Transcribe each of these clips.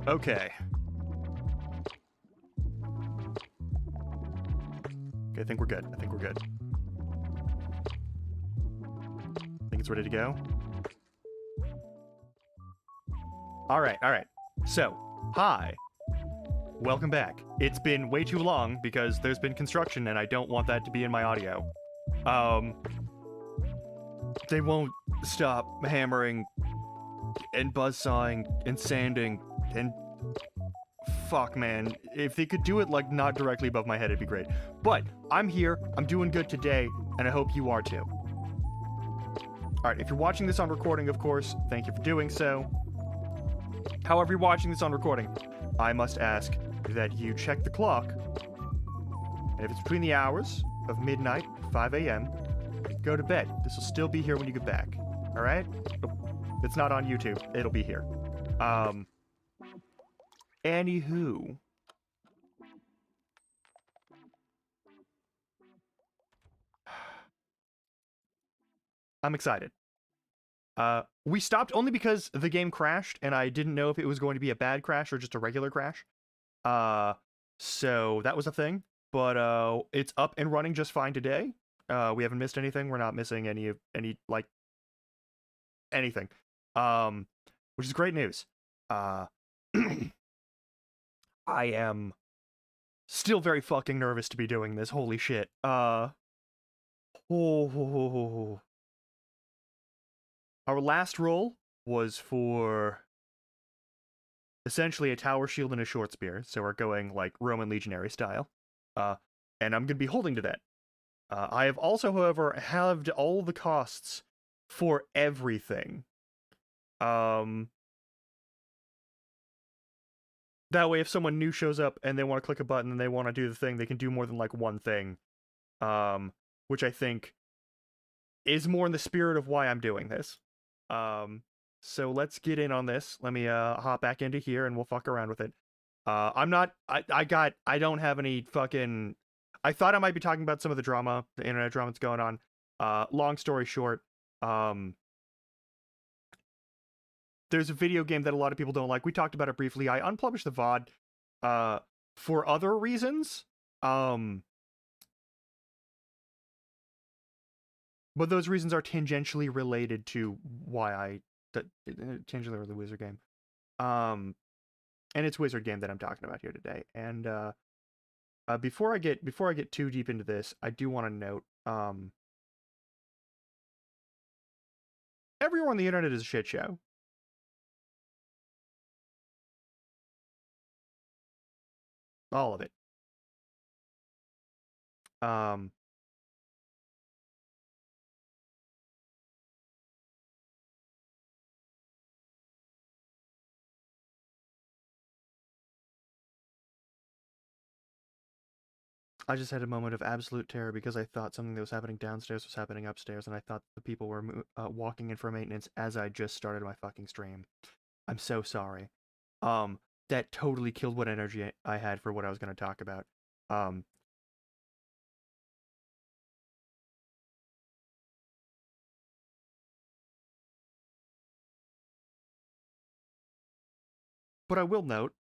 Okay. Okay, I think we're good. I think we're good. I think it's ready to go. Alright, alright. So, hi. Welcome back. It's been way too long because there's been construction and I don't want that to be in my audio. They won't stop hammering and buzzsawing and sanding and fuck, man. If they could do it like not directly above my head, it'd be great. But I'm here, I'm doing good today, and I hope you are too. Alright, if you're watching this on recording, of course, thank you for doing so. However you're watching this on recording, I must ask that you check the clock. And if it's between the hours of midnight and 5 a.m., go to bed. This will still be here when you get back. Alright? It's not on YouTube. It'll be here. Anywho. I'm excited. We stopped only because the game crashed, and I didn't know if it was going to be a bad crash or just a regular crash. So that was a thing. But it's up and running just fine today. We haven't missed anything. We're not missing any like anything. Which is great news. I am still very fucking nervous to be doing this. Holy shit. Our last roll was for essentially a tower shield and a short spear, so we're going like Roman legionary style. And I'm gonna be holding to that. I have also, however, halved all the costs for everything. That way, if someone new shows up and they want to click a button and they want to do the thing, they can do more than like one thing. Which I think is more in the spirit of why I'm doing this. So let's get in on this. Let me hop back into here and we'll fuck around with it. I don't have any fucking... I thought I might be talking about some of the drama, the internet drama that's going on. Long story short, there's a video game that a lot of people don't like. We talked about it briefly. I unpublished the VOD for other reasons. But those reasons are tangentially related to why I tangentially related to the Wizard game. And it's Wizard game that I'm talking about here today. And before I get too deep into this, I do want to note everyone on the internet is a shit show. All of it. I just had a moment of absolute terror because I thought something that was happening downstairs was happening upstairs, and I thought the people were walking in for maintenance as I just started my fucking stream. I'm so sorry. That totally killed what energy I had for what I was going to talk about. But I will note,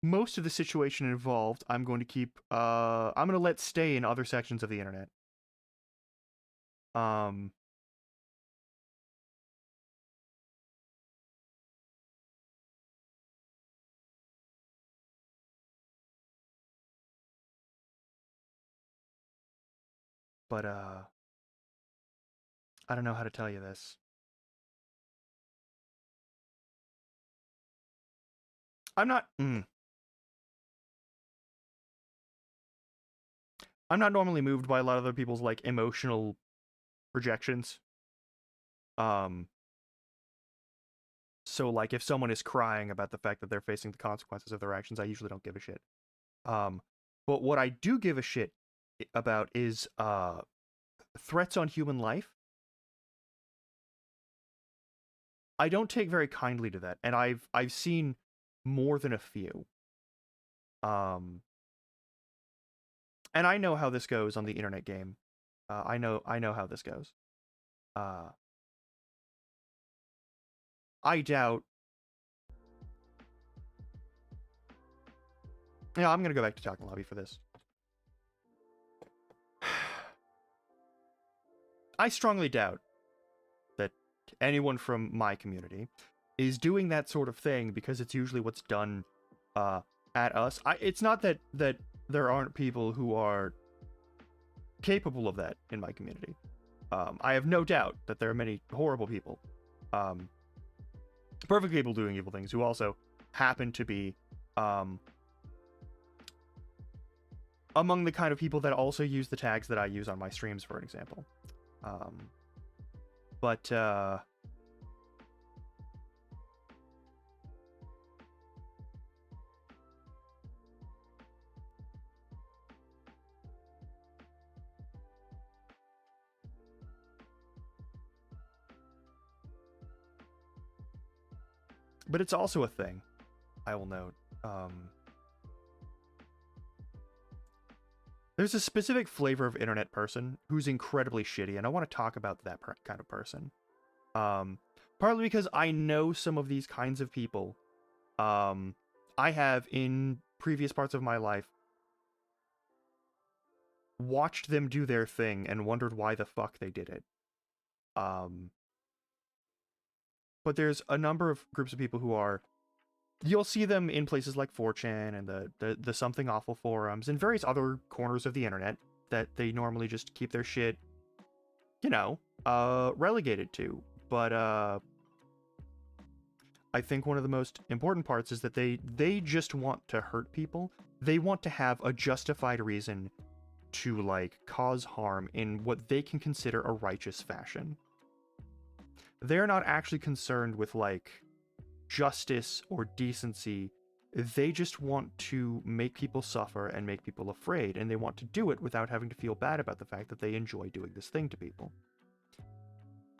most of the situation involved, I'm going to keep, I'm going to let stay in other sections of the internet. But, I don't know how to tell you this. I'm not normally moved by a lot of other people's, like, emotional projections. So, like, if someone is crying about the fact that they're facing the consequences of their actions, I usually don't give a shit. But what I do give a shit about is, threats on human life. I don't take very kindly to that, and I've seen more than a few. And I know how this goes on the internet game. I know how this goes. I doubt... Yeah, I'm gonna go back to Talking Lobby for this. I strongly doubt that anyone from my community is doing that sort of thing because it's usually what's done at us. It's not that there aren't people who are capable of that in my community. I have no doubt that there are many horrible people, perfect people doing evil things who also happen to be among the kind of people that also use the tags that I use on my streams, for example. But it's also a thing, I will note. There's a specific flavor of internet person who's incredibly shitty, and I want to talk about that kind of person. Partly because I know some of these kinds of people. I have, in previous parts of my life, watched them do their thing and wondered why the fuck they did it. But there's a number of groups of people who are... You'll see them in places like 4chan and the Something Awful forums and various other corners of the internet that they normally just keep their shit, you know, relegated to. But I think one of the most important parts is that they just want to hurt people. They want to have a justified reason to, like, cause harm in what they can consider a righteous fashion. They're not actually concerned with, like, justice or decency. They just want to make people suffer and make people afraid, and they want to do it without having to feel bad about the fact that they enjoy doing this thing to people.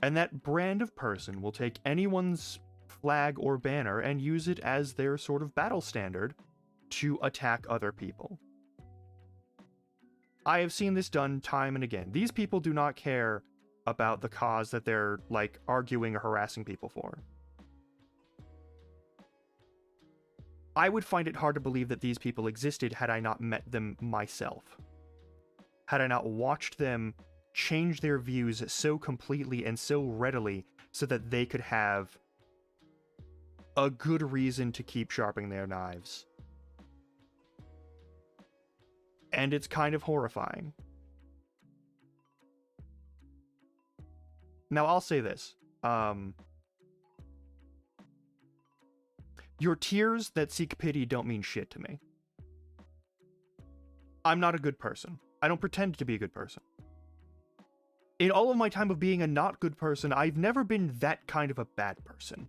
And that brand of person will take anyone's flag or banner and use it as their sort of battle standard to attack other people. I have seen this done time and again. These people do not care about the cause that they're, like, arguing or harassing people for. I would find it hard to believe that these people existed had I not met them myself. Had I not watched them change their views so completely and so readily so that they could have a good reason to keep sharpening their knives. And it's kind of horrifying. Now, I'll say this. Your tears that seek pity don't mean shit to me. I'm not a good person. I don't pretend to be a good person. In all of my time of being a not good person, I've never been that kind of a bad person.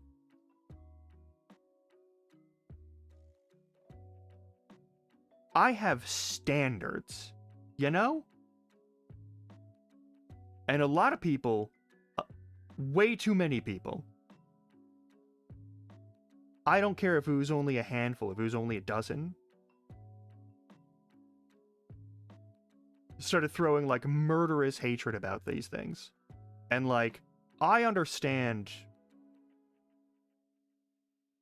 I have standards, you know? And a lot of people, way too many people, I don't care if it was only a handful, if it was only a dozen, started throwing, like, murderous hatred about these things. And, like, I understand...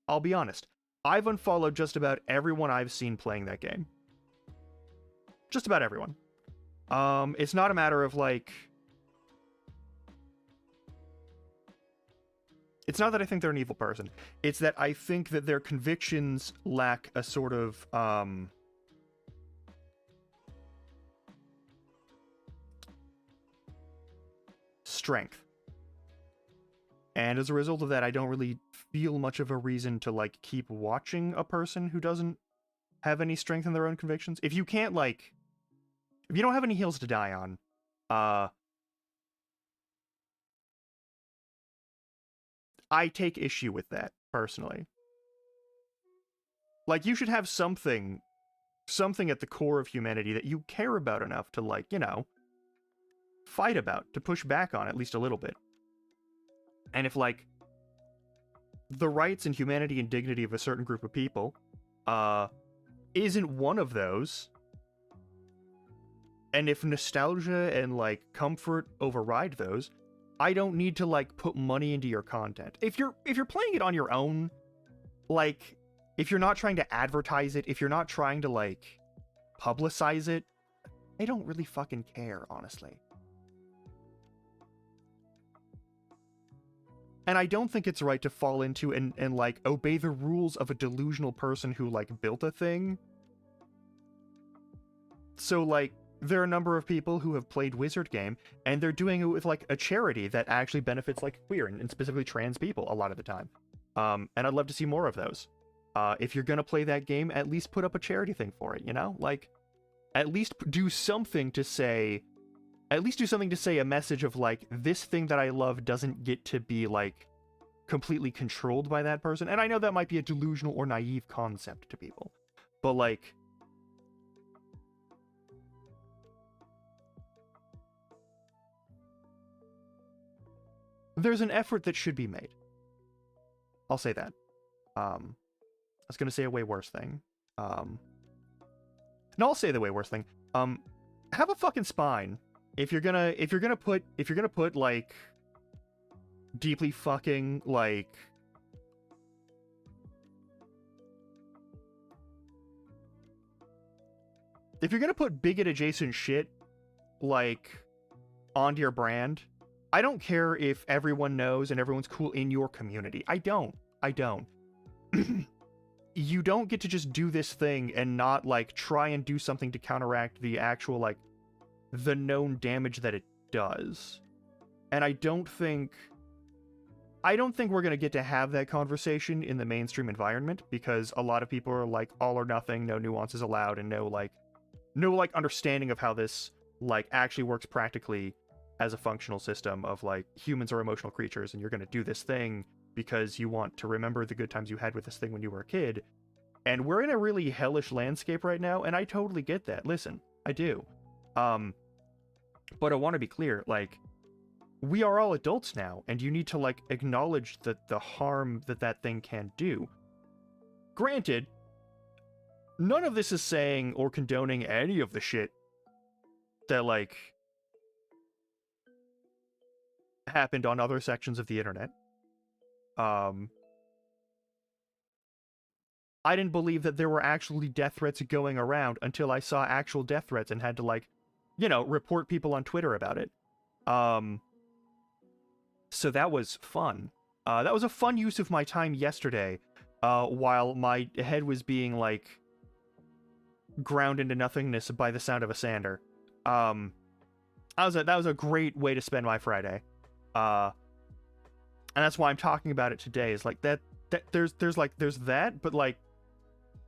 I'll be honest. I've unfollowed just about everyone I've seen playing that game. Just about everyone. It's not a matter of, like... It's not that I think they're an evil person. It's that I think that their convictions lack a sort of, strength. And as a result of that, I don't really feel much of a reason to, like, keep watching a person who doesn't have any strength in their own convictions. If you can't, like... If you don't have any heels to die on, I take issue with that, personally. Like, you should have something at the core of humanity that you care about enough to, like, you know, fight about, to push back on at least a little bit. And if, like, the rights and humanity and dignity of a certain group of people, isn't one of those, and if nostalgia and, like, comfort override those, I don't need to like put money into your content. If you're playing it on your own, like if you're not trying to advertise it, if you're not trying to like publicize it, I don't really fucking care, honestly. And I don't think it's right to fall into and like obey the rules of a delusional person who like built a thing. So like there are a number of people who have played Wizard Game and they're doing it with like a charity that actually benefits like queer and specifically trans people a lot of the time. And I'd love to see more of those. If you're gonna play that game, at least put up a charity thing for it, you know? Like, at least do something to say... At least do something to say a message of, like, this thing that I love doesn't get to be, like, completely controlled by that person. And I know that might be a delusional or naive concept to people. But, like... there's an effort that should be made. I'll say that. I was gonna say a way worse thing. No, I'll say the way worse thing. Have a fucking spine. If you're gonna put like deeply fucking like if you're gonna put bigot adjacent shit like onto your brand, I don't care if everyone knows and everyone's cool in your community. I don't. You don't get to just do this thing and not, like, try and do something to counteract the actual, like, the known damage that it does. And I don't think we're gonna get to have that conversation in the mainstream environment, because a lot of people are, like, all or nothing, no nuances allowed, and no understanding of how this, like, actually works practically as a functional system of, like, humans are emotional creatures, and you're gonna do this thing because you want to remember the good times you had with this thing when you were a kid. And we're in a really hellish landscape right now, and I totally get that. Listen, I do. But I want to be clear, like, we are all adults now, and you need to, like, acknowledge the harm that thing can do. Granted, none of this is saying or condoning any of the shit that, like, happened on other sections of the internet. I didn't believe that there were actually death threats going around until I saw actual death threats and had to, like, you know, report people on Twitter about it. So that was fun. That was a fun use of my time yesterday, while my head was being, like, ground into nothingness by the sound of a sander. That was a great way to spend my Friday. And that's why I'm talking about it today, is like that there's that, but like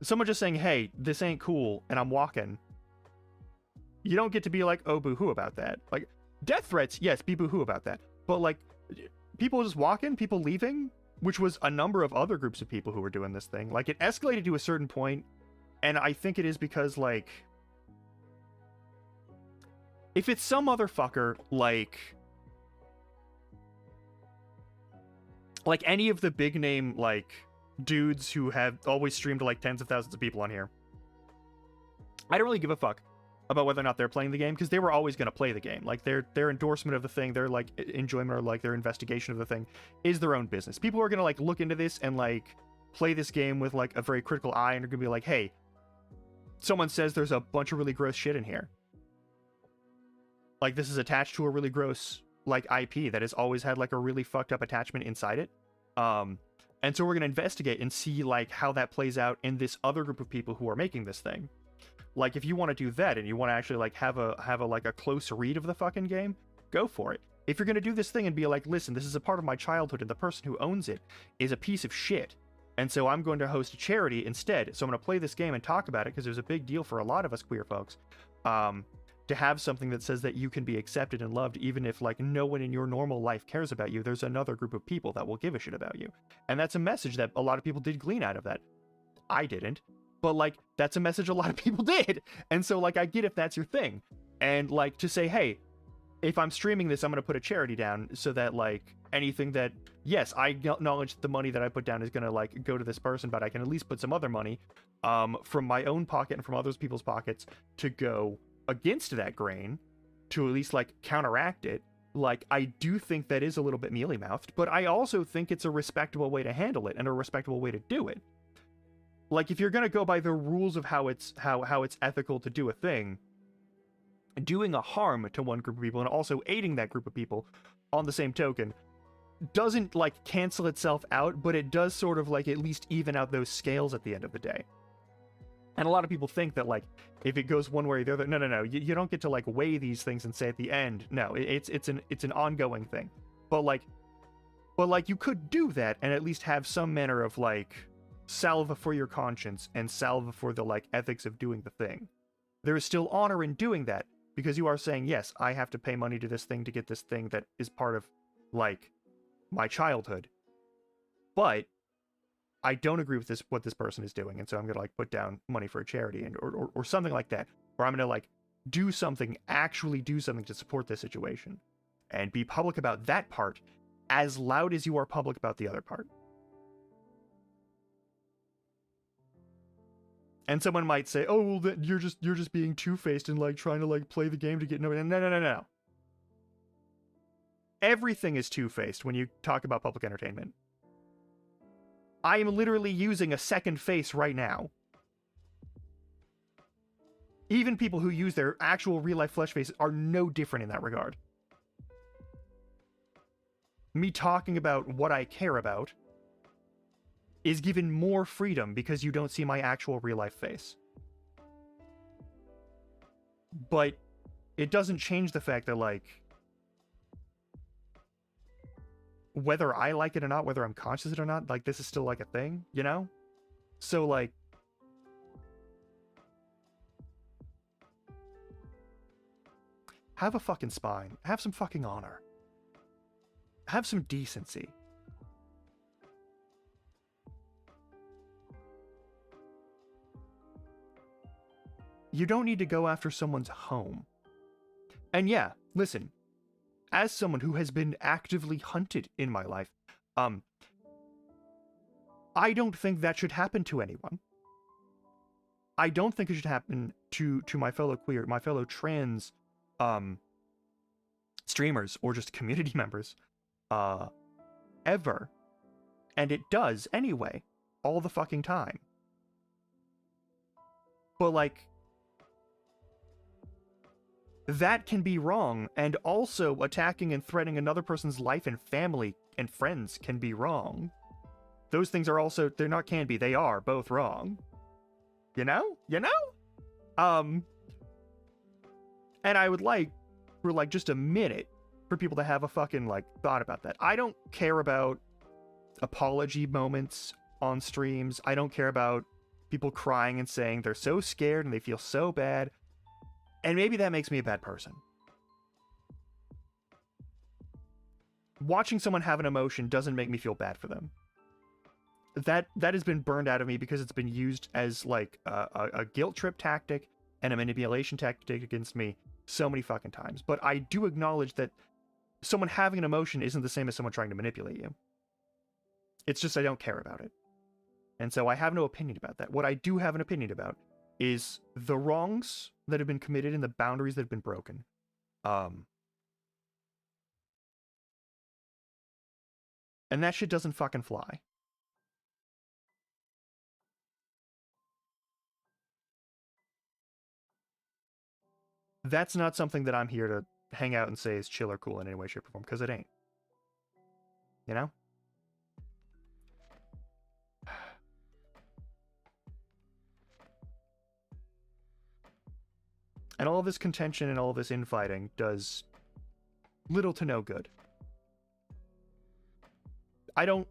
someone just saying, hey, this ain't cool, and I'm walking. You don't get to be like, oh, boo-hoo about that. Like, death threats, yes, be boo-hoo about that. But like, people just walking, people leaving, which was a number of other groups of people who were doing this thing. Like, it escalated to a certain point, and I think it is because, like, if it's some motherfucker, like any of the big name, like, dudes who have always streamed to, like, tens of thousands of people on here, I don't really give a fuck about whether or not they're playing the game, because they were always going to play the game. Like, their endorsement of the thing, their, like, enjoyment or, like, their investigation of the thing is their own business. People are going to, like, look into this and, like, play this game with, like, a very critical eye, and are going to be like, hey, someone says there's a bunch of really gross shit in here. Like, this is attached to a really gross, like, IP that has always had, like, a really fucked up attachment inside it. And so we're going to investigate and see, like, how that plays out in this other group of people who are making this thing. Like, if you want to do that and you want to actually, like, have a close read of the fucking game, go for it. If you're going to do this thing and be like, listen, this is a part of my childhood and the person who owns it is a piece of shit, and so I'm going to host a charity instead, so I'm going to play this game and talk about it, because there's a big deal for a lot of us queer folks, to have something that says that you can be accepted and loved even if, like, no one in your normal life cares about you. There's another group of people that will give a shit about you. And that's a message that a lot of people did glean out of that. I didn't. But, like, that's a message a lot of people did. And so, like, I get if that's your thing. And, like, to say, hey, if I'm streaming this, I'm going to put a charity down so that, like, anything that, yes, I acknowledge that the money that I put down is going to, like, go to this person, but I can at least put some other money from my own pocket and from other people's pockets to go against that grain, to at least, like, counteract it. like, I do think that is a little bit mealy-mouthed, but I also think it's a respectable way to handle it and a respectable way to do it. Like, if you're gonna go by the rules of how it's ethical to do a thing, doing a harm to one group of people and also aiding that group of people on the same token doesn't, like, cancel itself out, but it does sort of, like, at least even out those scales at the end of the day. And a lot of people think that, like, if it goes one way or the other, no, you don't get to, like, weigh these things and say at the end, no, it's an ongoing thing. But you could do that and at least have some manner of, like, salva for your conscience and salva for the, like, ethics of doing the thing. There is still honor in doing that, because you are saying, yes, I have to pay money to this thing to get this thing that is part of, like, my childhood. But I don't agree with what this person is doing, and so I'm gonna, like, put down money for a charity and or something like that, where I'm gonna, like, actually do something to support this situation, and be public about that part as loud as you are public about the other part. And someone might say, "Oh, well, you're just being two-faced and, like, trying to, like, play the game to get nobody." No. Everything is two-faced when you talk about public entertainment. I am literally using a second face right now. Even people who use their actual real-life flesh faces are no different in that regard. Me talking about what I care about is given more freedom because you don't see my actual real-life face. But it doesn't change the fact that, like, whether I like it or not, whether I'm conscious of it or not, like, this is still, like, a thing, you know? So, like, have a fucking spine. Have some fucking honor. Have some decency. You don't need to go after someone's home. And yeah, listen, as someone who has been actively hunted in my life, I don't think that should happen to anyone. I don't think it should happen to my fellow queer, my fellow trans, streamers or just community members, ever. And it does anyway, all the fucking time. But, like, that can be wrong, and also attacking and threatening another person's life and family and friends can be wrong. Those things are also, they're not can be, they are both wrong. You know? And I would like, for, like, just a minute, for people to have a fucking, like, thought about that. I don't care about apology moments on streams. I don't care about people crying and saying they're so scared and they feel so bad. And maybe that makes me a bad person. Watching someone have an emotion doesn't make me feel bad for them. That has been burned out of me because it's been used as, like, a guilt trip tactic and a manipulation tactic against me so many fucking times. But I do acknowledge that someone having an emotion isn't the same as someone trying to manipulate you. It's just I don't care about it. And so I have no opinion about that. What I do have an opinion about is the wrongs that have been committed and the boundaries that have been broken. And that shit doesn't fucking fly. That's not something that I'm here to hang out and say is chill or cool in any way, shape, or form, because it ain't. You know? And all this contention and all this infighting does little to no good. I don't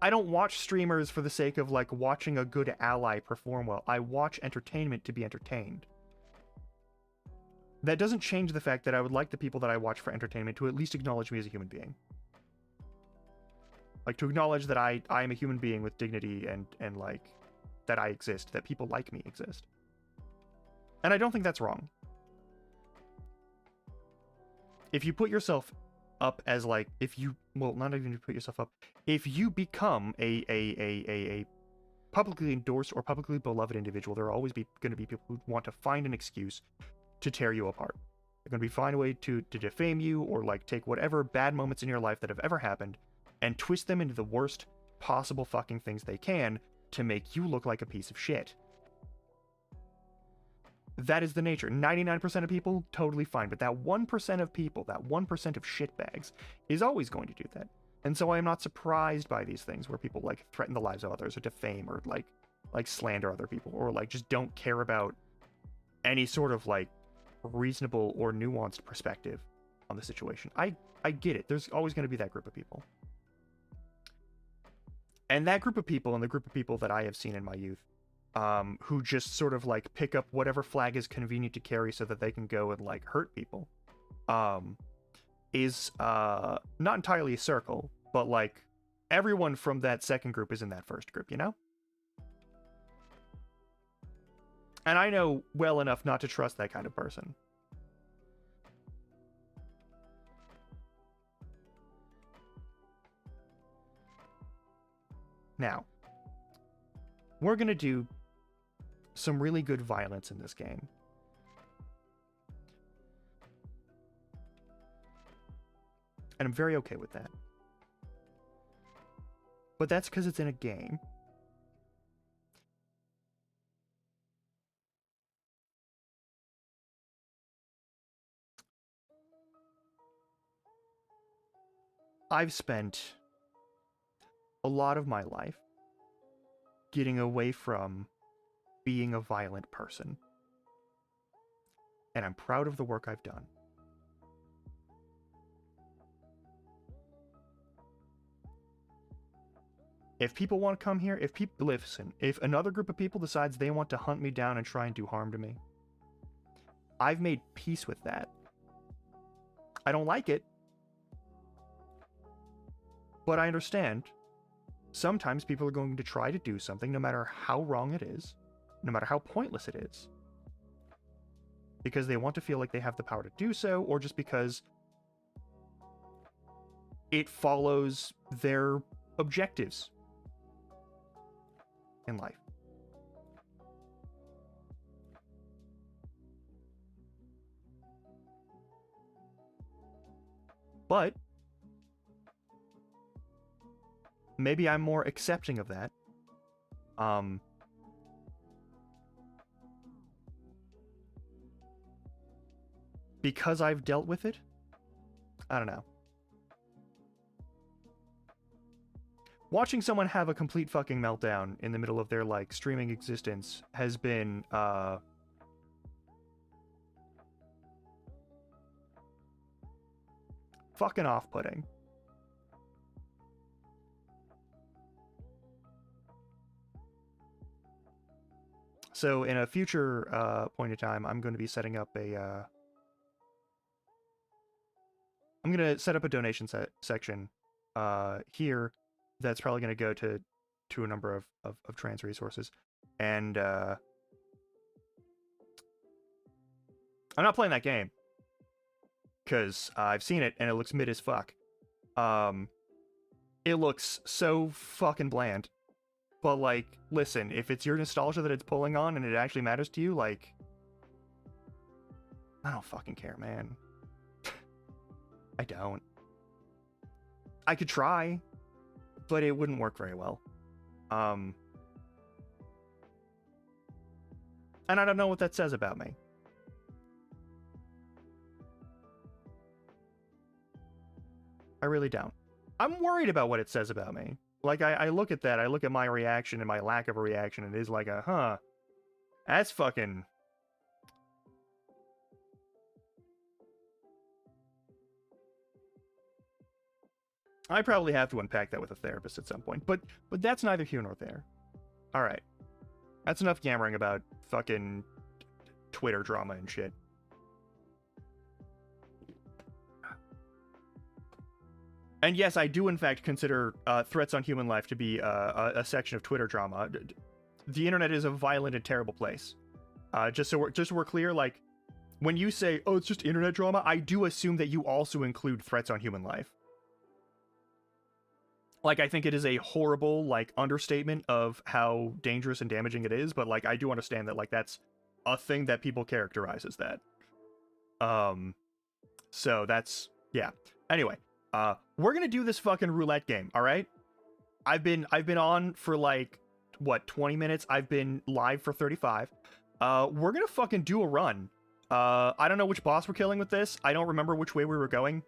watch streamers for the sake of, like, watching a good ally perform well. I watch entertainment to be entertained. That doesn't change the fact that I would like the people that I watch for entertainment to at least acknowledge me as a human being. Like, to acknowledge that I am a human being with dignity and like, that I exist, that people like me exist. And I don't think that's wrong. If you put yourself up as, like, well, not even to put yourself up, if you become a publicly endorsed or publicly beloved individual, there are always going to be people who want to find an excuse to tear you apart. They're going to find a way to defame you or like take whatever bad moments in your life that have ever happened and twist them into the worst possible fucking things they can to make you look like a piece of shit. That is the nature. 99% of people, totally fine. But that 1% of people, that 1% of shitbags, is always going to do that. And so I am not surprised by these things where people like threaten the lives of others or defame or like slander other people or like just don't care about any sort of like reasonable or nuanced perspective on the situation. I get it. There's always going to be that group of people. And that group of people and the group of people that I have seen in my youth, who just sort of like pick up whatever flag is convenient to carry so that they can go and like hurt people, is not entirely a circle, but like everyone from that second group is in that first group, you know? And I know well enough not to trust that kind of person. Now, we're gonna do some really good violence in this game. And I'm very okay with that. But that's because it's in a game. I've spent a lot of my life getting away from being a violent person. And I'm proud of the work I've done. If people want to come here, if another group of people decides they want to hunt me down and try and do harm to me, I've made peace with that. I don't like it, but I understand. Sometimes people are going to try to do something no matter how wrong it is, no matter how pointless it is, because they want to feel like they have the power to do so, or just because it follows their objectives in life. But maybe I'm more accepting of that. Because I've dealt with it? I don't know. Watching someone have a complete fucking meltdown in the middle of their, like, streaming existence has been, fucking off-putting. So in a future point in time, I'm going to be setting up a I'm going to set up a donation section here that's probably going to go to a number of trans resources. And I'm not playing that game because I've seen it and it looks mid as fuck. It looks so fucking bland. But, like, listen, if it's your nostalgia that it's pulling on and it actually matters to you, like, I don't fucking care, man. I don't. I could try, but it wouldn't work very well. And I don't know what that says about me. I really don't. I'm worried about what it says about me. Like, I look at that, I look at my reaction and my lack of a reaction, and it is like a, huh, that's fucking... I probably have to unpack that with a therapist at some point, but that's neither here nor there. Alright. That's enough yammering about fucking Twitter drama and shit. And yes, I do in fact consider threats on human life to be a section of Twitter drama. The internet is a violent and terrible place. Just so we're clear, like, when you say, oh, it's just internet drama, I do assume that you also include threats on human life. Like, I think it is a horrible, like, understatement of how dangerous and damaging it is, but, like, I do understand that, like, that's a thing that people characterize as that. So that's, yeah. Anyway, we're gonna do this fucking roulette game, all right? I've been on for like, what, 20 minutes? I've been live for 35. We're gonna fucking do a run. I don't know which boss we're killing with this. I don't remember which way we were going.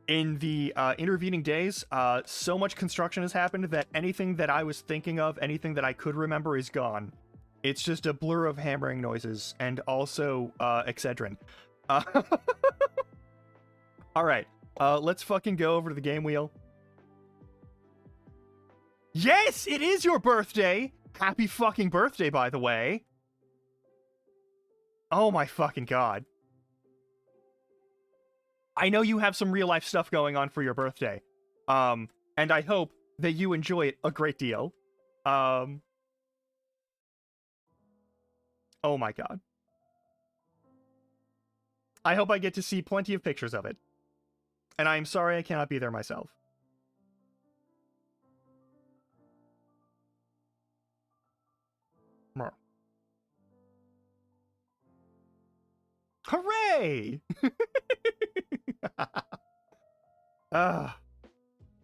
In the intervening days, so much construction has happened that anything that I was thinking of, anything that I could remember is gone. It's just a blur of hammering noises and also Excedrin. Alright, let's fucking go over to the game wheel. Yes, it is your birthday! Happy fucking birthday, by the way. Oh my fucking god. I know you have some real life stuff going on for your birthday. And I hope that you enjoy it a great deal. Oh my god. I hope I get to see plenty of pictures of it. And I'm sorry I cannot be there myself. Hooray!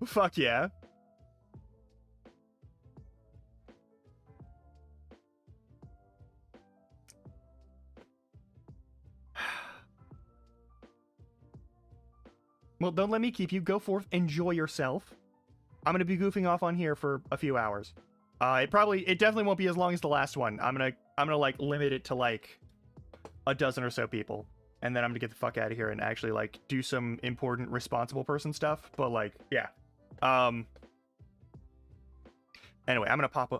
Fuck yeah. Well, don't let me keep you. Go forth, enjoy yourself. I'm gonna be goofing off on here for a few hours. It definitely won't be as long as the last one. I'm gonna like limit it to like a dozen or so people, and then I'm gonna get the fuck out of here and actually like do some important responsible person stuff. But like, yeah. Anyway, I'm gonna pop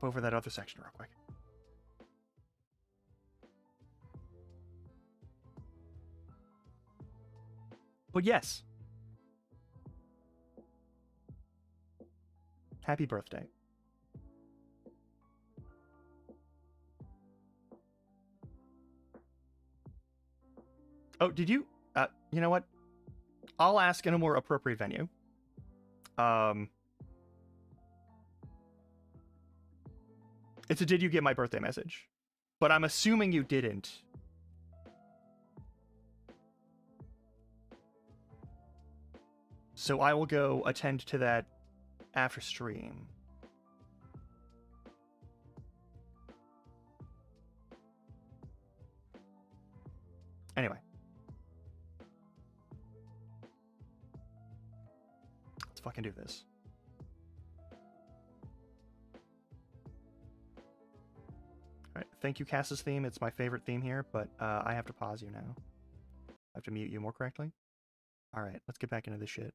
over that other section real quick. But yes. Happy birthday. Oh, did you? You know what? I'll ask in a more appropriate venue. It's a did you get my birthday message? But I'm assuming you didn't. So I will go attend to that after stream. Anyway. Let's fucking do this. Alright, thank you, Cass's theme. It's my favorite theme here, but I have to pause you now. I have to mute you more correctly. Alright, let's get back into this shit.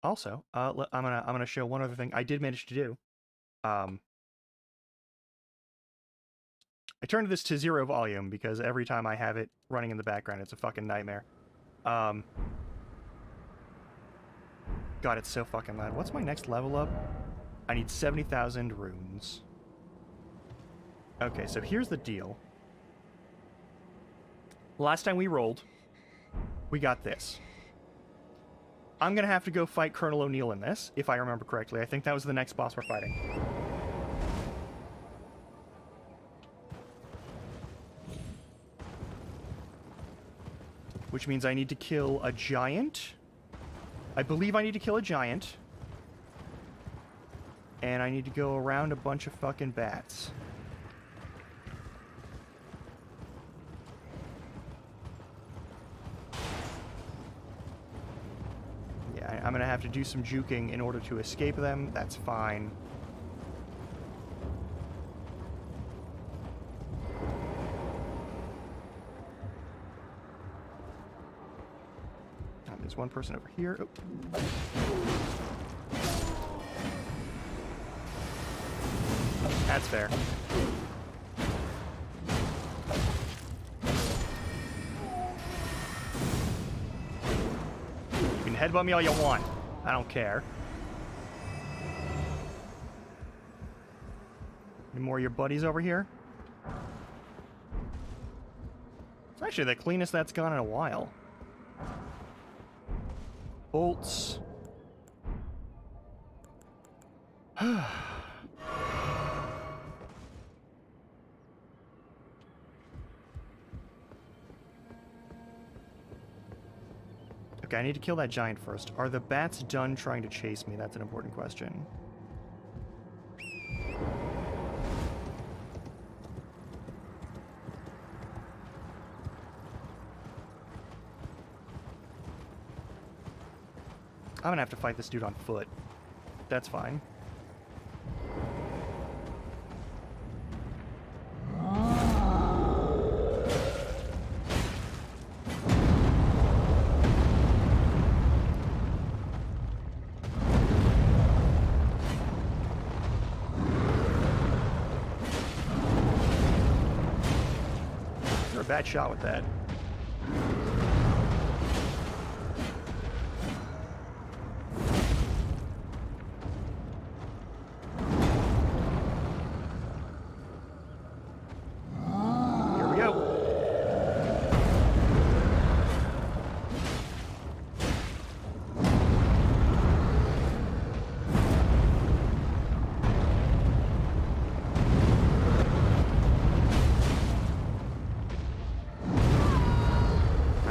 Also, I'm gonna show one other thing I did manage to do. I turned this to 0 volume because every time I have it running in the background, it's a fucking nightmare. God, it's so fucking loud. What's my next level up? I need 70,000 runes. Okay, so here's the deal. Last time we rolled, we got this. I'm gonna have to go fight Colonel O'Neill in this, if I remember correctly. I think that was the next boss we're fighting. Which means I need to kill a giant. I believe I need to kill a giant. And I need to go around a bunch of fucking bats. Yeah, I'm gonna have to do some juking in order to escape them. That's fine. There's one person over here. Oh. That's fair. You can headbutt me all you want. I don't care. Any more of your buddies over here? It's actually the cleanest that's gone in a while. Bolts. Okay, I need to kill that giant first. Are the bats done trying to chase me? That's an important question. I'm gonna have to fight this dude on foot. That's fine. You're a bad shot with that.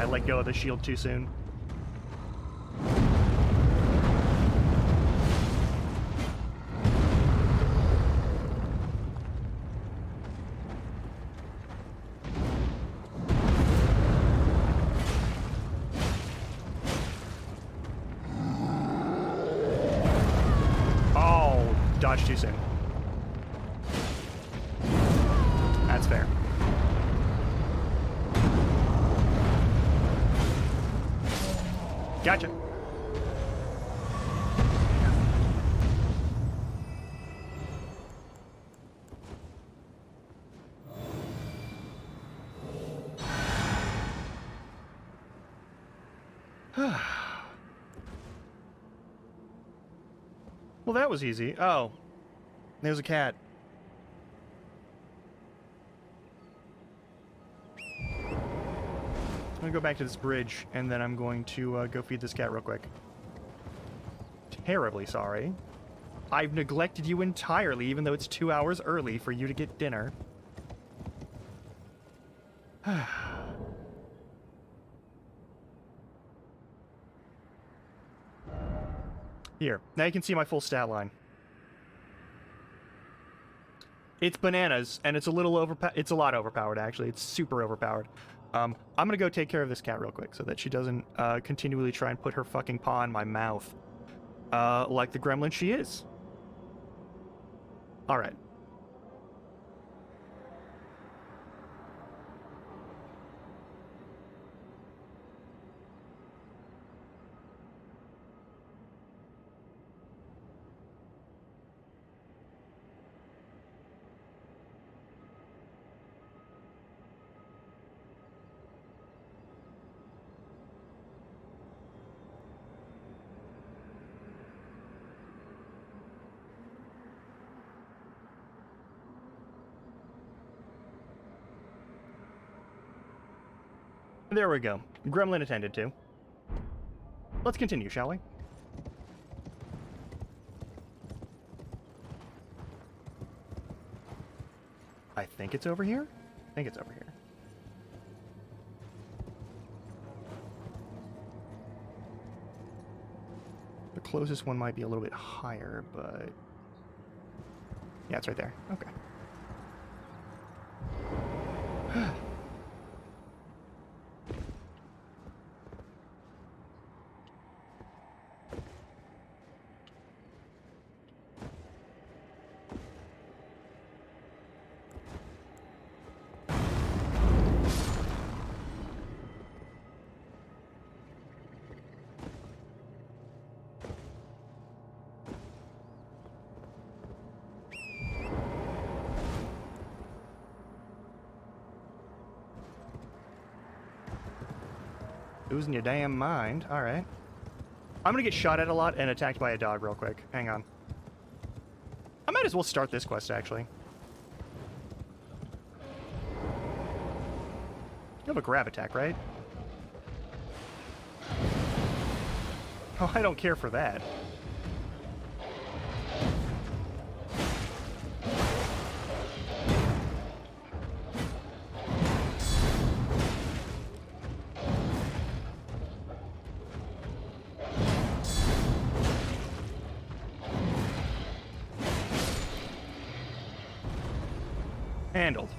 Let go of the shield too soon. Oh, dodge too soon. That's fair. Gotcha. Well, that was easy. Oh, there's a cat. I'm gonna go back to this bridge, and then I'm going to go feed this cat real quick. Terribly sorry. I've neglected you entirely, even though it's 2 hours early for you to get dinner. Here, now you can see my full stat line. It's bananas, and it's a little it's a lot overpowered, actually. It's super overpowered. I'm gonna go take care of this cat real quick so that she doesn't continually try and put her fucking paw in my mouth. Like the gremlin she is. Alright. There we go. Gremlin attended to. Let's continue, shall we? I think it's over here? I think it's over here. The closest one might be a little bit higher, but... yeah, it's right there. Okay. Losing your damn mind. Alright. I'm gonna get shot at a lot and attacked by a dog real quick. Hang on. I might as well start this quest, actually. You have a grab attack, right? Oh, I don't care for that. Handled.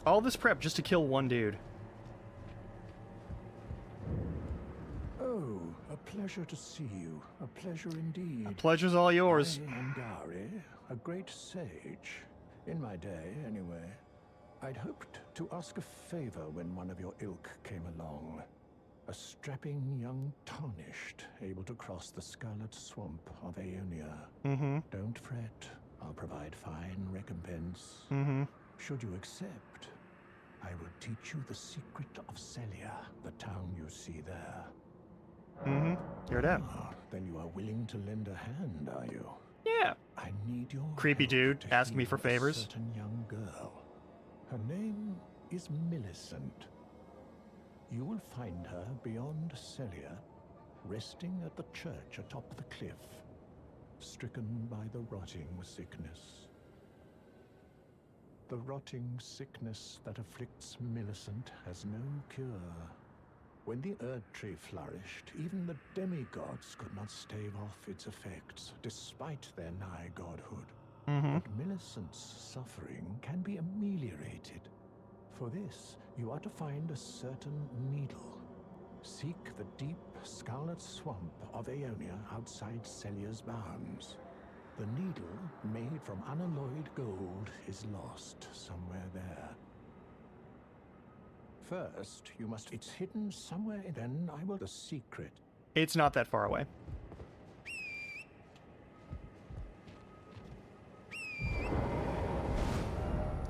All this prep just to kill one dude. Oh, a pleasure to see you. A pleasure indeed. The pleasure's all yours. I am Gari, a great sage. In my day, anyway. I'd hoped to ask a favor when one of your ilk came along. A strapping young tarnished, able to cross the scarlet swamp of Aeonia. Don't fret. I'll provide fine recompense. Should you accept, I will teach you the secret of Celia, the town you see there. You're dead. Ah, then you are willing to lend a hand, are you? Yeah. I need your Creepy help dude to asking me heal for favors. A certain young girl. Her name is Millicent. You will find her beyond Celia, resting at the church atop the cliff, stricken by the rotting sickness. The rotting sickness that afflicts Millicent has no cure. When the Erd Tree flourished, even the demigods could not stave off its effects, despite their nigh godhood. But Millicent's suffering can be ameliorated. For this, you are to find a certain needle. Seek the deep, scarlet swamp of Aeonia outside Celia's bounds. The needle, made from unalloyed gold, is lost somewhere there. First, you must... It's hidden somewhere, then I will... The secret. It's not that far away.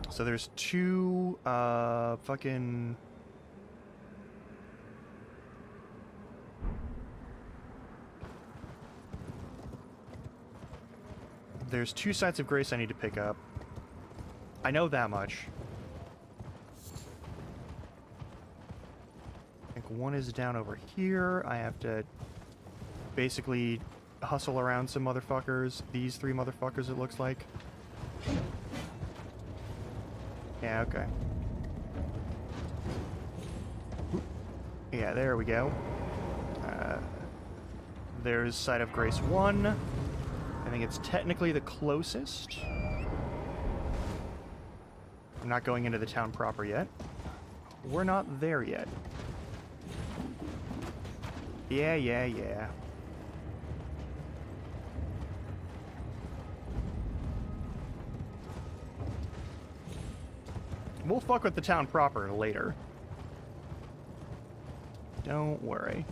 So there's two, fucking... There's two sites of grace I need to pick up. I know that much. I think one is down over here. I have to basically hustle around some motherfuckers. These three motherfuckers, it looks like. Yeah, okay. Yeah, there we go. There's Site of Grace 1. I think it's technically the closest. I'm not going into the town proper yet. We're not there yet. Yeah. We'll fuck with the town proper later. Don't worry.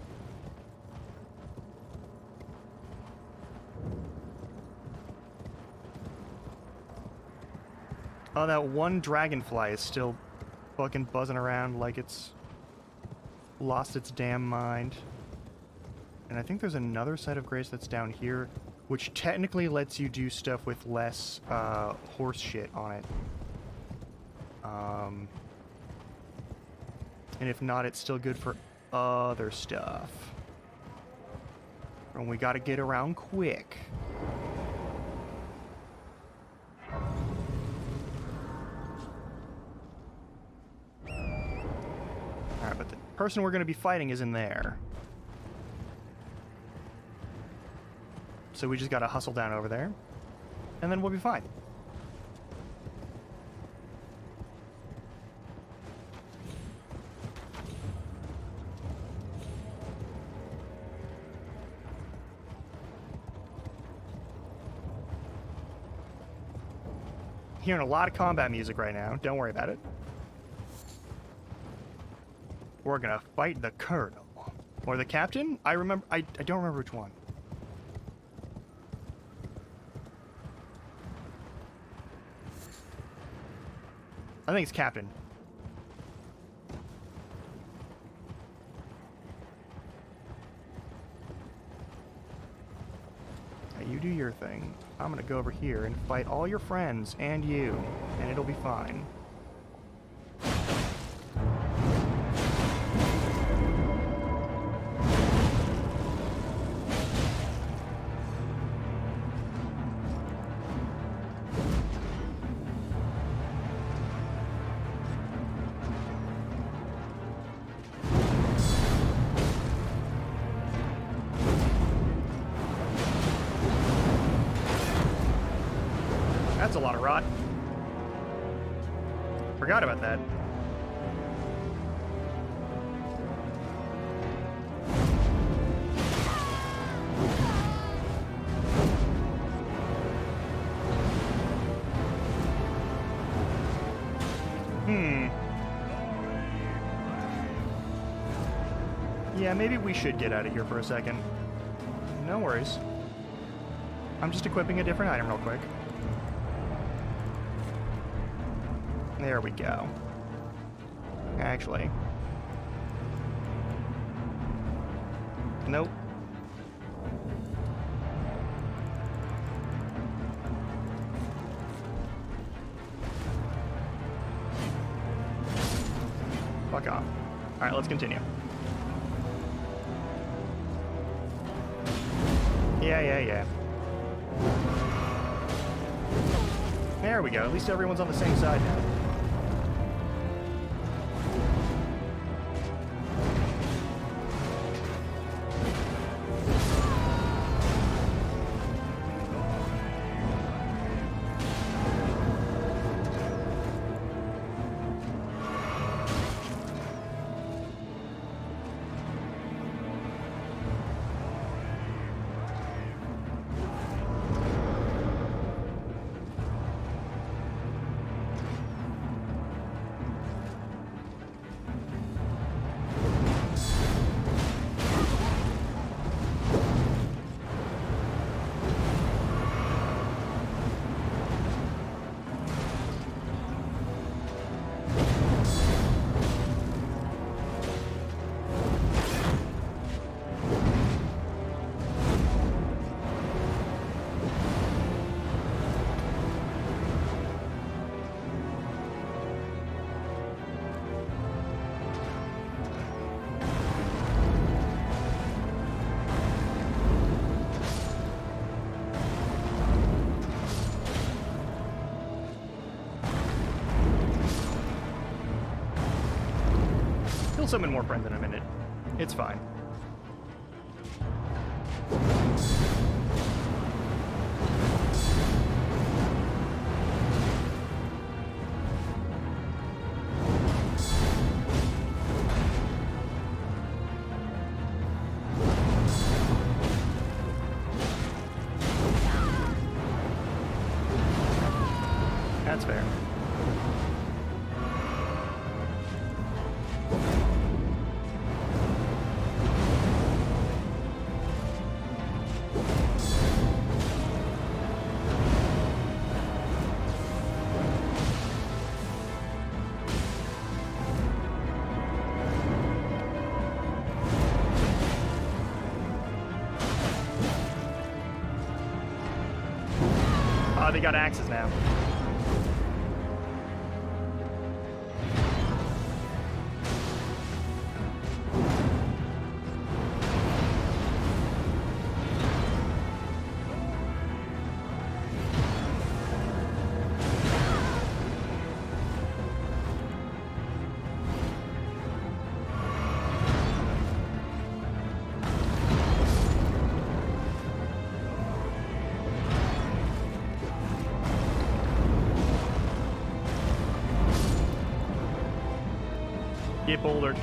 Oh, that one dragonfly is still fucking buzzing around like it's lost its damn mind. And I think there's another Site of Grace that's down here, which technically lets you do stuff with less horse shit on it. And if not, it's still good for other stuff. And we gotta get around quick. Alright, but the person we're gonna be fighting is in there. So we just gotta hustle down over there, and then we'll be fine. Hearing a lot of combat music right now. Don't worry about it. We're gonna fight the colonel. Or the captain? I don't remember which one. I think it's captain. Now you do your thing. I'm gonna go over here and fight all your friends and you, and it'll be fine. That's a lot of rot. Forgot about that. Yeah, maybe we should get out of here for a second. No worries. I'm just equipping a different item real quick. There we go. Actually. Nope. Fuck off. Alright, let's continue. Yeah. There we go. At least everyone's on the same side now. He'll summon more friends in a minute. It's fine. That's fair. They got axes now. Get bouldered.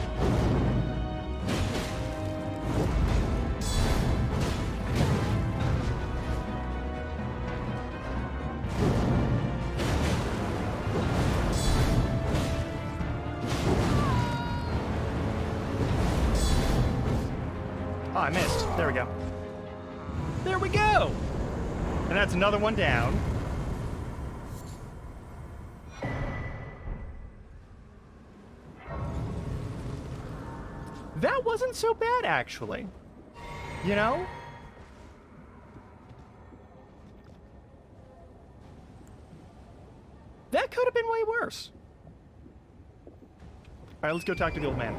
Oh, I missed. There we go. There we go! And that's another one down. That wasn't so bad, actually. You know? That could have been way worse. Alright, let's go talk to the old man.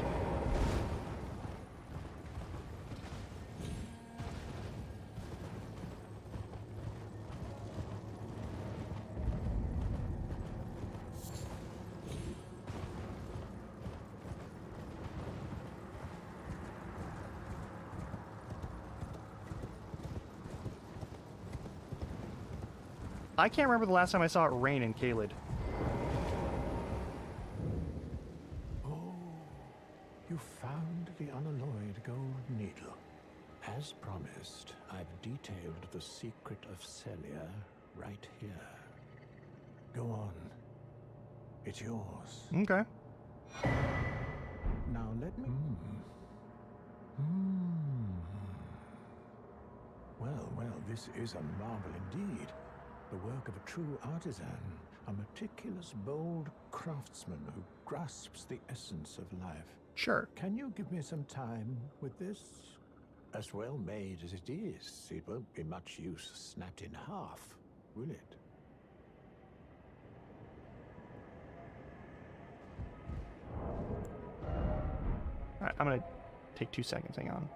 I can't remember the last time I saw it rain in Caelid. Oh, you found the unalloyed gold needle. As promised, I've detailed the secret of Celia right here. Go on. It's yours. Okay. Now let me... Well, this is a marvel indeed. The work of a true artisan, a meticulous, bold craftsman who grasps the essence of life. Sure. Can you give me some time with this? As well made as it is, it won't be much use snapped in half, will it? Alright, I'm gonna take 2 seconds, hang on.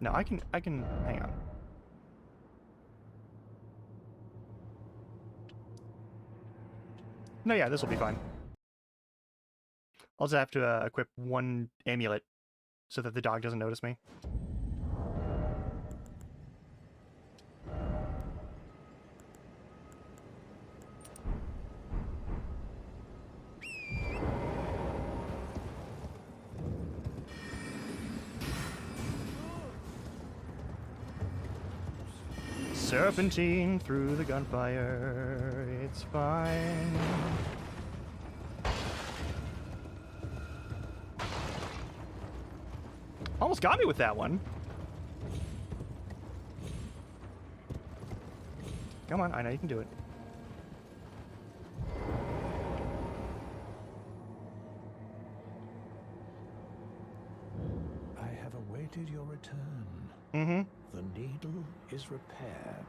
No, I can, hang on. No, yeah, this will be fine. I'll just have to equip 1 amulet so that the dog doesn't notice me. Serpentine through the gunfire, it's fine. Almost got me with that one. Come on, I know you can do it. I have awaited your return. Mm-hmm. The needle is repaired.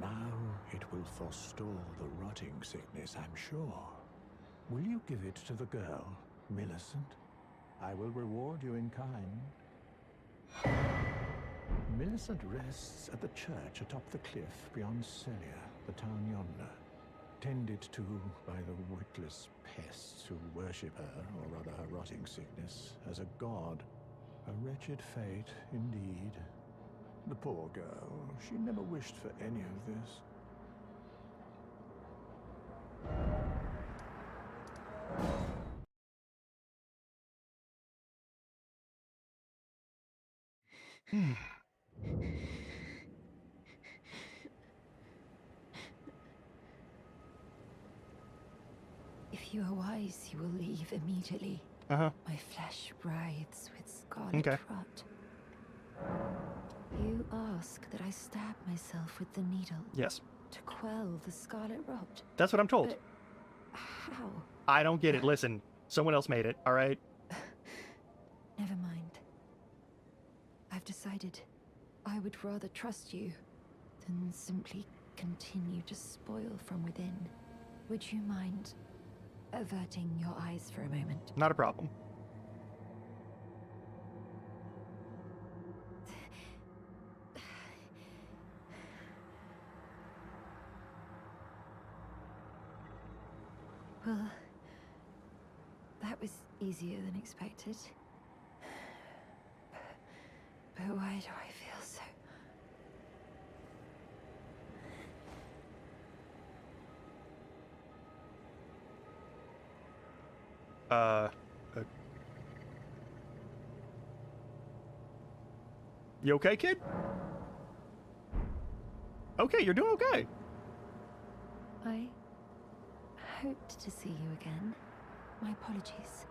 Now it will forestall the rotting sickness, I'm sure. Will you give it to the girl, Millicent? I will reward you in kind. Millicent rests at the church atop the cliff beyond Celia, the town yonder, tended to by the witless pests who worship her, or rather her rotting sickness, as a god. A wretched fate, indeed. The poor girl, she never wished for any of this. If you are wise, you will leave immediately. Uh-huh. My flesh writhes with scarlet Okay. rot. You ask that I stab myself with the needle Yes. to quell the scarlet rot. That's what I'm told. But how? I don't get it. Listen, someone else made it, all right? Never mind. I've decided I would rather trust you than simply continue to spoil from within. Would you mind averting your eyes for a moment? Not a problem. Well, that was easier than expected. But why do I feel so... You okay, kid? Okay, you're doing okay. I hoped to see you again. My apologies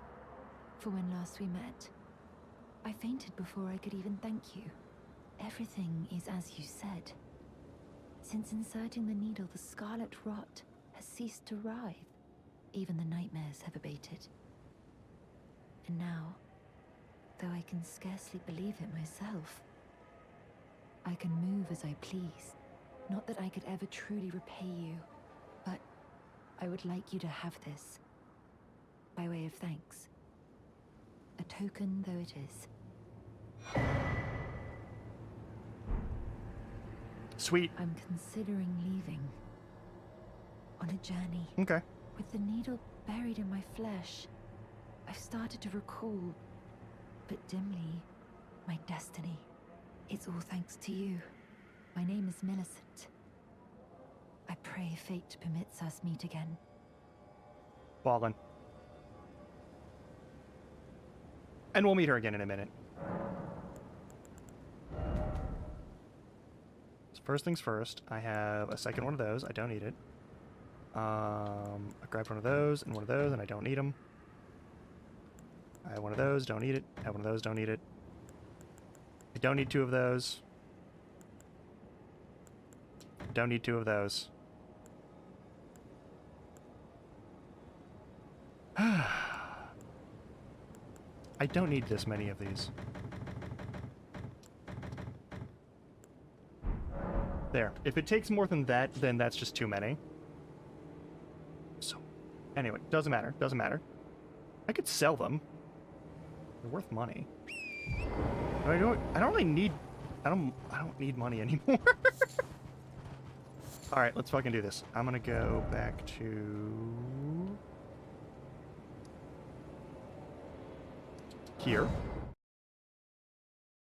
for when last we met. I fainted before I could even thank you. Everything is as you said. Since inserting the needle, the scarlet rot has ceased to writhe. Even the nightmares have abated. And now, though I can scarcely believe it myself, I can move as I please. Not that I could ever truly repay you, but I would like you to have this, by way of thanks. A token though it is. Sweet. I'm considering leaving. On a journey. Okay. With the needle buried in my flesh, I've started to recall, but dimly, my destiny. It's all thanks to you. My name is Millicent. I pray fate permits us meet again. Ballin'. And we'll meet her again in a minute. So first things first, I have a second one of those. I don't need it. I grabbed one of those, and I don't need them. I have one of those, don't need it. I have one of those, don't need it. I don't need two of those. Don't need two of those. I don't need this many of these. There. If it takes more than that, then that's just too many. So, anyway, doesn't matter. Doesn't matter. I could sell them. They're worth money. But I don't really need... I don't need money anymore. Alright, let's fucking do this. I'm gonna go back to... here.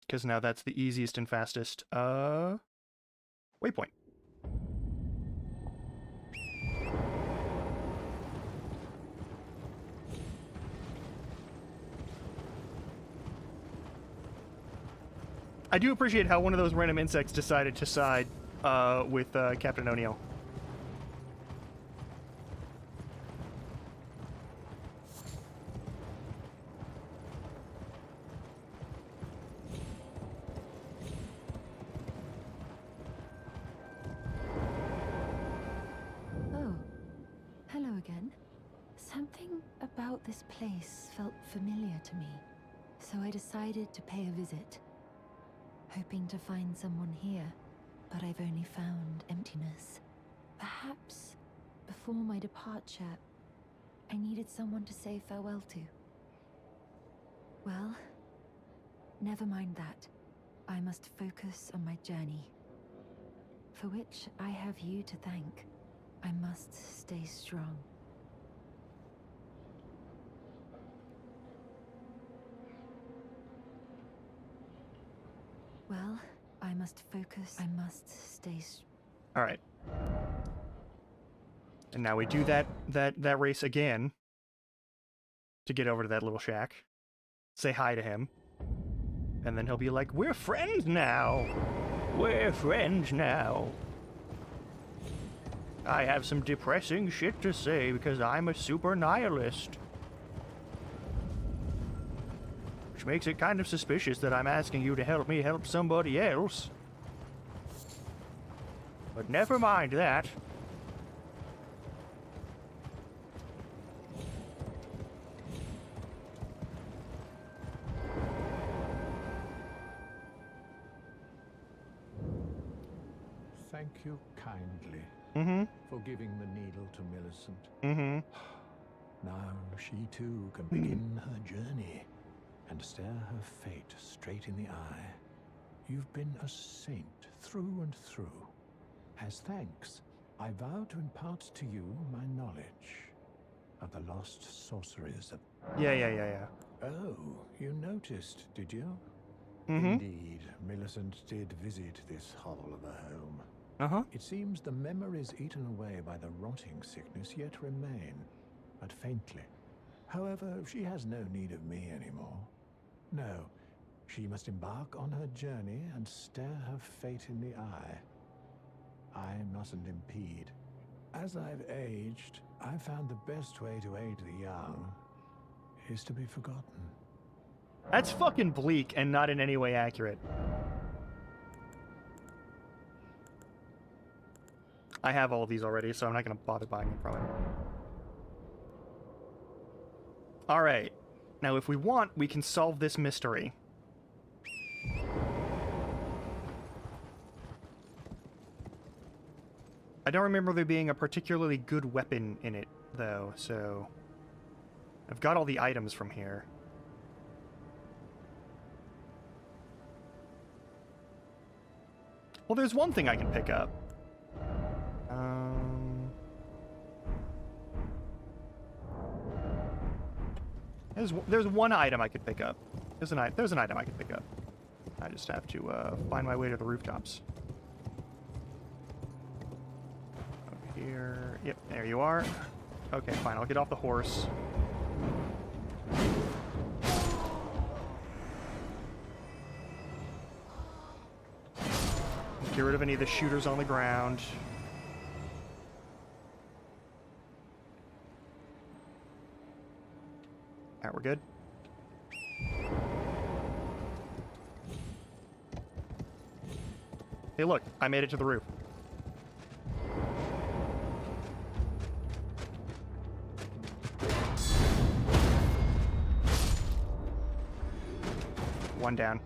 Because now that's the easiest and fastest, waypoint. I do appreciate how one of those random insects decided to side with Captain O'Neill. Oh, hello again. Something about this place felt familiar to me, so I decided to pay a visit. Hoping to find someone here, but I've only found emptiness. Perhaps, before my departure, I needed someone to say farewell to. Well, never mind that. I must focus on my journey, for which I have you to thank. I must stay strong. Well, I must focus. I must stay. All right. And now we do that race again to get over to that little shack. Say hi to him. And then he'll be like, "We're friends now. We're friends now. I have some depressing shit to say because I'm a super nihilist." Which makes it kind of suspicious that I'm asking you to help me help somebody else. But never mind that. Thank you kindly for giving the needle to Millicent. Now she too can begin her journey and stare her fate straight in the eye. You've been a saint through and through. As thanks, I vow to impart to you my knowledge of the lost sorceries of... Yeah. Oh, you noticed, did you? Indeed, Millicent did visit this hovel of a home. It seems the memories eaten away by the rotting sickness yet remain, but faintly. However, she has no need of me anymore. No, she must embark on her journey and stare her fate in the eye. I mustn't impede. As I've aged, I've found the best way to aid the young is to be forgotten. That's fucking bleak and not in any way accurate. I have all of these already, so I'm not going to bother buying them from him. Alright. Now, if we want, we can solve this mystery. I don't remember there being a particularly good weapon in it, though, so... I've got all the items from here. Well, there's one thing I can pick up. There's one item I could pick up. There's an item I could pick up. I just have to find my way to the rooftops. here. Yep, there you are. Okay, fine. I'll get off the horse. Get rid of any of the shooters on the ground. Alright, we're good. Hey, look, I made it to the roof. One down.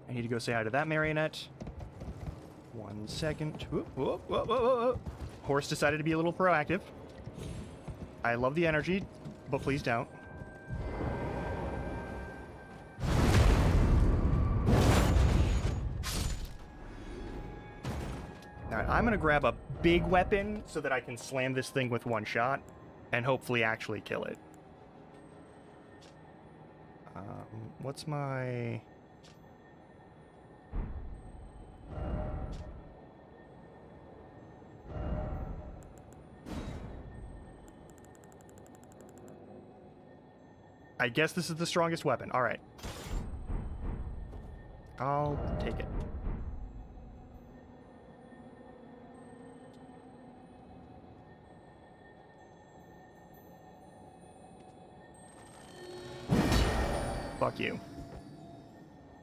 I need to go say hi to that marionette. 1 second. Whoop, whoop, whoop, whoop, whoop. Horse decided to be a little proactive. I love the energy, but please don't. Alright, I'm gonna grab a big weapon so that I can slam this thing with one shot and hopefully actually kill it. What's my... I guess this is the strongest weapon. Alright. I'll take it. Fuck you.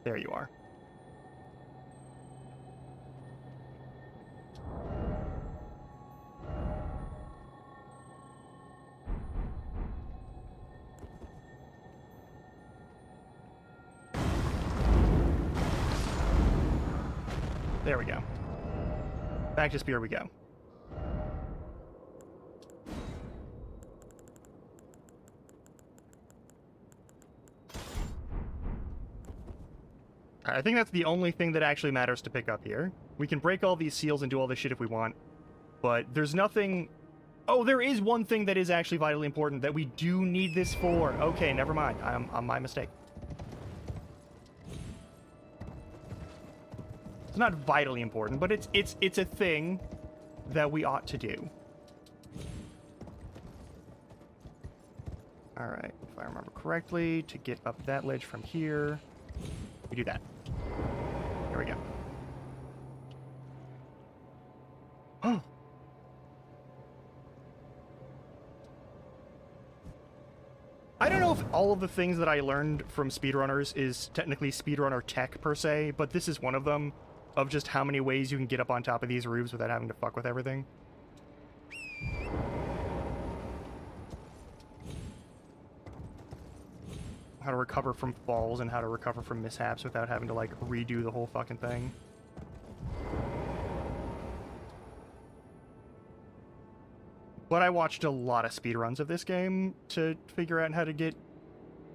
There you are. There we go. Back to spear we go. I think that's the only thing that actually matters to pick up here. We can break all these seals and do all this shit if we want, but there's nothing... Oh, there is one thing that is actually vitally important that we do need this for. Okay, never mind. I'm my mistake. It's not vitally important, but it's a thing that we ought to do. Alright, if I remember correctly, to get up that ledge from here, we do that. Here we go. Oh! I don't know if all of the things that I learned from speedrunners is technically speedrunner tech per se, but this is one of them, of just how many ways you can get up on top of these roofs without having to fuck with everything. How to recover from falls and how to recover from mishaps without having to, like, redo the whole fucking thing. But I watched a lot of speedruns of this game to figure out how to get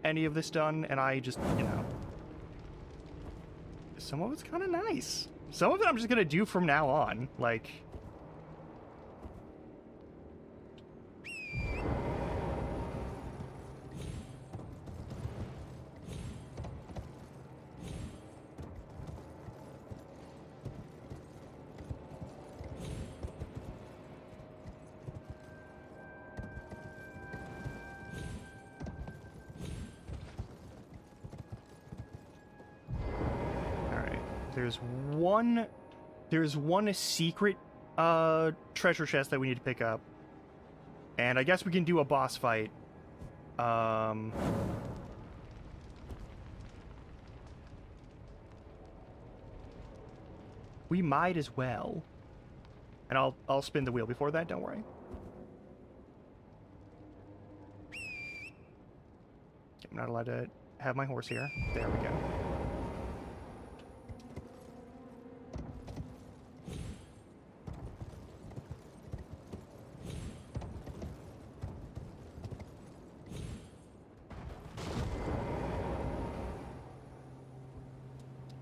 any of this done, and I just, you know... Some of it's kind of nice. Some of it I'm just gonna do from now on, like... There's one secret treasure chest that we need to pick up. And I guess we can do a boss fight. We might as well. And I'll spin the wheel before that, don't worry. I'm not allowed to have my horse here. There we go.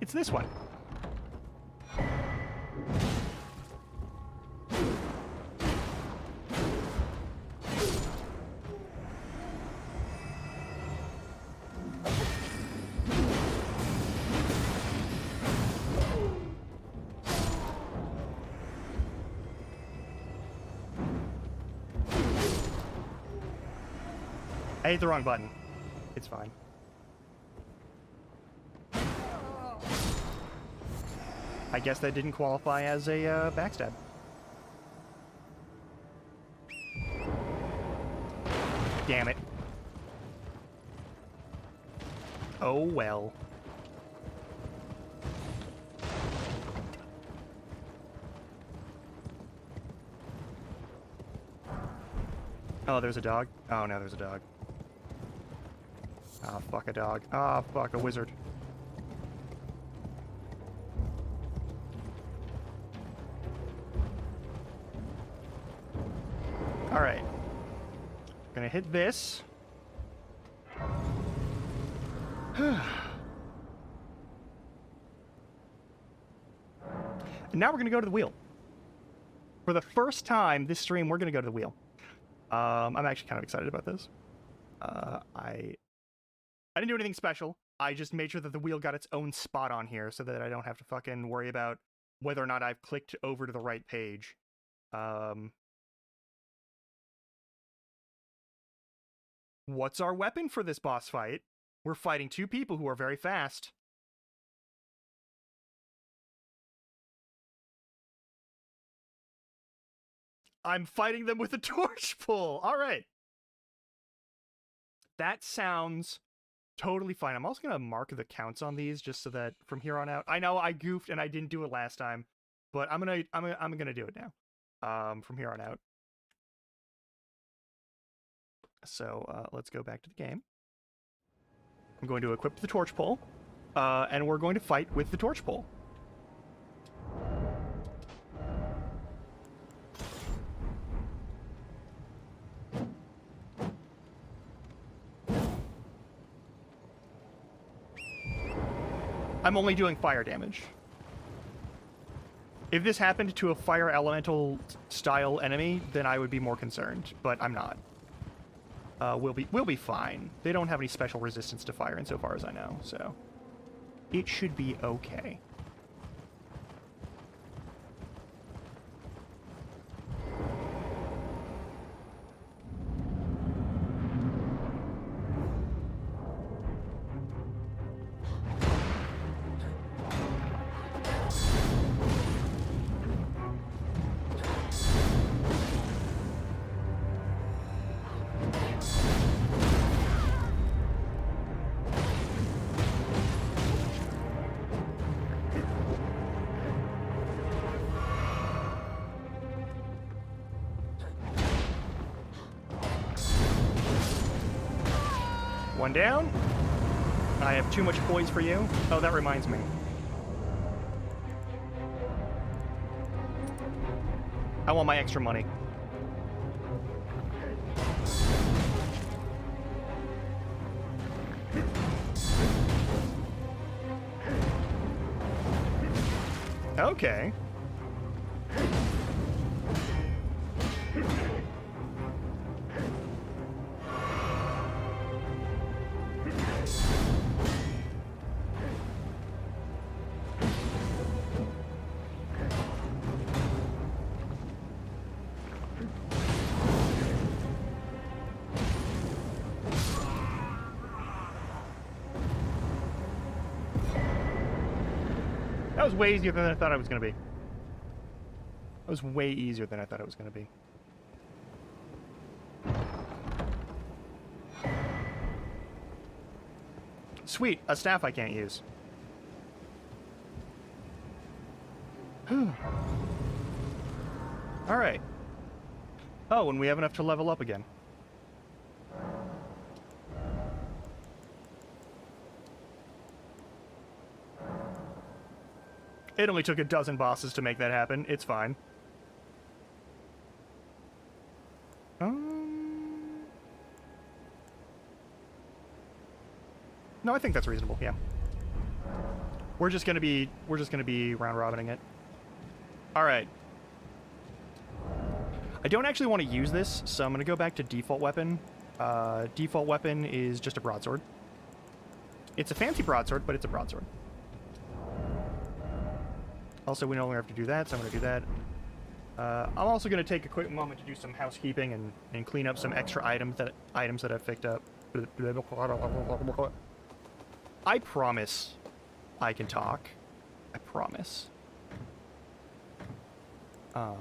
It's this one. I hit the wrong button. It's fine. I guess that didn't qualify as a backstab. Damn it. Oh well. Oh, there's a dog? Oh, no, there's a dog. Ah, fuck a dog. Ah, fuck a wizard. Alright. Gonna hit this. And now we're gonna go to the wheel. For the first time this stream, we're gonna go to the wheel. I'm actually kind of excited about this. I didn't do anything special. I just made sure that the wheel got its own spot on here so that I don't have to fucking worry about whether or not I've clicked over to the right page. What's our weapon for this boss fight? We're fighting two people who are very fast. I'm fighting them with a torch pull. All right. That sounds totally fine. I'm also going to mark the counts on these just so that from here on out, I know I goofed and I didn't do it last time, but I'm going to do it now. From here on out. So, let's go back to the game. I'm going to equip the torch pole, and we're going to fight with the torch pole. I'm only doing fire damage. If this happened to a fire elemental style enemy, then I would be more concerned, but I'm not. We'll be fine. They don't have any special resistance to fire insofar as I know, so it should be okay. One down. I have too much poise for you. Oh, that reminds me. I want my extra money. Okay. That was way easier than I thought it was going to be. That was way easier than I thought it was going to be. Sweet, a staff I can't use. Alright. Oh, and we have enough to level up again. It only took a dozen bosses to make that happen. It's fine. No, I think that's reasonable. Yeah. We're just gonna be round robining it. All right. I don't actually want to use this, so I'm gonna go back to default weapon. Default weapon is just a broadsword. It's a fancy broadsword, but it's a broadsword. Also, we no longer have to do that, so I'm going to do that. I'm also going to take a quick moment to do some housekeeping and clean up some extra items that I've picked up. I promise I can talk. I promise. I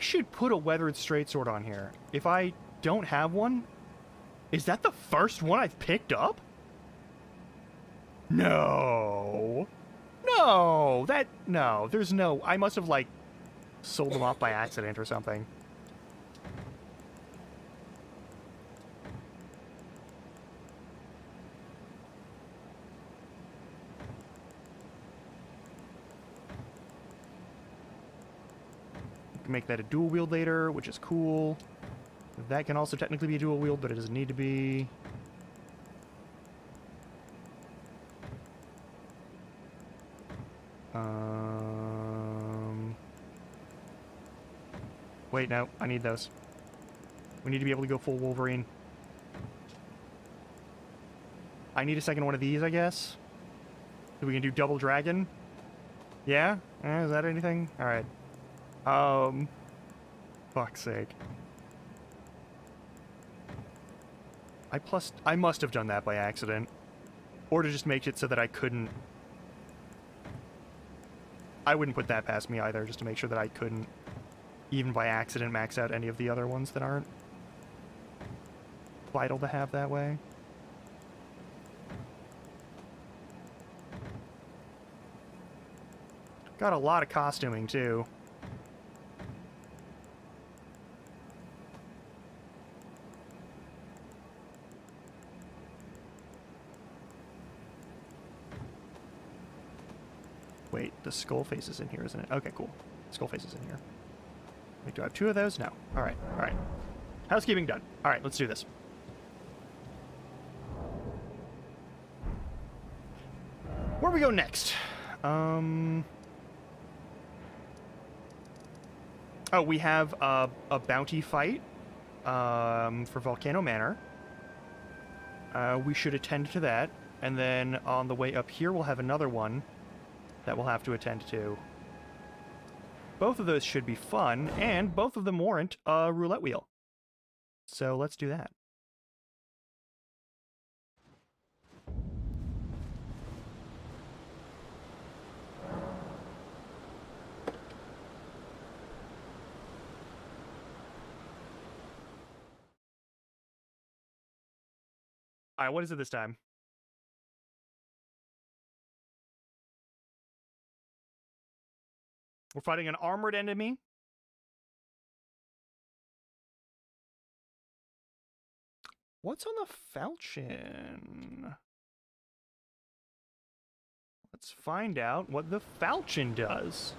should put a weathered straight-sword on here. If I don't have one, is that the first one I've picked up? No. No, no, there's no, I must have, like, sold them off by accident or something. Make that a dual wield later, which is cool. That can also technically be a dual wield, but it doesn't need to be. Wait, no, I need those. We need to be able to go full Wolverine. I need a second one of these, I guess. So we can do double dragon. Yeah? Is that anything? Alright. Fuck's sake. I must have done that by accident. Or to just make it so that I couldn't... I wouldn't put that past me either, just to make sure that I couldn't, even by accident, max out any of the other ones that aren't vital to have that way. Got a lot of costuming, too. Wait, the skull face is in here, isn't it? Okay, cool. Skull face is in here. Wait, do I have two of those? No. Alright, alright. Housekeeping done. Alright, let's do this. Where do we go next? Oh, we have a bounty fight for Volcano Manor. We should attend to that. And then on the way up here, we'll have another one that we'll have to attend to. Both of those should be fun, and both of them warrant a roulette wheel. So let's do that. Alright, what is it this time? We're fighting an armored enemy. What's on the falchion? Let's find out what the falchion does.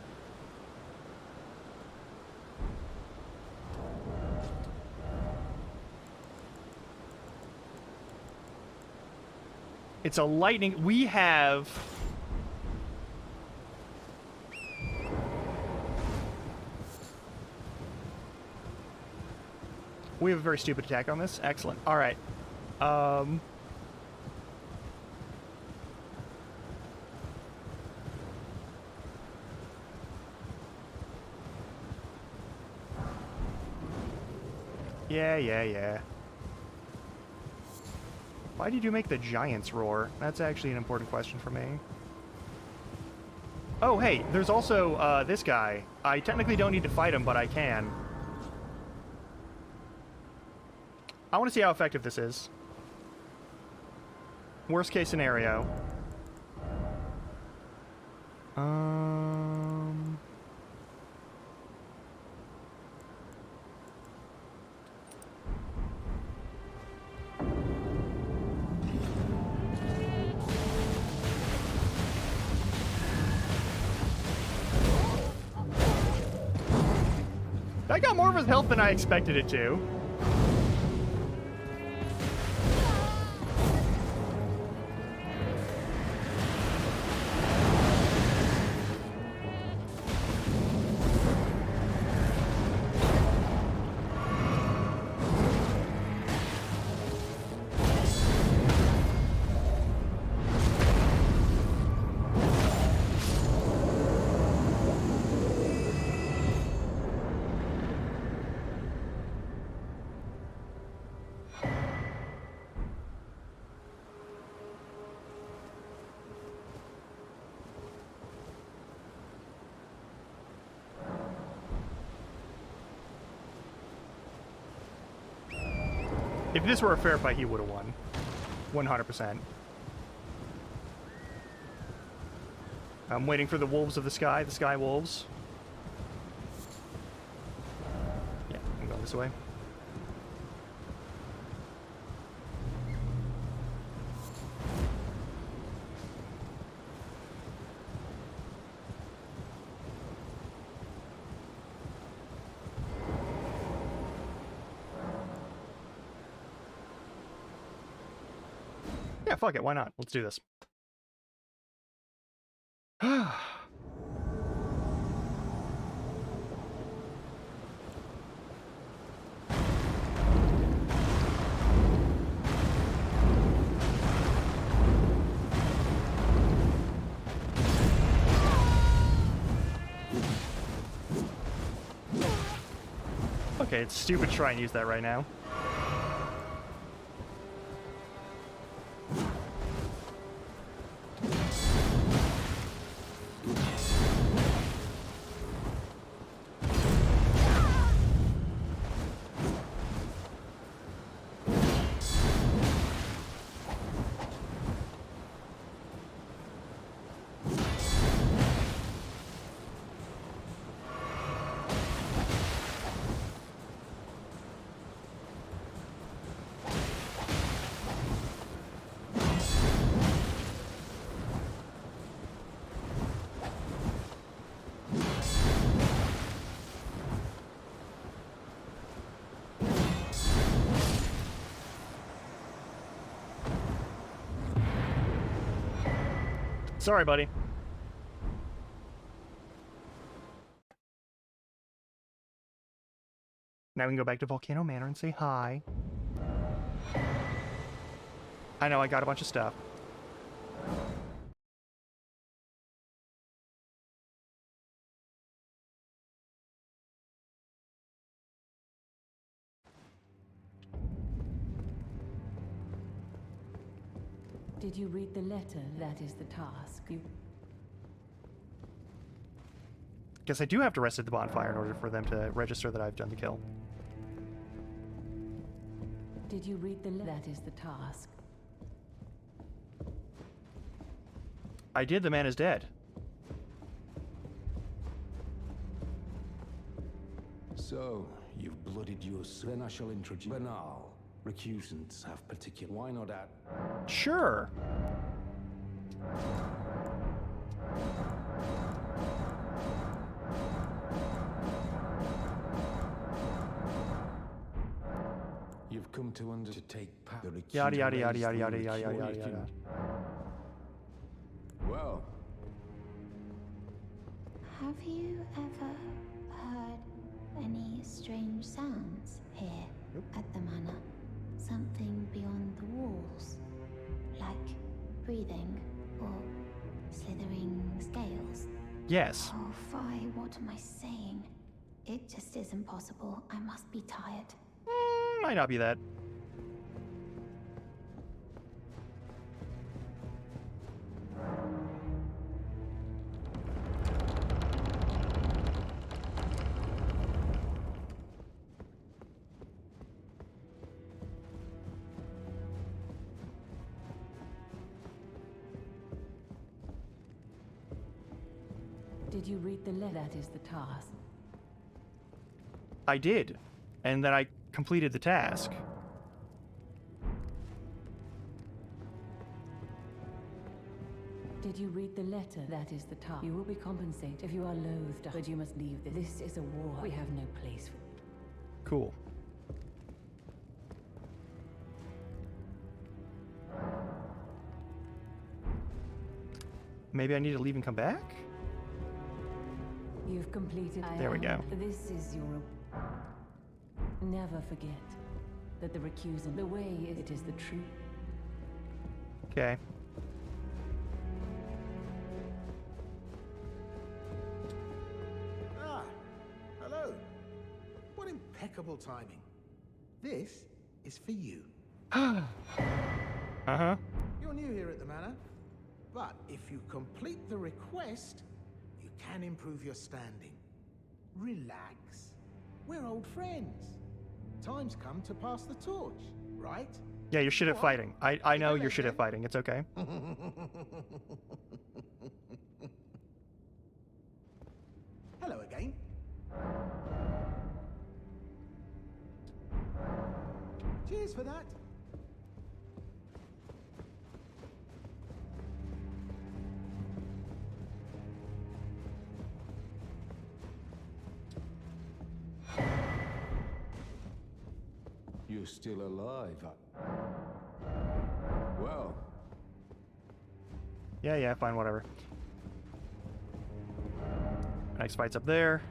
It's a lightning. We have... We have a very stupid attack on this. Excellent. All right. Yeah. Why did you make the giants roar? That's actually an important question for me. Oh, hey, there's also this guy. I technically don't need to fight him, but I can. I want to see how effective this is. Worst case scenario. That got more of his health than I expected it to. If this were a fair fight, he would have won. 100%. I'm waiting for the wolves of the sky wolves. Yeah, I'm going this way. Yeah, fuck it, why not? Let's do this. Okay, it's stupid to try and use that right now. Sorry, buddy. Now we can go back to Volcano Manor and say hi. I know, I got a bunch of stuff. Did you read the letter? That is the task. Guess I do have to rest at the bonfire in order for them to register that I've done the kill. Did you read the letter? That is the task. I did. The man is dead. So, you've blooded your son. Then I shall introduce banal. Recusants have particular. Why not add? Sure. You've come to take power. Yada yada yada yada yada yada yada yada yada. Well, have you ever heard any strange sounds here at the manor? Something beyond the walls, like breathing or slithering scales? Yes. Oh, Fi, what am I saying? It just isn't possible. I must be tired. Might not be that. Did you read the letter? That is the task. I did. And then I completed the task. Did you read the letter? That is the task. You will be compensated if you are loathed, but you must leave. This is a war. We have no place for. Cool. Maybe I need to leave and come back? You've completed. There we go. This is your. Never forget that the recusant, the way it is the truth. Okay. Ah, hello. What impeccable timing. This is for you. Uh-huh. You're new here at the manor, but if you complete the request, you can improve your standing. Relax. We're old friends. Time's come to pass the torch, right? Yeah, you're shit at fighting. I know you're shit at fighting. It's okay. Hello again. Cheers for that. You're still alive. Well, Yeah, fine, whatever. Next fight's up there.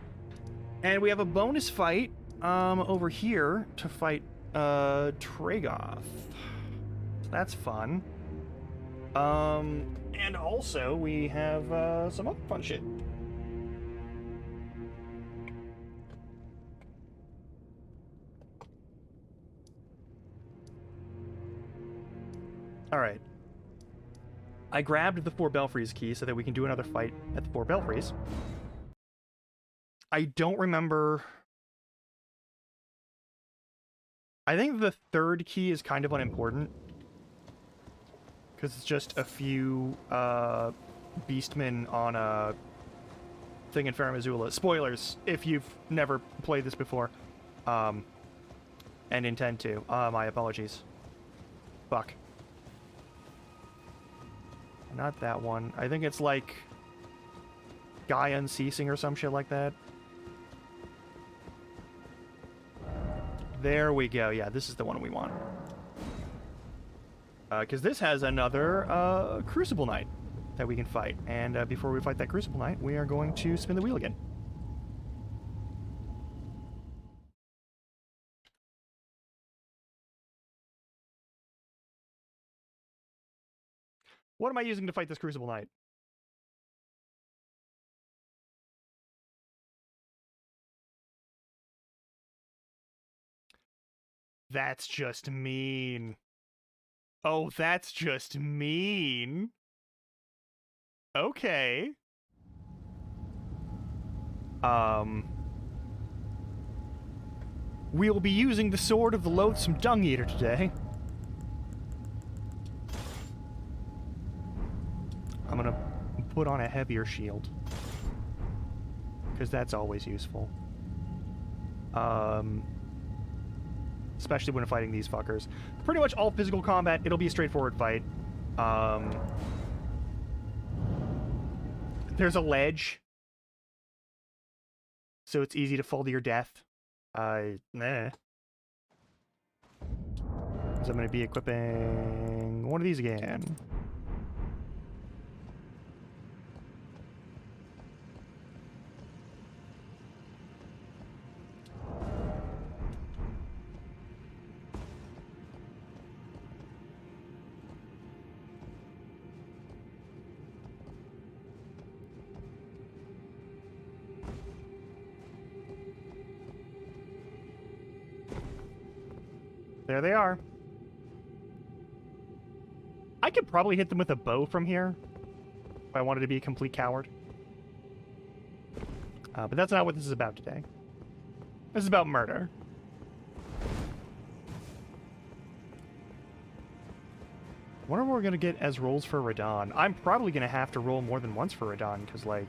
And we have a bonus fight over here to fight Tragoth. So that's fun. And also we have some other fun shit. Alright. I grabbed the 4 Belfries key so that we can do another fight at the 4 Belfries. I don't remember... I think the 3rd key is kind of unimportant. Because it's just a few beastmen on a thing in Farum Azula. Spoilers, if you've never played this before. And intend to. My apologies. Fuck. Not that one. I think it's like Guy Unceasing or some shit like that. There we go. Yeah, this is the one we want. Because this has another Crucible Knight that we can fight. And before we fight that Crucible Knight, we are going to spin the wheel again. What am I using to fight this Crucible Knight? That's just mean. Oh, that's just mean. Okay. We'll be using the Sword of the Loathsome Dung Eater today. I'm gonna put on a heavier shield. Because that's always useful. Especially when fighting these fuckers. Pretty much all physical combat, it'll be a straightforward fight. There's a ledge. So it's easy to fall to your death. Nah. So I'm gonna be equipping one of these again. There they are. I could probably hit them with a bow from here if I wanted to be a complete coward. But that's not what this is about today. This is about murder. I wonder what we're going to get as rolls for Radon. I'm probably going to have to roll more than once for Radon, because, like...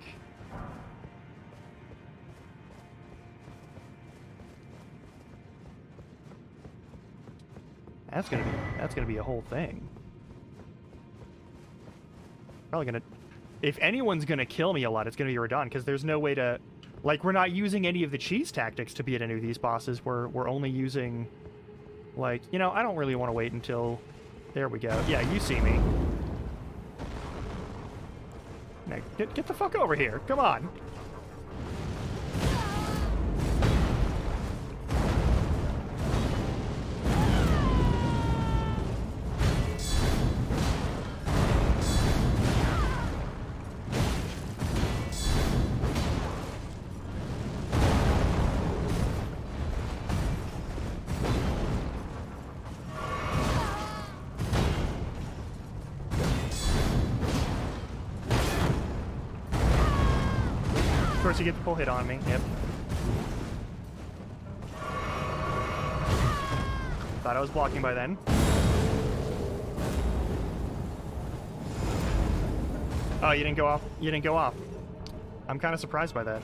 That's gonna be a whole thing. Probably gonna... If anyone's gonna kill me a lot, it's gonna be Radon, because there's no way to... Like, we're not using any of the cheese tactics to beat any of these bosses. We're only using... Like, you know, I don't really want to wait until... There we go. Yeah, you see me. Now, get the fuck over here. Come on. Of course, you get the full hit on me. Yep. Thought I was blocking by then. Oh, you didn't go off. You didn't go off. I'm kind of surprised by that.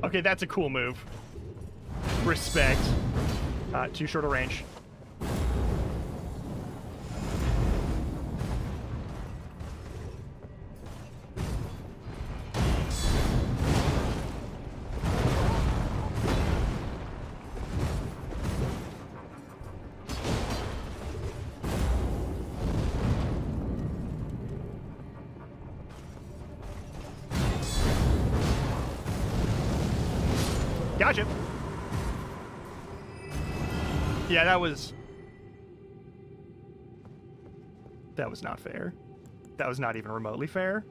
Okay, that's a cool move. Respect. Too short a range. Gotcha. Yeah, that was not fair. That was not even remotely fair.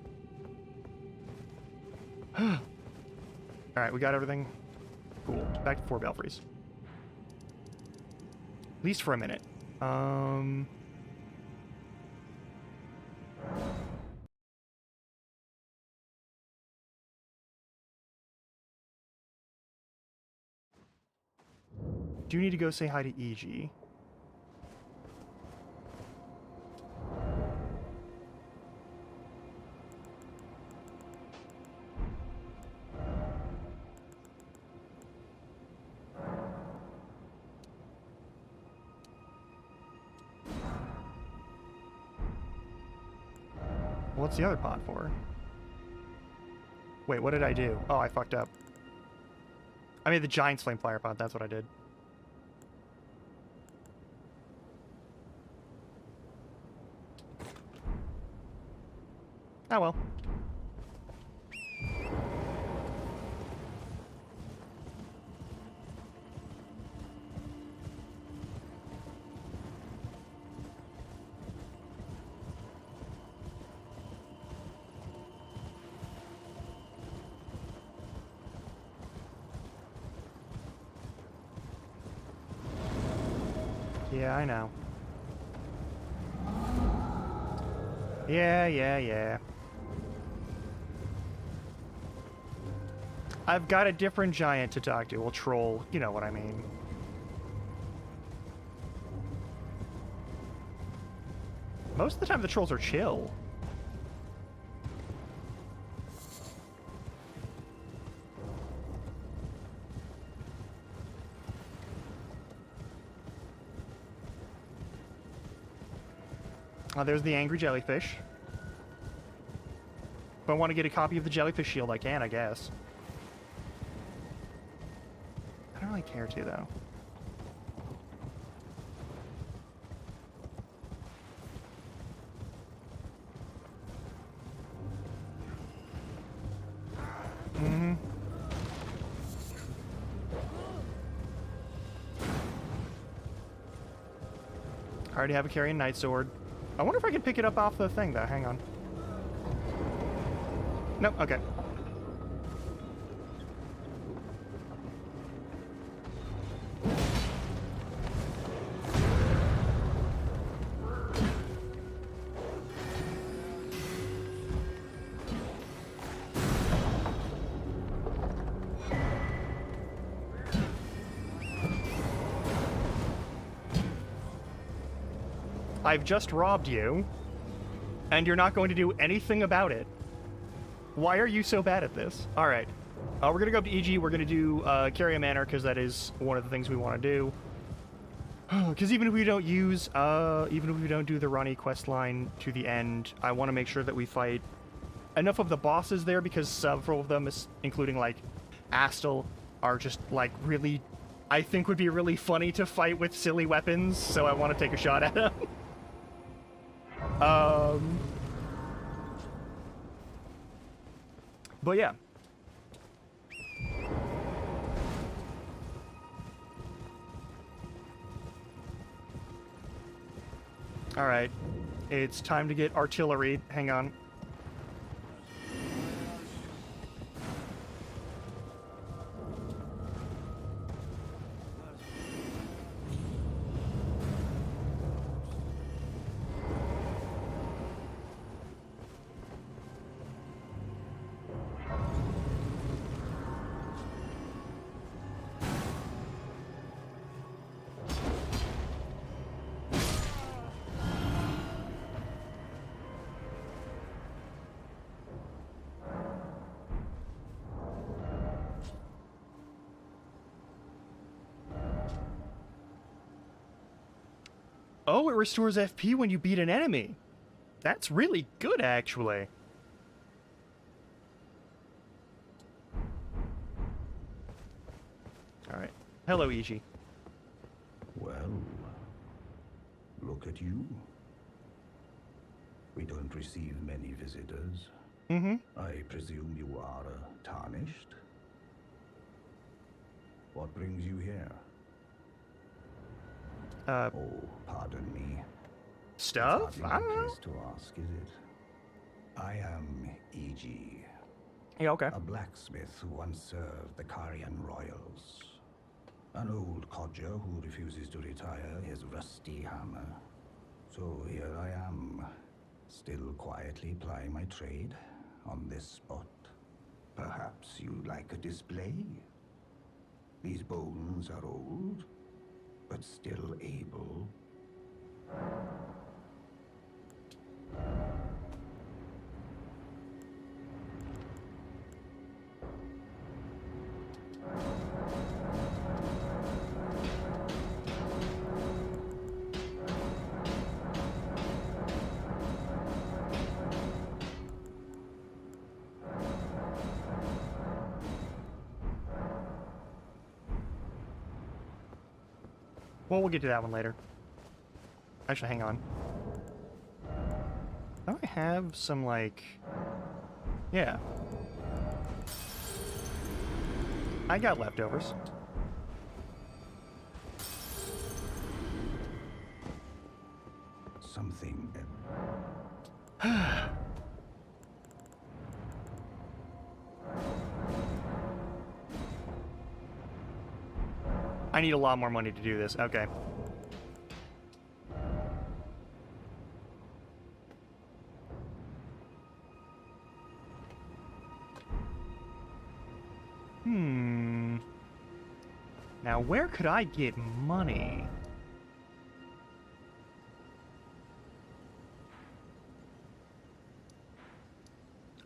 All right, we got everything. Cool. Back to 4 belfries. At least for a minute. Do need to go say hi to EG. What's the other pod for? Wait, what did I do? Oh, I fucked up. I made the Giant's Flame Flyer pod, that's what I did. Oh well. Yeah, I know. Yeah. I've got a different giant to talk to. Well, troll, you know what I mean. Most of the time the trolls are chill. There's the angry jellyfish. If I want to get a copy of the jellyfish shield, I can, I guess. I don't really care to, though. Mm-hmm. I already have a Carrion Night Sword. I wonder if I can pick it up off the thing, though. Hang on. Nope, okay. I've just robbed you, and you're not going to do anything about it. Why are you so bad at this? All right. We're going to go up to EG. We're going to do Carrion Manor, because that is one of the things we want to do. Because even if we don't use, even if we don't do the Ronnie quest line to the end, I want to make sure that we fight enough of the bosses there, because several of them, including, like, Astel, are just, like, really, I think would be really funny to fight with silly weapons, so I want to take a shot at them. But yeah. Alright. It's time to get artillery. Hang on. Oh, it restores FP when you beat an enemy. That's really good, actually. Alright. Hello, Iji. Well, look at you. We don't receive many visitors. Mm-hmm. I presume you are tarnished? What brings you here? Oh, pardon me. Stuff? It's I hardly don't the know. place to ask, is it? I am E.G., Yeah, okay. a blacksmith who once served the Karian royals. An old codger who refuses to retire his rusty hammer. So here I am, still quietly plying my trade on this spot. Perhaps you'd like a display? These bones are old, but still able. Well, we'll get to that one later. Actually, hang on. Don't I have some, like... Yeah. I got leftovers. Something. I need a lot more money to do this. Okay. Now, where could I get money?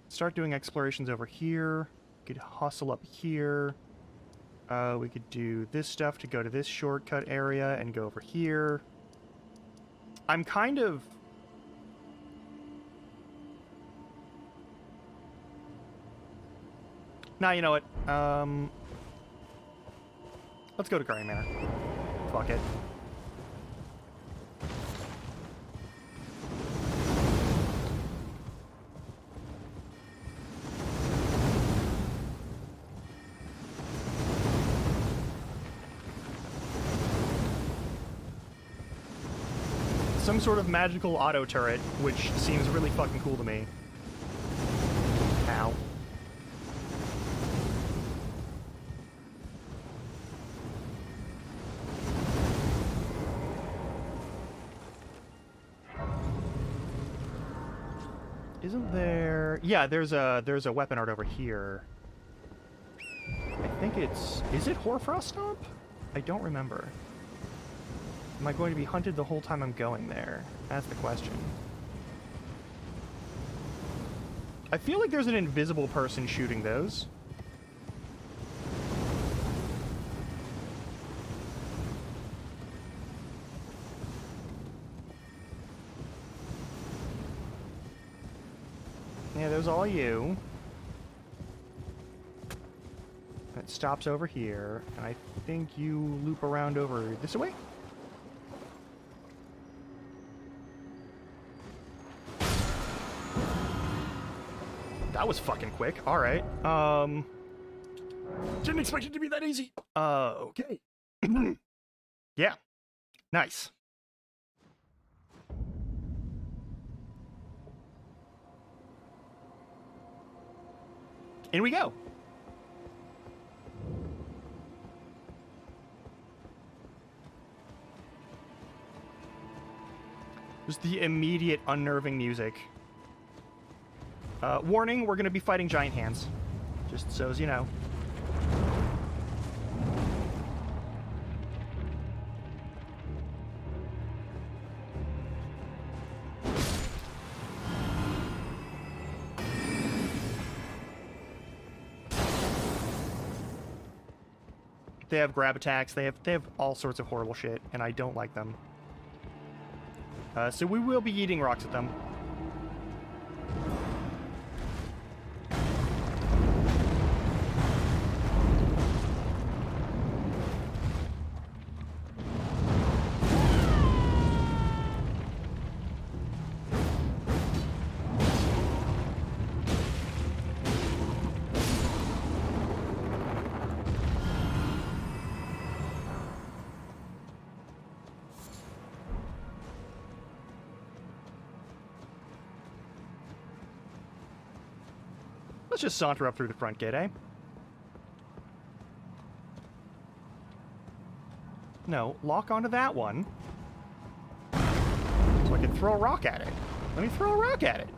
Start doing explorations over here. Could hustle up here. We could do this stuff to go to this shortcut area and go over here. I'm kind of... Nah, you know what? Let's go to Granny Manor. Fuck it. Some sort of magical auto turret, which seems really fucking cool to me. Ow. Isn't there... Yeah, there's a weapon art over here. I think it's... Is it Hoarfrost Stomp? I don't remember. Am I going to be hunted the whole time I'm going there? That's the question. I feel like there's an invisible person shooting those. Yeah, those all you. It stops over here, and I think you loop around over this way? That was fucking quick. All right. Didn't expect it to be that easy. Okay. Yeah. Nice. In we go. Just the immediate unnerving music. Warning, we're going to be fighting giant hands. Just so as you know. They have grab attacks. They have all sorts of horrible shit, and I don't like them. So we will be eating rocks at them. Let's just saunter up through the front gate, eh? No, lock onto that one. So I can throw a rock at it. Let me throw a rock at it.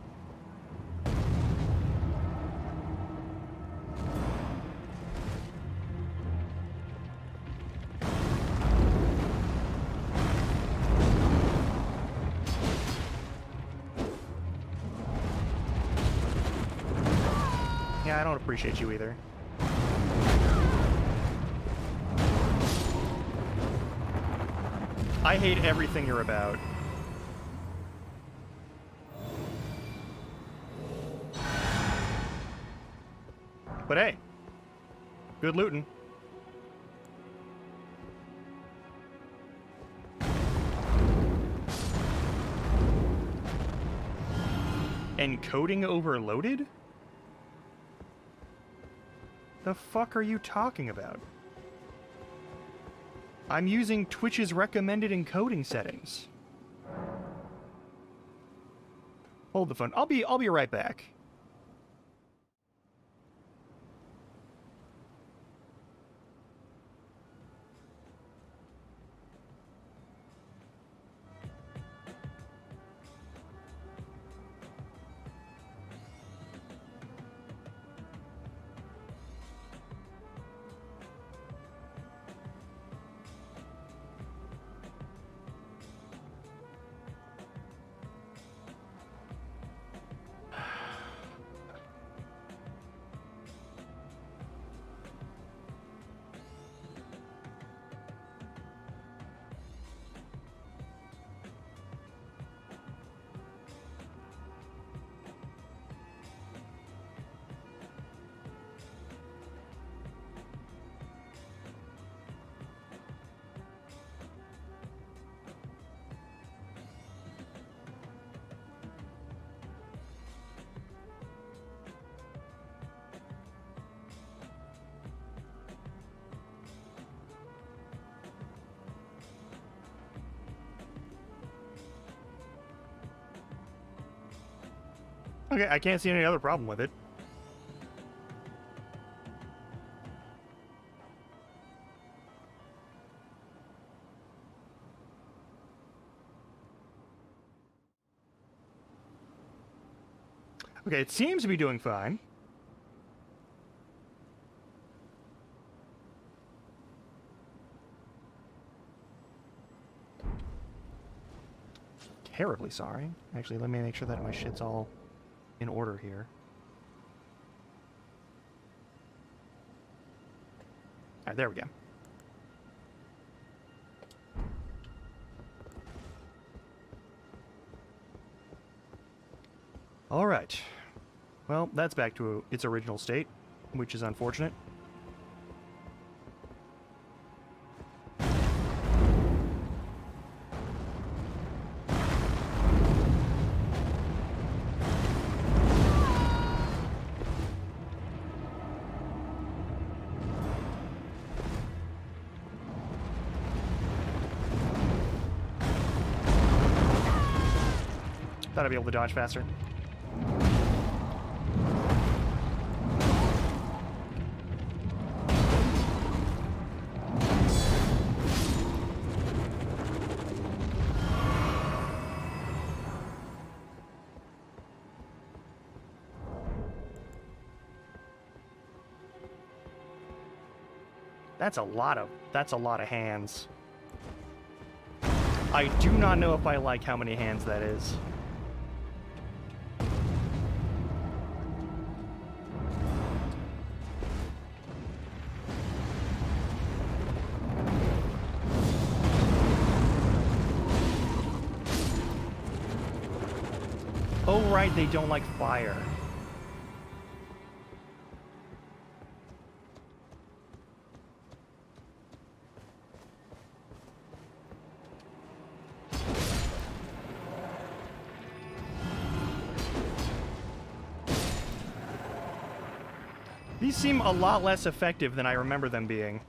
Yeah, I don't appreciate you either. I hate everything you're about. But hey, good looting. Encoding overloaded? The fuck are you talking about? I'm using Twitch's recommended encoding settings. Hold the phone. I'll be right back. Okay, I can't see any other problem with it. Okay, it seems to be doing fine. Terribly sorry. Actually, let me make sure that my shit's all in order here. Alright, there we go. Alright. Well, that's back to its original state, which is unfortunate. Thought I'd be able to dodge faster. That's a lot of hands. I do not know if I like how many hands that is. Oh right, they don't like fire. These seem a lot less effective than I remember them being.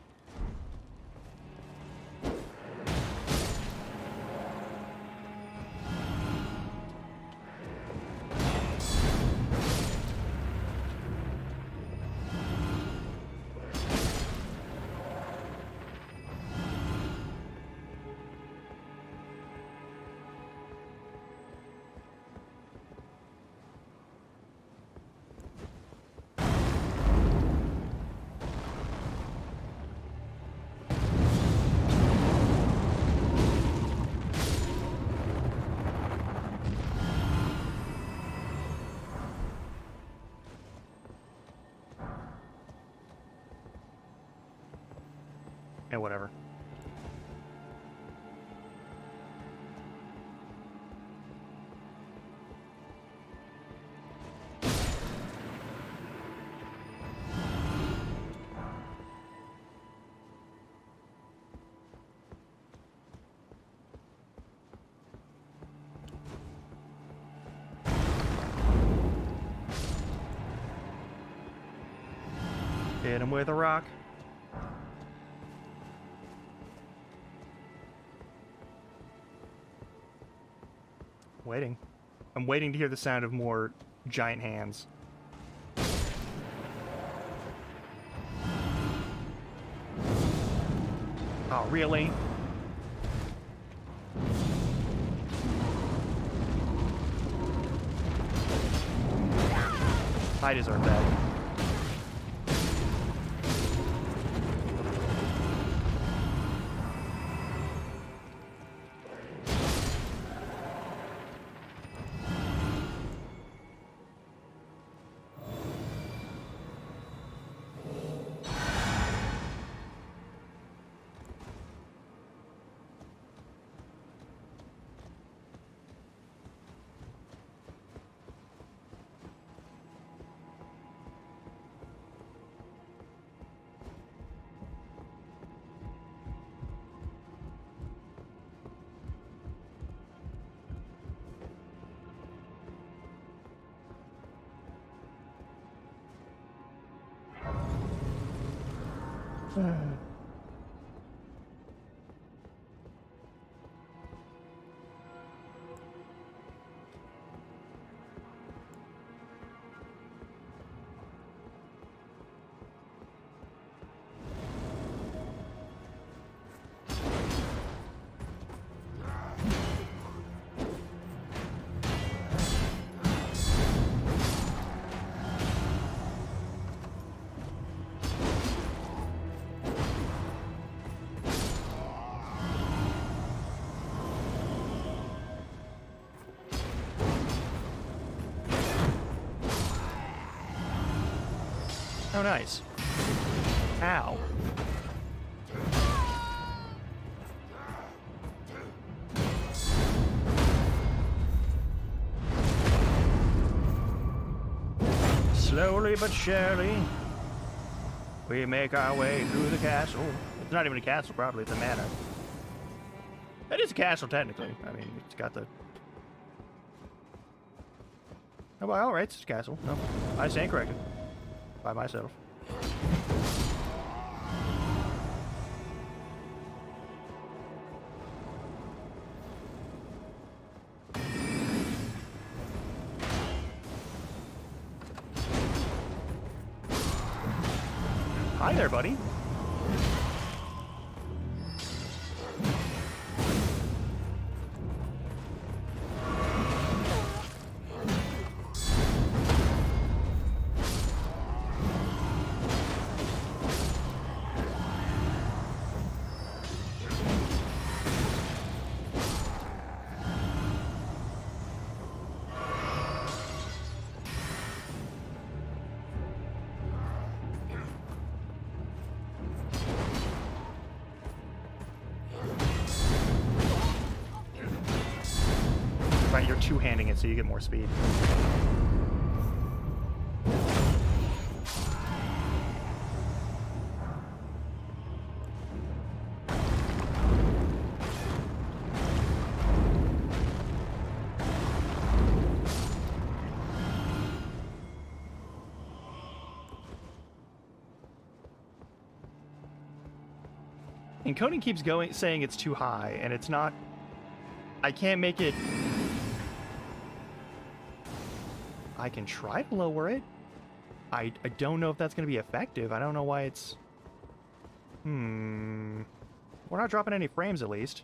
Yeah, whatever. Hit him with a rock. Waiting. I'm waiting to hear the sound of more giant hands. Oh, really? I deserve that. Oh, nice. Ow. Slowly but surely, we make our way through the castle. It's not even a castle, probably. It's a manor. It is a castle, technically. I mean, it's got the... Oh, well, alright, it's a castle. No, I stand corrected. By myself. Hi there, buddy. two-handing it so you get more speed. And Conan keeps saying it's too high, and it's not. I can't make it. I can try to lower it. I don't know if that's going to be effective. I don't know why it's. We're not dropping any frames, at least.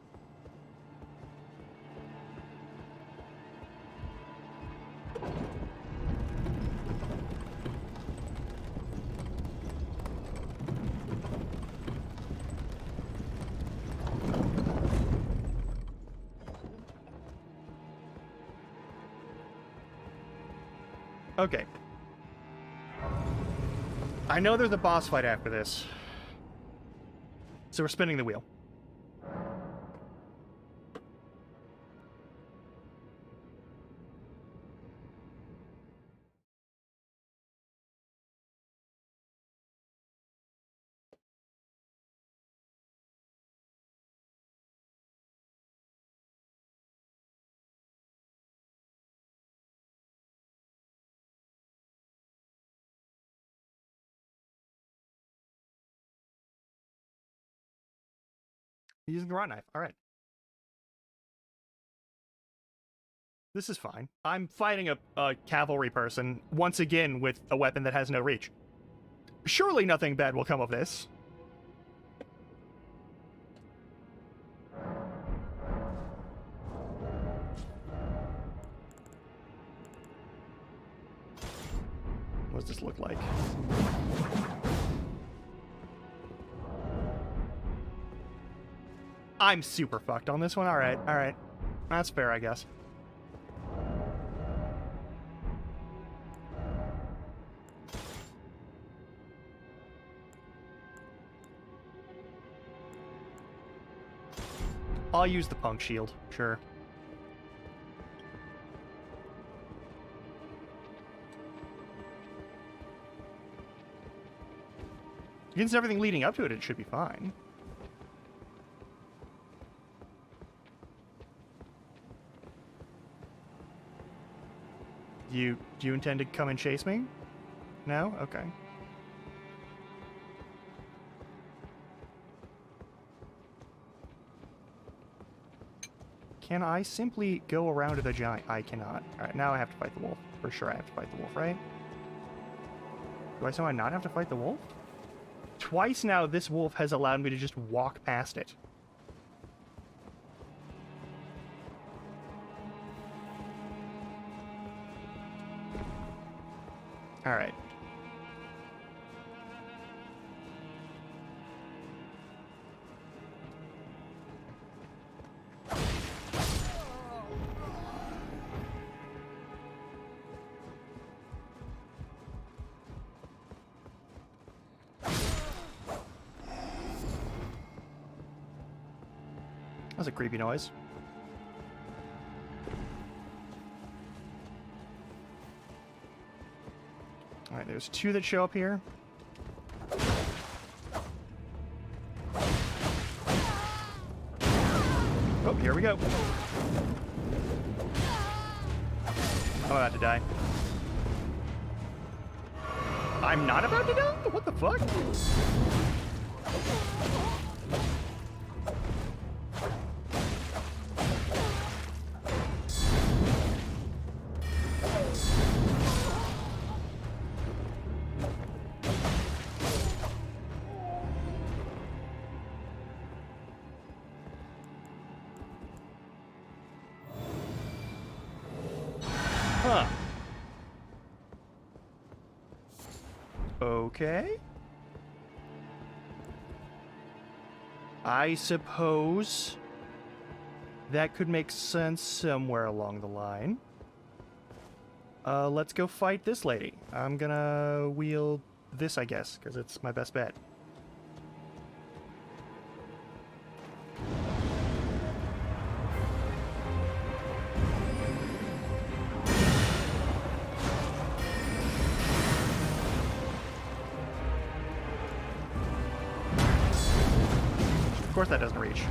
Okay. I know there's a boss fight after this. So we're spinning the wheel. Using the raw knife. All right. This is fine. I'm fighting a cavalry person, once again, with a weapon that has no reach. Surely nothing bad will come of this. What does this look like? I'm super fucked on this one. All right, all right. That's fair, I guess. I'll use the punk shield, sure. Against everything leading up to it, it should be fine. Do you intend to come and chase me? No? Okay. Can I simply go around to the giant? I cannot. Alright, now I have to fight the wolf. For sure I have to fight the wolf, right? Do I somehow not have to fight the wolf? Twice now this wolf has allowed me to just walk past it. Alright. That was a creepy noise. Alright, there's two that show up here. Oh, here we go. I'm about to die. I'm not about to die? What the fuck? Huh. Okay. I suppose that could make sense somewhere along the line. Let's go fight this lady. I'm gonna wield this, I guess, because it's my best bet. course that doesn't reach.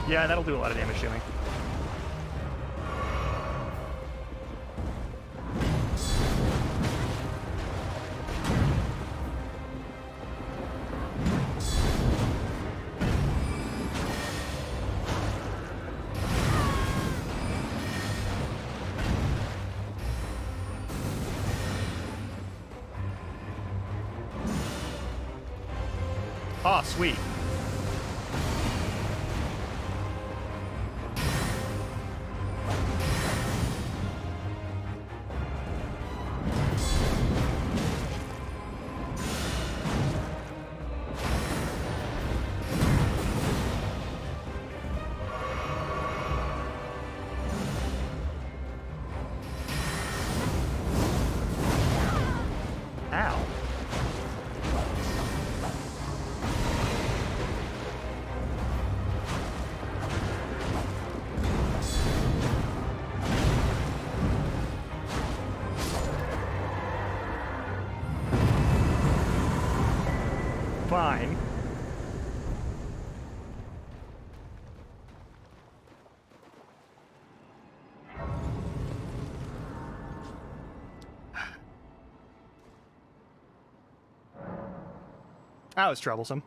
Yeah, that'll do a lot of damage to me. Ah, sweet. Ow. Fine. That was troublesome.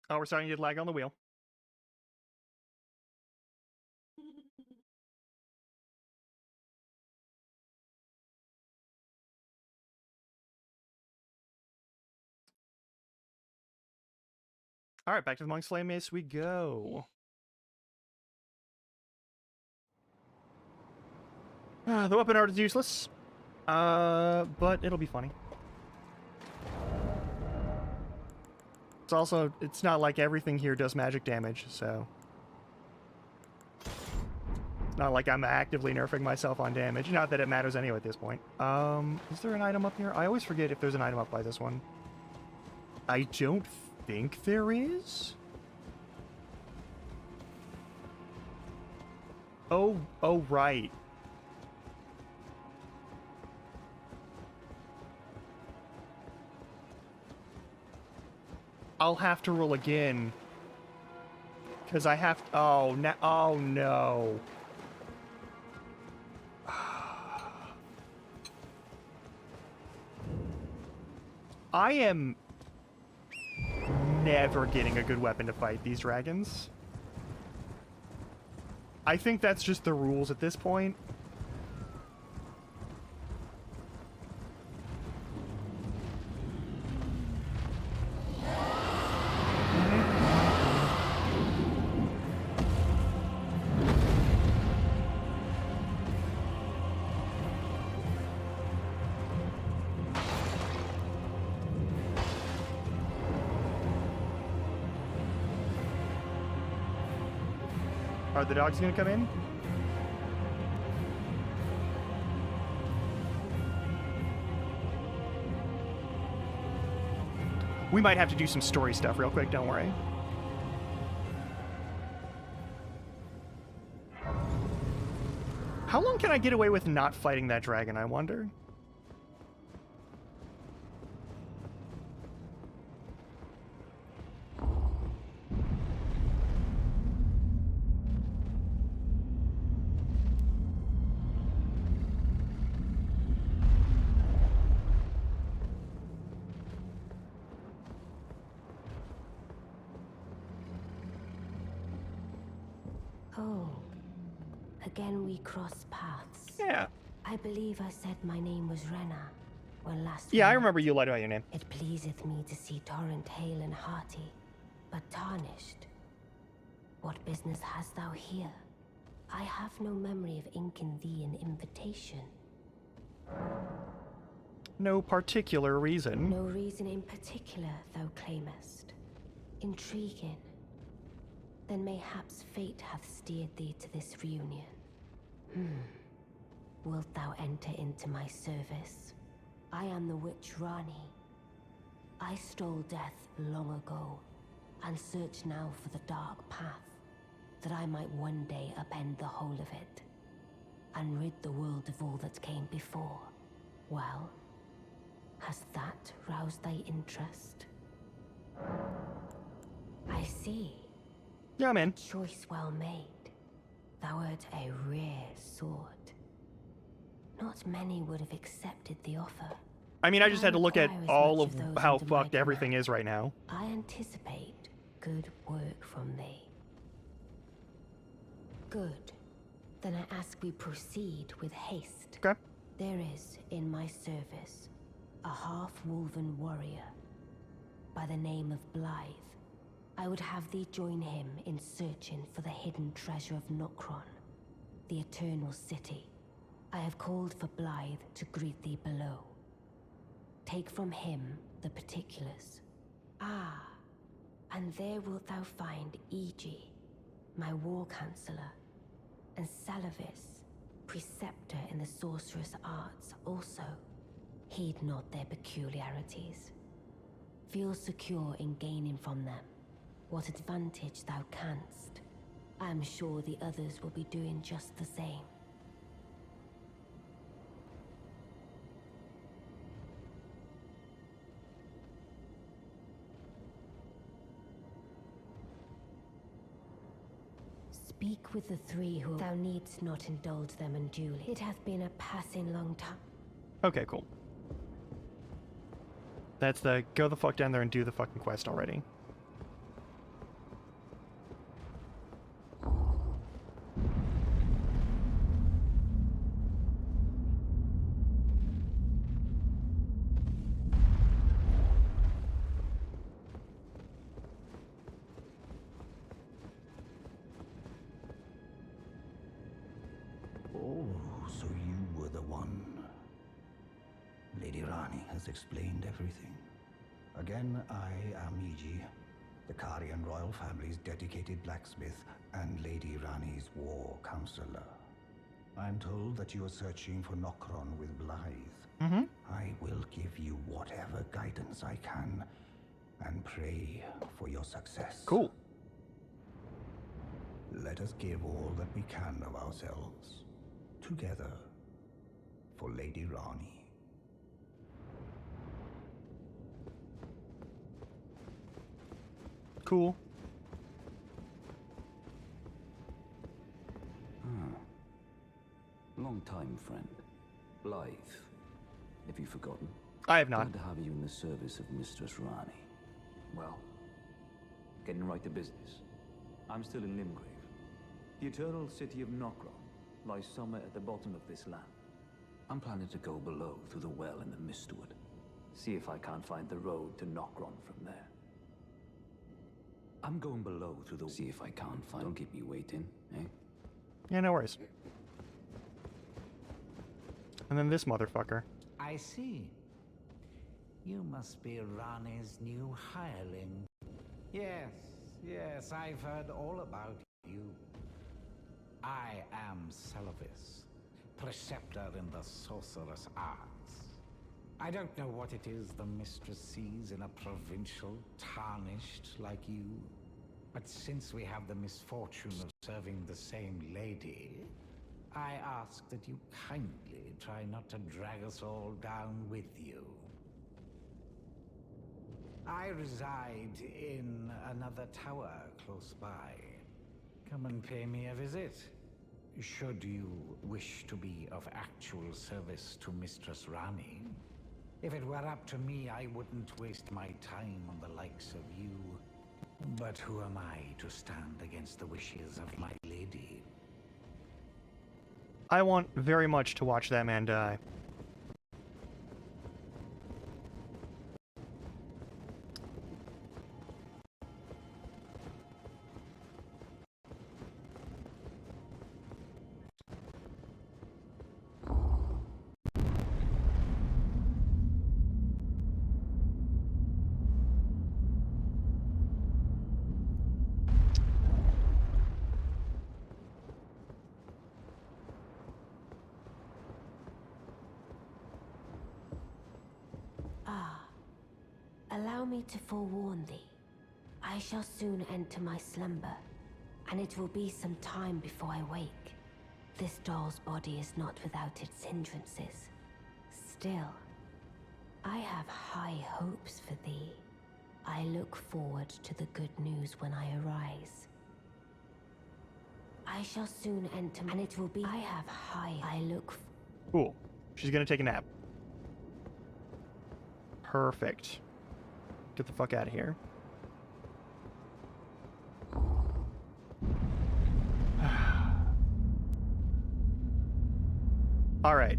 Oh, we're starting to get lag on the wheel. All right, back to the Monk's Flame Mace we go. The weapon art is useless, but it'll be funny. It's also, it's not like everything here does magic damage, so... It's not like I'm actively nerfing myself on damage. Not that it matters anyway at this point. Is there an item up here? I always forget if there's an item up by this one. I don't think there is. Oh, right. I'll have to roll again. Because I have to... Oh, no. I am never getting a good weapon to fight these dragons. I think that's just the rules at this point. Are the dogs gonna come in? We might have to do some story stuff real quick, don't worry. How long can I get away with not fighting that dragon, I wonder? Oh, again we cross paths. Yeah. I believe I said my name was Rena when last. Yeah, we I met. remember you lied about your name. It pleaseth me to see Torrent hale and hearty, but tarnished. What business hast thou here? I have no memory of inking thee an invitation. No particular reason. No reason in particular, thou claimest. Intriguing. Then mayhaps fate hath steered thee to this reunion. Wilt thou enter into my service? I am the witch Rani. I stole death long ago, and search now for the dark path, that I might one day upend the whole of it, and rid the world of all that came before. Well, has that roused thy interest? I see. Yeah, man. Choice well made. Thou art a rare sword. Not many would have accepted the offer. I mean, I just had to look at Require as all much of of those how under my fucked everything command. is right now. I anticipate good work from thee. Good. Then I ask we proceed with haste. Okay. There is, in my service, a half-wolven warrior by the name of Blythe. I would have thee join him in searching for the hidden treasure of Nokron, the Eternal City. I have called for Blythe to greet thee below. Take from him the particulars. Ah, and there wilt thou find Iji, my war counselor, and Salavis, preceptor in the sorcerous arts also. Heed not their peculiarities. Feel secure in gaining from them what advantage thou canst. I am sure the others will be doing just the same. Speak with the three who thou needst not indulge them unduly. It hath been a passing long time. Okay, cool. That's the go the fuck down there and do the fucking quest already. Oh, so you were the one. Lady Rani has explained everything. Again, I am Iji, the Karian royal family's dedicated blacksmith and Lady Rani's war counselor. I'm told that you are searching for Nokron with Blythe. I will give you whatever guidance I can and pray for your success. Cool. Let us give all that we can of ourselves, together, for Lady Rani. Cool. Long time, friend. Blythe. Have you forgotten? I have not. Glad to have you in the service of Mistress Rani. Well, getting right to business. I'm still in Limgrave. The eternal city of Nokron lies somewhere at the bottom of this land. I'm planning to go below through the well in the Mistwood. See if I can't find the road to Nokron from there. I'm going below through the... See if I can't find... Don't keep me waiting, eh? Yeah, no worries. And then this motherfucker. I see. You must be Rani's new hireling. Yes, I've heard all about you. I am Salavis, preceptor in the sorcerous arts. I don't know what it is the mistress sees in a provincial tarnished like you, but since we have the misfortune of serving the same lady, I ask that you kindly try not to drag us all down with you. I reside in another tower close by. Come and pay me a visit. Should you wish to be of actual service to Mistress Rani. If it were up to me, I wouldn't waste my time on the likes of you. But who am I to stand against the wishes of my lady? I want very much to watch that man die. Allow me to forewarn thee. I shall soon enter my slumber, and it will be some time before I wake. This doll's body is not without its hindrances. Still, I have high hopes for thee. I look forward to the good news when I arise. I shall soon enter, and it will be. I look. Cool. She's gonna take a nap. Perfect. Get the fuck out of here. All right.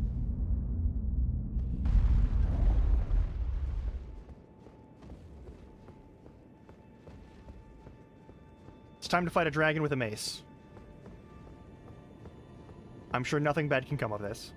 It's time to fight a dragon with a mace. I'm sure nothing bad can come of this.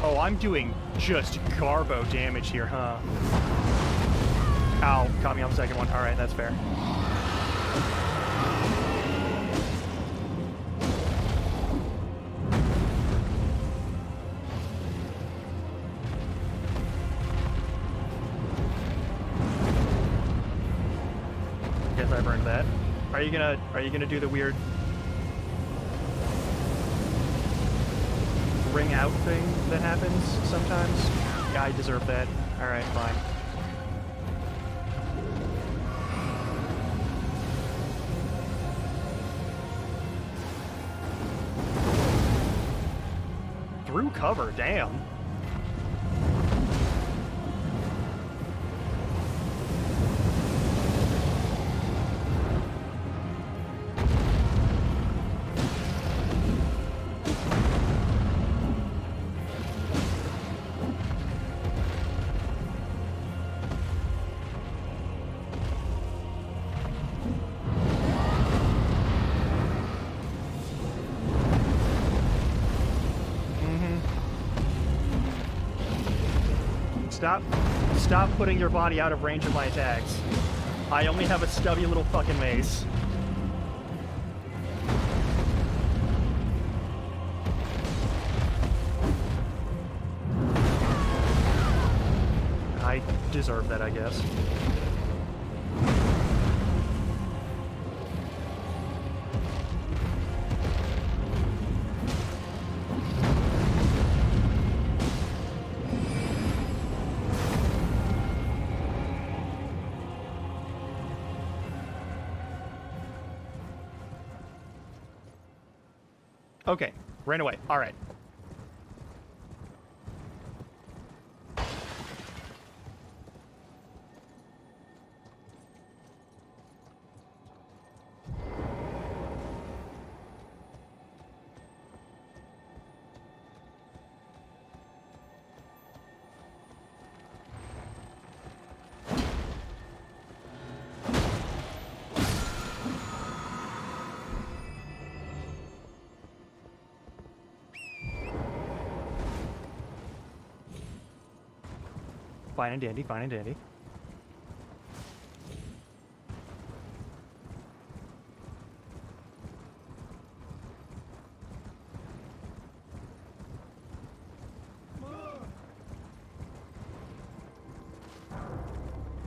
Oh, I'm doing just garbo damage here, huh? Ow, caught me on the second one. Alright, that's fair. Guess I burned that. Are you gonna do the weird ring out thing that happens sometimes? Yeah, I deserve that. Alright, fine. Through cover, damn. Stop putting your body out of range of my attacks. I only have a stubby little fucking mace. I deserve that, I guess. Okay, ran away. All right. Fine and dandy, fine and dandy.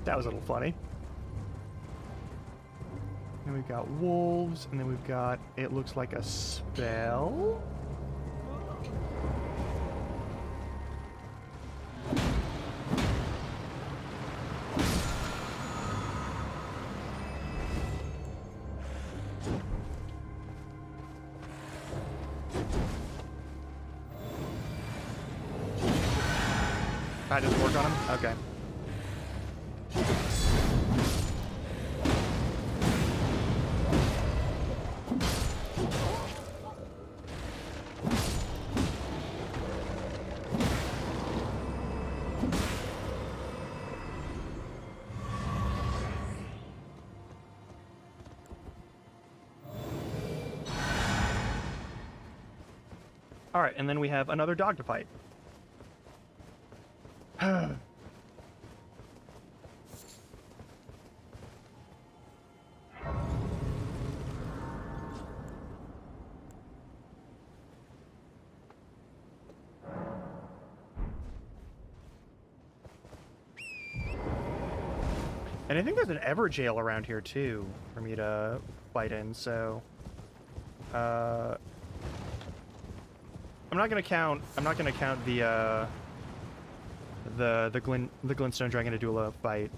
That was a little funny. Then we've got wolves, and then we've got, it looks like a spell? That doesn't work on him? Okay. Alright, and then we have another dog to fight. And I think there's an Everjail around here too for me to fight in, so I'm not gonna count the Glintstone Dragon Adula fight.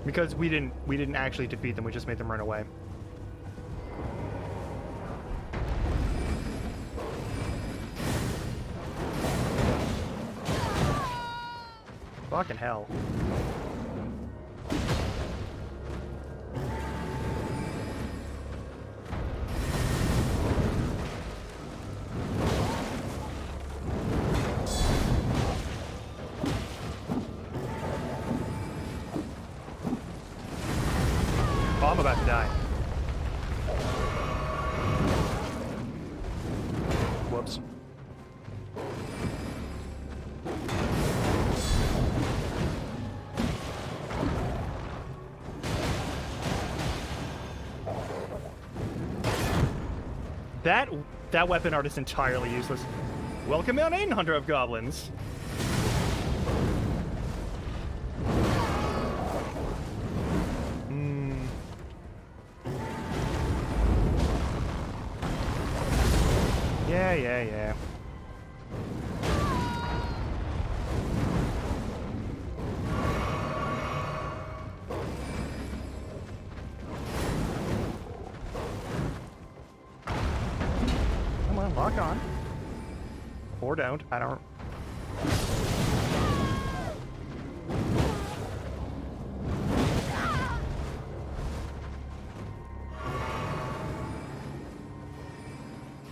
Because we didn't actually defeat them, we just made them run away. Fucking hell. Oh, I'm about to die. Whoops. That weapon art is entirely useless. Welcome on in, Hunter of Goblins. Yeah. Come on, lock on. Or don't. I don't...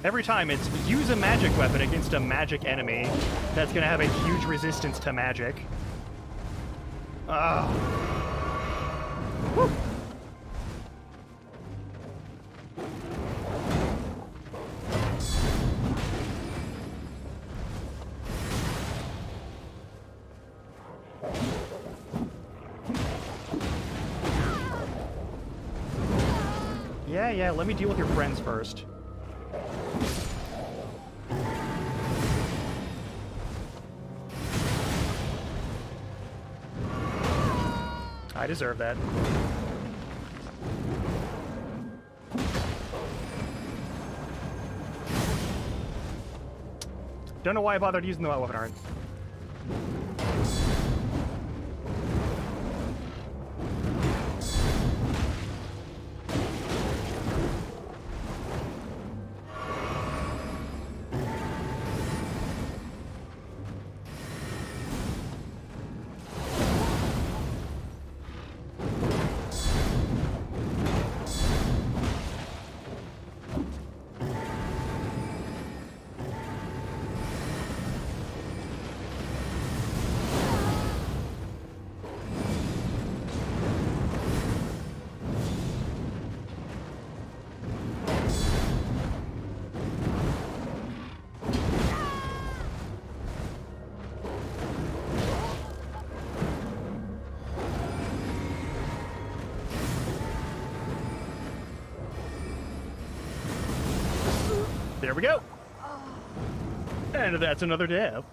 Every time it's use a magic weapon against a magic enemy that's gonna have a huge resistance to magic. Ugh. Woo. Yeah, let me deal with your friends first. I deserve that. Don't know why I bothered using the weapon art. There we go. And that's another death.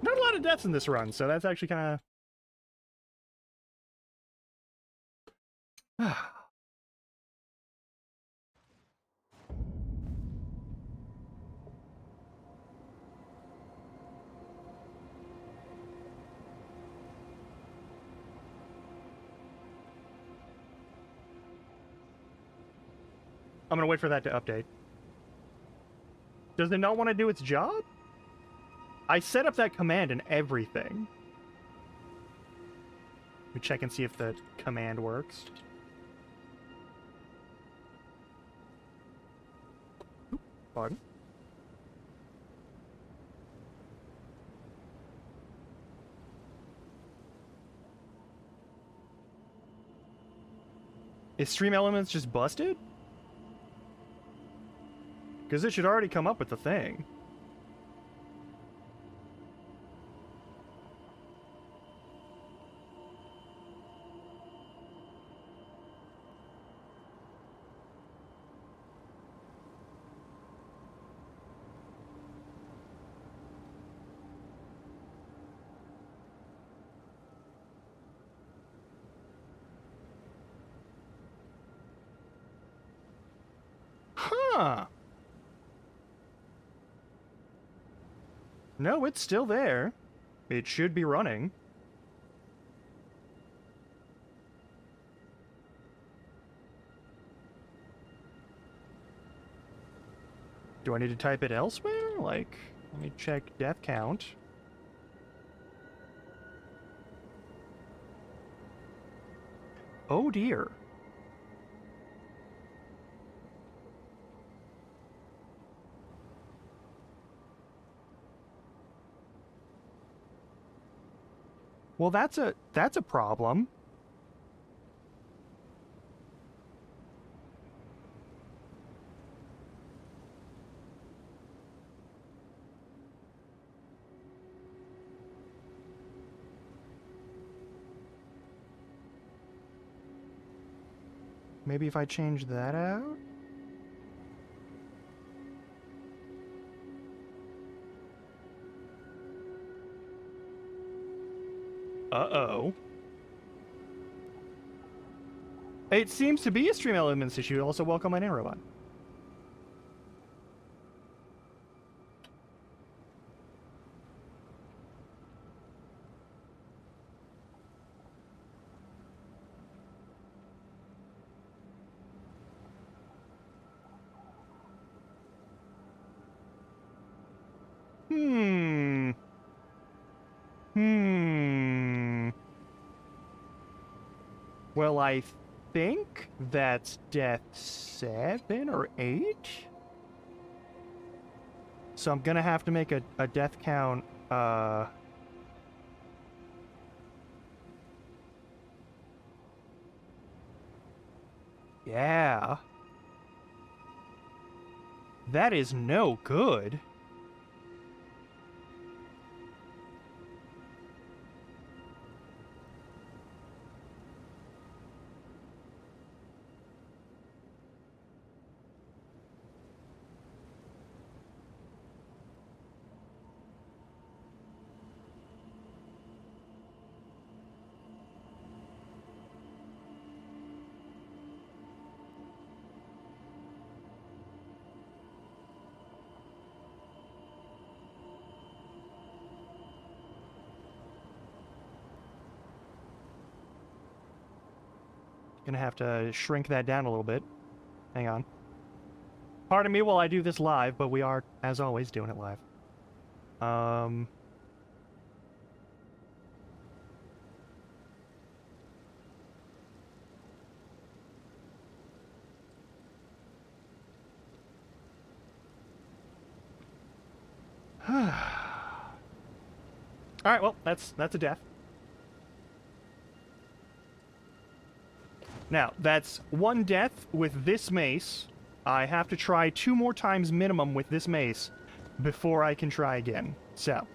Not a lot of deaths in this run, so that's actually kind of... I'm gonna wait for that to update. Does it not want to do its job? I set up that command and everything. Let me check and see if the command works. Oop, pardon. Is Stream Elements just busted? Because it should already come up with the thing. Huh. No, it's still there. It should be running. Do I need to type it elsewhere? Like, let me check death count. Oh dear. Well, that's a problem. Maybe if I change that out? Uh-oh. It seems to be a Stream Elements issue. Also, welcome on in, Robot. Well, I think that's death 7 or 8. So I'm gonna have to make a death count, yeah. That is no good. Gonna have to shrink that down a little bit. Hang on. Pardon me while I do this live, but we are, as always, doing it live. Alright, well, that's a death. Now, that's 1 death with this mace. I have to try 2 more times minimum with this mace before I can try again. So.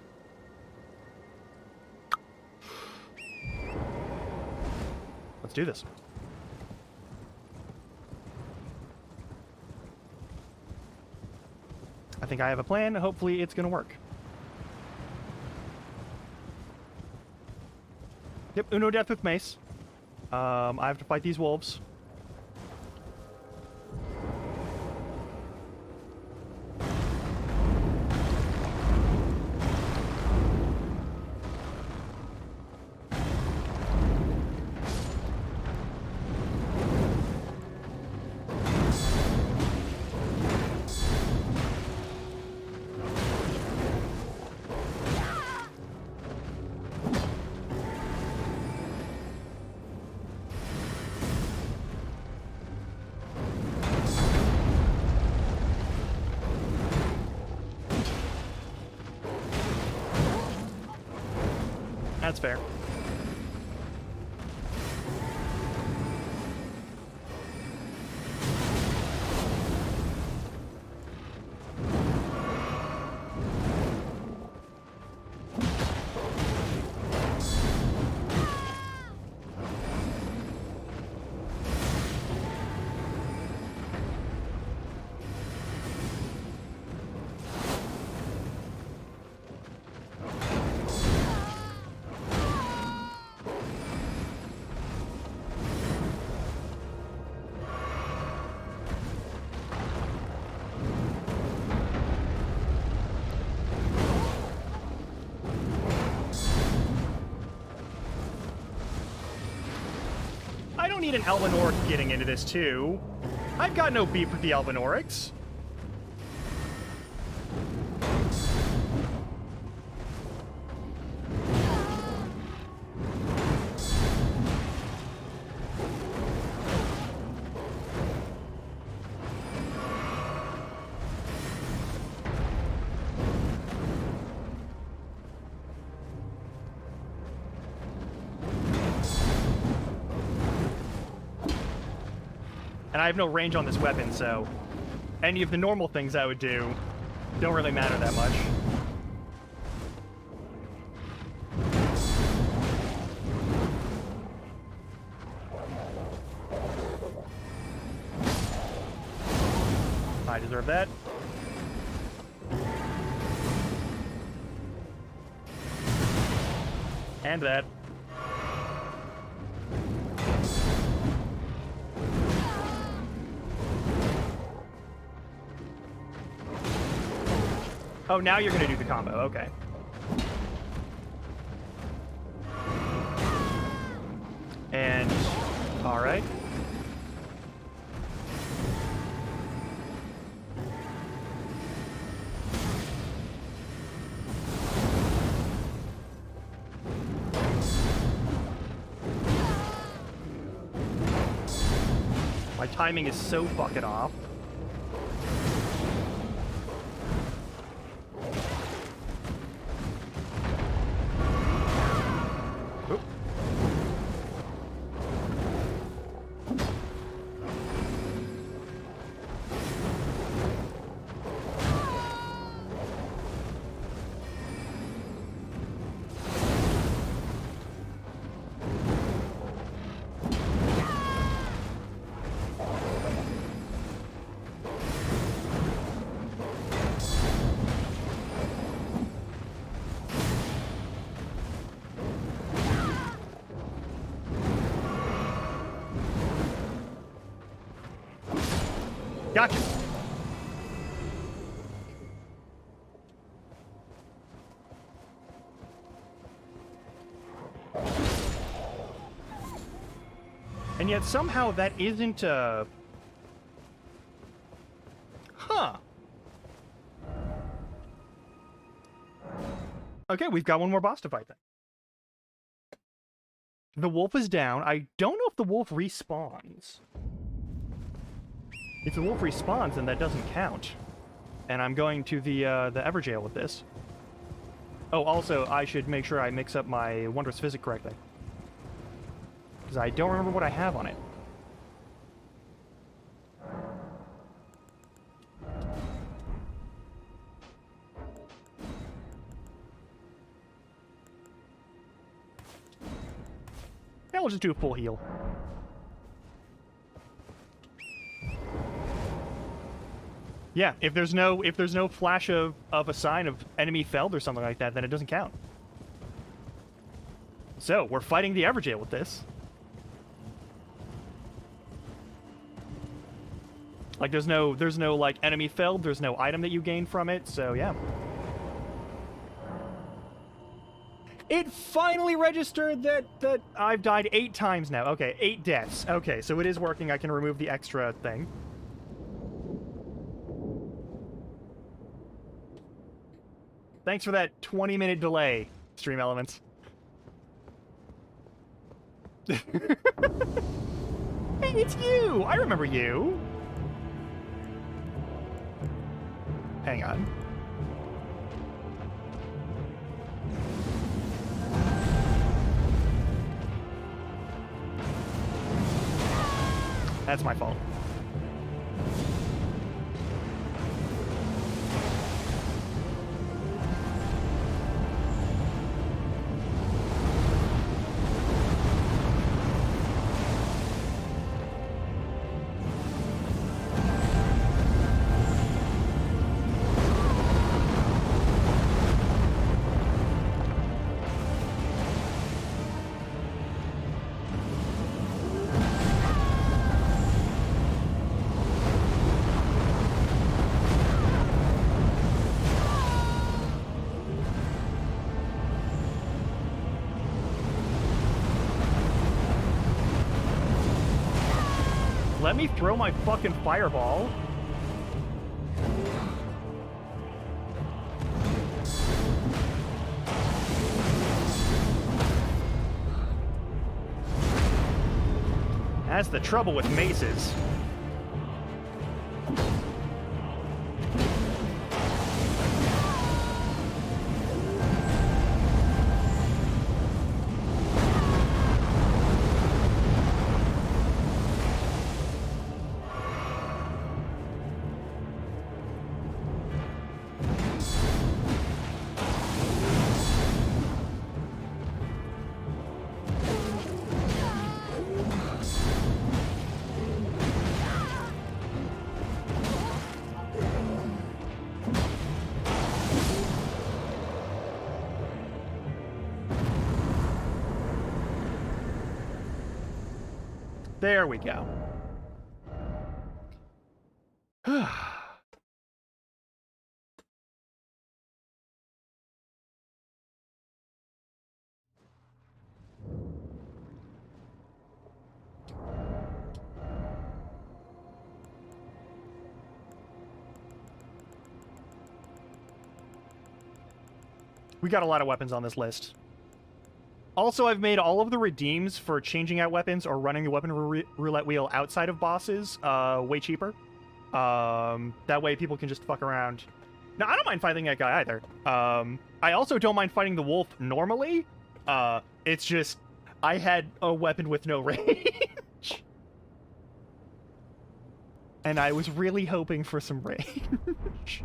Let's do this. I think I have a plan. Hopefully it's gonna work. Yep, Uno death with mace. I have to fight these wolves. That's fair. need an Elven Orc getting into this, too. I've got no beef with the Elven Orcs. And I have no range on this weapon, so any of the normal things I would do don't really matter that much. I deserve that. And that. Oh, now you're gonna do the combo, okay. And, alright. My timing is so fucking off. Gotcha. And yet somehow that isn't Huh. Okay, we've got one more boss to fight then. The wolf is down. I don't know if the wolf respawns. If the wolf respawns, then that doesn't count. And I'm going to the Everjail with this. Oh, also, I should make sure I mix up my Wondrous Physic correctly. Because I don't remember what I have on it. Yeah, we'll just do a full heal. Yeah, if there's no flash of a sign of enemy felled or something like that, then it doesn't count. So, we're fighting the Everjail with this. Like, there's no like enemy felled, there's no item that you gain from it, so yeah. It finally registered that I've died 8 times now. Okay, 8 deaths. Okay, so it is working. I can remove the extra thing. Thanks for that 20-minute delay, Stream Elements. Hey, it's you! I remember you! Hang on. That's my fault. Let me throw my fucking fireball. That's the trouble with maces. There we go. We got a lot of weapons on this list. Also, I've made all of the redeems for changing out weapons or running the weapon roulette wheel outside of bosses way cheaper. That way people can just fuck around. Now, I don't mind fighting that guy either. I also don't mind fighting the wolf normally. It's just, I had a weapon with no range. And I was really hoping for some range.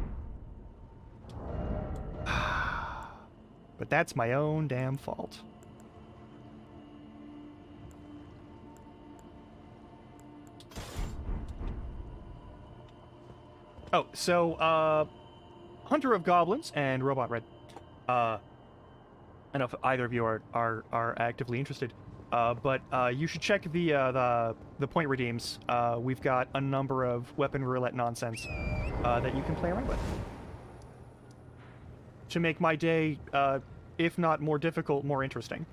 But that's my own damn fault. Oh, so, Hunter of Goblins and Robot Red. I don't know if either of you are actively interested, but you should check the point redeems. We've got a number of weapon roulette nonsense that you can play around with. To make my day, if not more difficult, more interesting.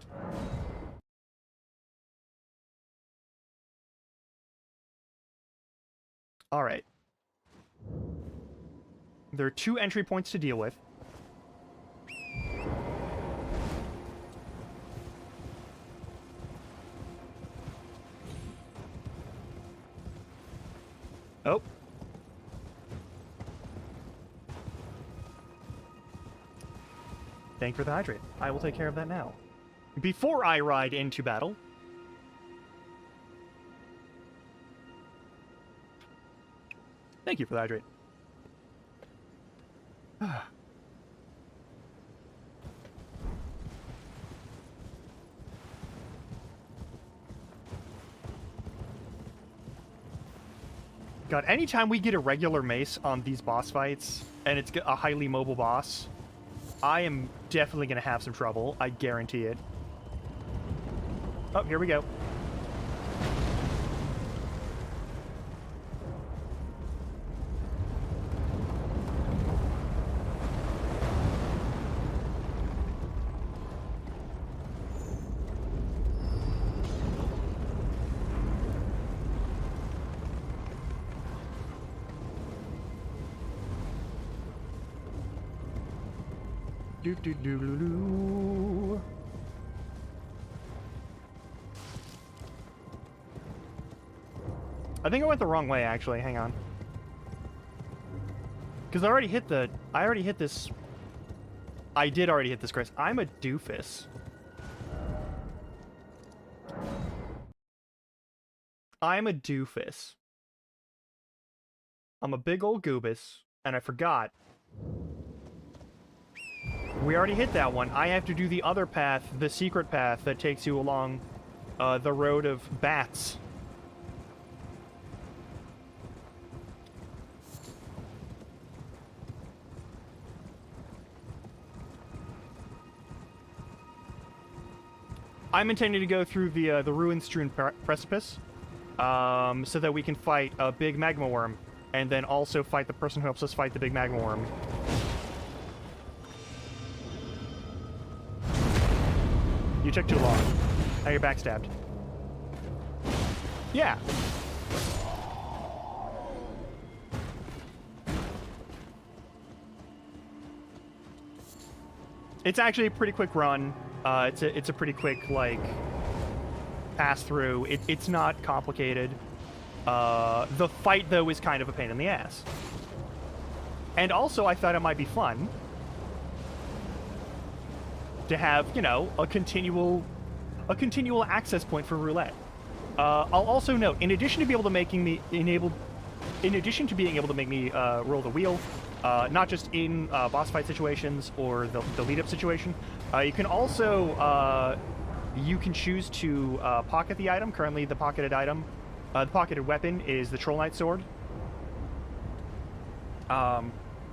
Alright. There are 2 entry points to deal with. Oh. Thank you for the hydrate. I will take care of that now. Before I ride into battle... Thank you for the hydrate. God, anytime we get a regular mace on these boss fights, and it's a highly mobile boss, I am definitely going to have some trouble. I guarantee it. Oh, here we go. Do-do-do-do-do. I think I went the wrong way, actually. Hang on. Because I already hit this... I did already hit this, Chris. I'm a doofus. I'm a doofus. I'm a big old goobus, and I forgot. We already hit that one. I have to do the other path, the secret path that takes you along the road of bats. I'm intending to go through the ruin-strewn precipice, so that we can fight a big magma worm, and then also fight the person who helps us fight the big magma worm. You took too long. Now you're backstabbed. Yeah. It's actually a pretty quick run. It's a pretty quick, like, pass through. It's not complicated. The fight, though, is kind of a pain in the ass. And also, I thought it might be fun to have, you know, a continual access point for roulette. I'll also note, in addition to being able to make me roll the wheel, not just in boss fight situations or the lead-up situation, you can also you can choose to pocket the item. Currently, the pocketed weapon is the Troll Knight sword.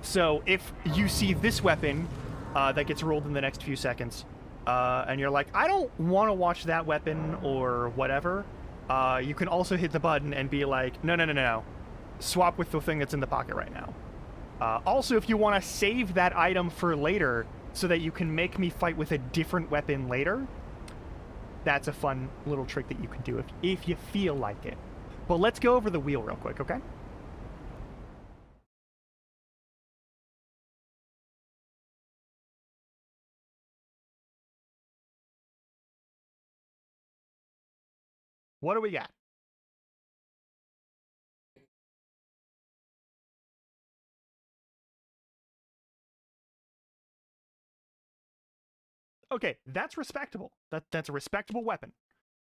So if you see this weapon that gets rolled in the next few seconds, and you're like, I don't want to watch that weapon or whatever, you can also hit the button and be like, no. Swap with the thing that's in the pocket right now. Also, if you want to save that item for later so that you can make me fight with a different weapon later, that's a fun little trick that you can do if you feel like it. But let's go over the wheel real quick, okay? What do we got? Okay, that's respectable. That's a respectable weapon.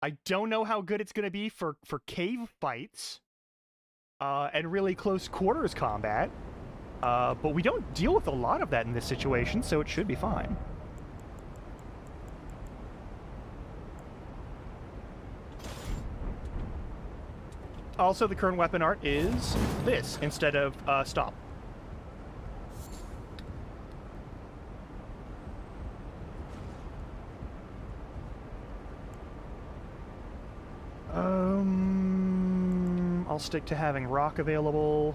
I don't know how good it's going to be for cave fights and really close quarters combat, but we don't deal with a lot of that in this situation, so it should be fine. Also, the current weapon art is this instead of stop. I'll stick to having rock available.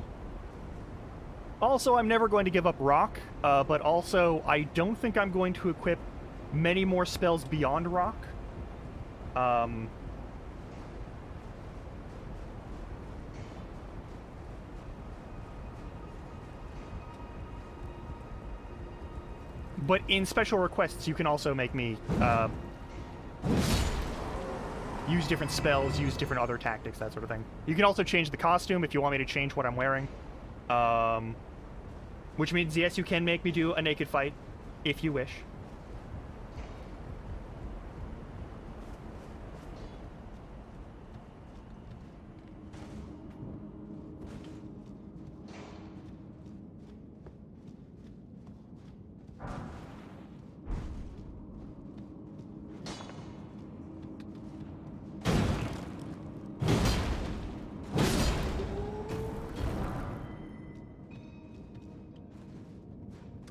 Also, I'm never going to give up rock, but also I don't think I'm going to equip many more spells beyond rock. But in special requests, you can also make me use different spells, use different other tactics, that sort of thing. You can also change the costume if you want me to change what I'm wearing. Which means, yes, you can make me do a naked fight, if you wish.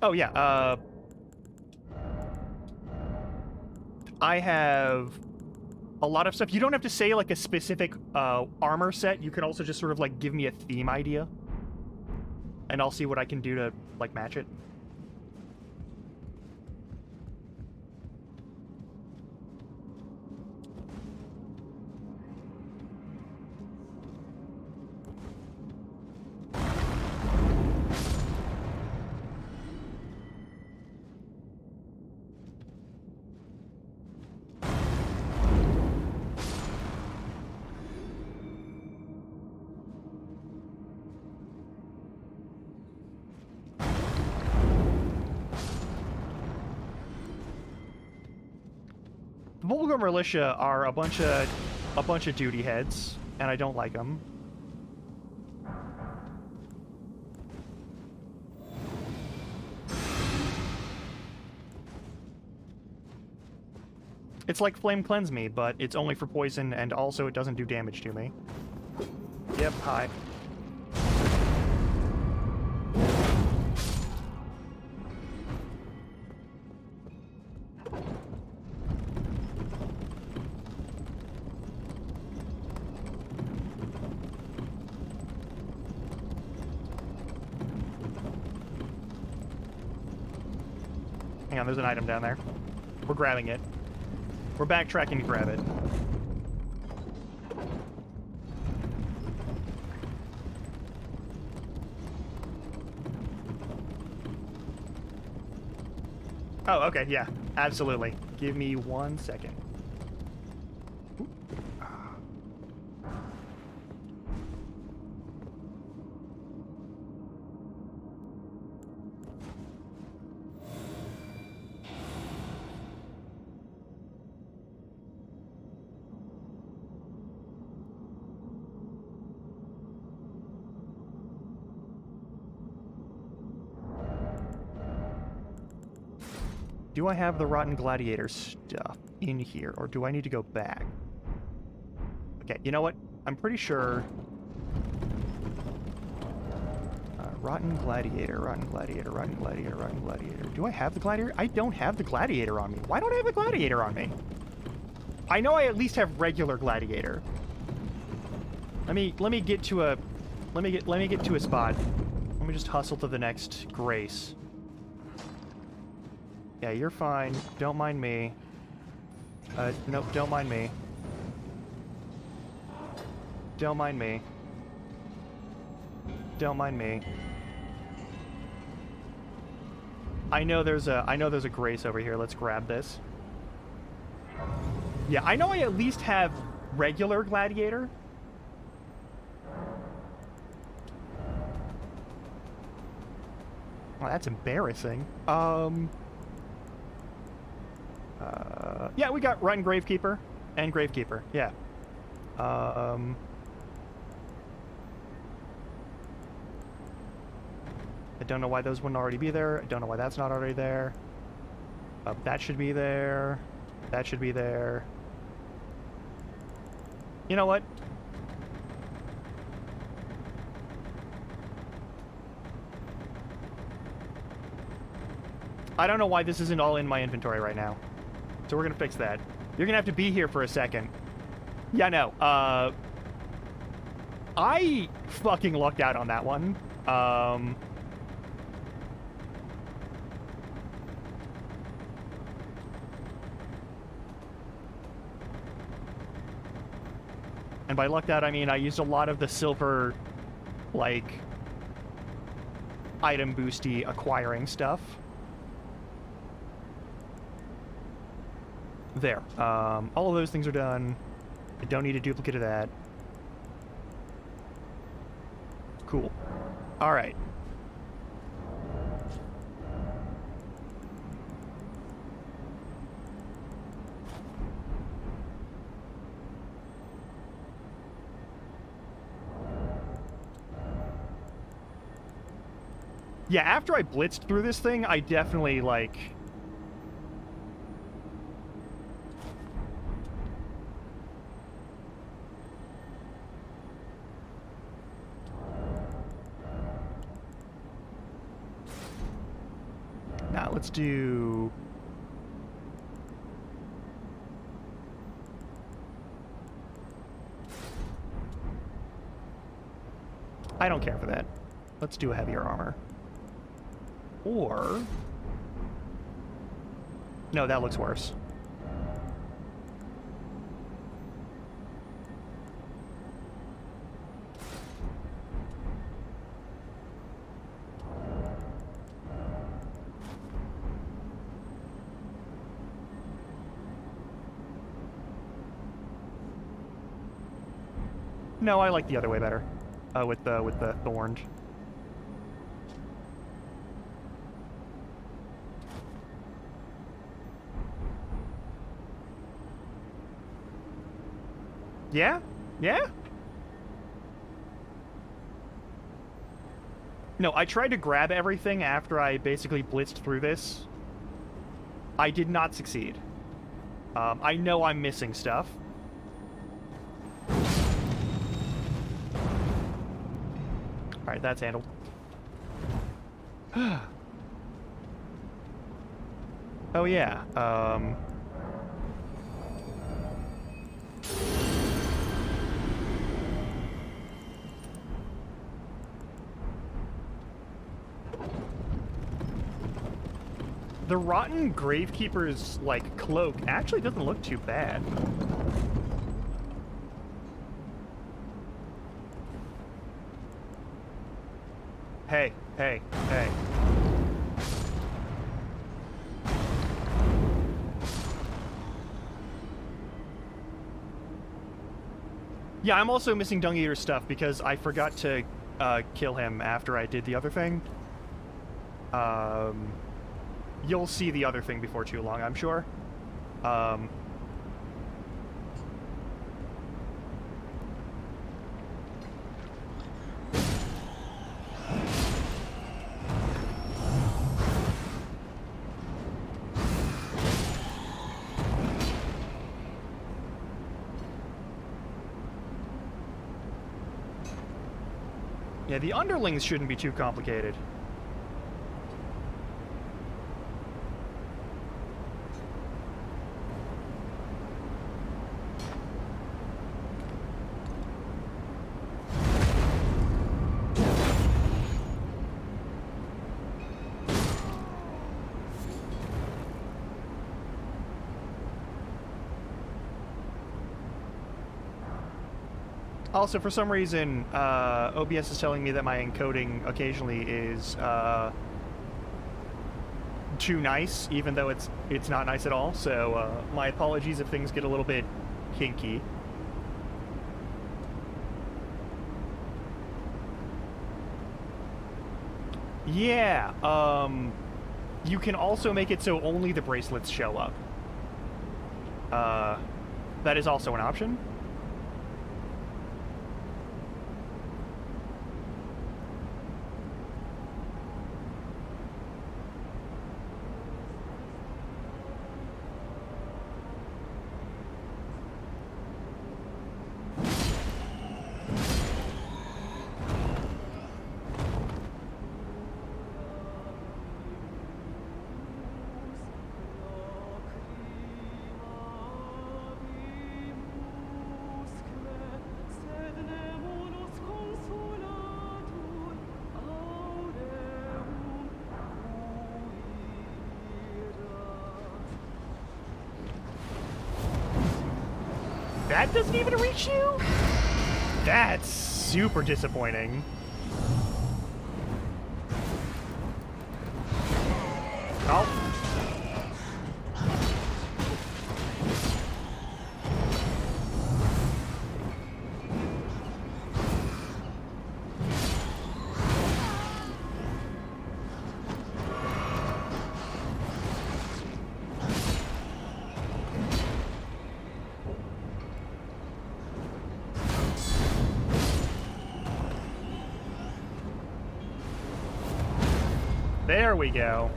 Oh, yeah, I have a lot of stuff. You don't have to say, like, a specific armor set. You can also just sort of, like, give me a theme idea. And I'll see what I can do to, like, match it. Bubblegum Militia are a bunch of duty heads, and I don't like them. It's like Flame Cleanse Me, but it's only for poison, and also it doesn't do damage to me. Yep, hi. Hang on, there's an item down there. We're grabbing it. We're backtracking to grab it. Oh, okay, yeah, absolutely. Give me 1 second. Do I have the Rotten Gladiator stuff in here, or do I need to go back? Okay, you know what? I'm pretty sure... Rotten Gladiator, Rotten Gladiator, Rotten Gladiator, Rotten Gladiator. Do I have the Gladiator? I don't have the Gladiator on me. Why don't I have the Gladiator on me? I know I at least have regular Gladiator. Let me get to a... Let me get to a spot. Let me just hustle to the next Grace. Yeah, you're fine. Don't mind me. Nope, don't mind me. Don't mind me. Don't mind me. I know there's a Grace over here. Let's grab this. Yeah, I know I at least have regular Gladiator. Well, that's embarrassing. Yeah, we got Run Gravekeeper and Gravekeeper. Yeah. I don't know why those wouldn't already be there. I don't know why that's not already there. That should be there. That should be there. You know what? I don't know why this isn't all in my inventory right now. So we're gonna fix that. You're gonna have to be here for a second. Yeah, no. I fucking lucked out on that one. And by lucked out, I mean I used a lot of the silver, like, item boosty acquiring stuff. There. All of those things are done. I don't need a duplicate of that. Cool. All right. Yeah, after I blitzed through this thing, I definitely, like... Now, let's do... I don't care for that. Let's do a heavier armor. Or... No, that looks worse. No, I like the other way better. With the thorned. Yeah? Yeah? No, I tried to grab everything after I basically blitzed through this. I did not succeed. I know I'm missing stuff. Alright, that's handled. Oh yeah, the Rotten Gravekeeper's, like, cloak actually doesn't look too bad. Hey, hey, hey. Yeah, I'm also missing Dung Eater's stuff because I forgot to kill him after I did the other thing. You'll see the other thing before too long, I'm sure. Yeah, the underlings shouldn't be too complicated. Also, for some reason, OBS is telling me that my encoding occasionally is too nice, even though it's not nice at all. So my apologies if things get a little bit kinky. Yeah, you can also make it so only the bracelets show up. That is also an option. That doesn't even reach you? That's super disappointing. Oh. There we go.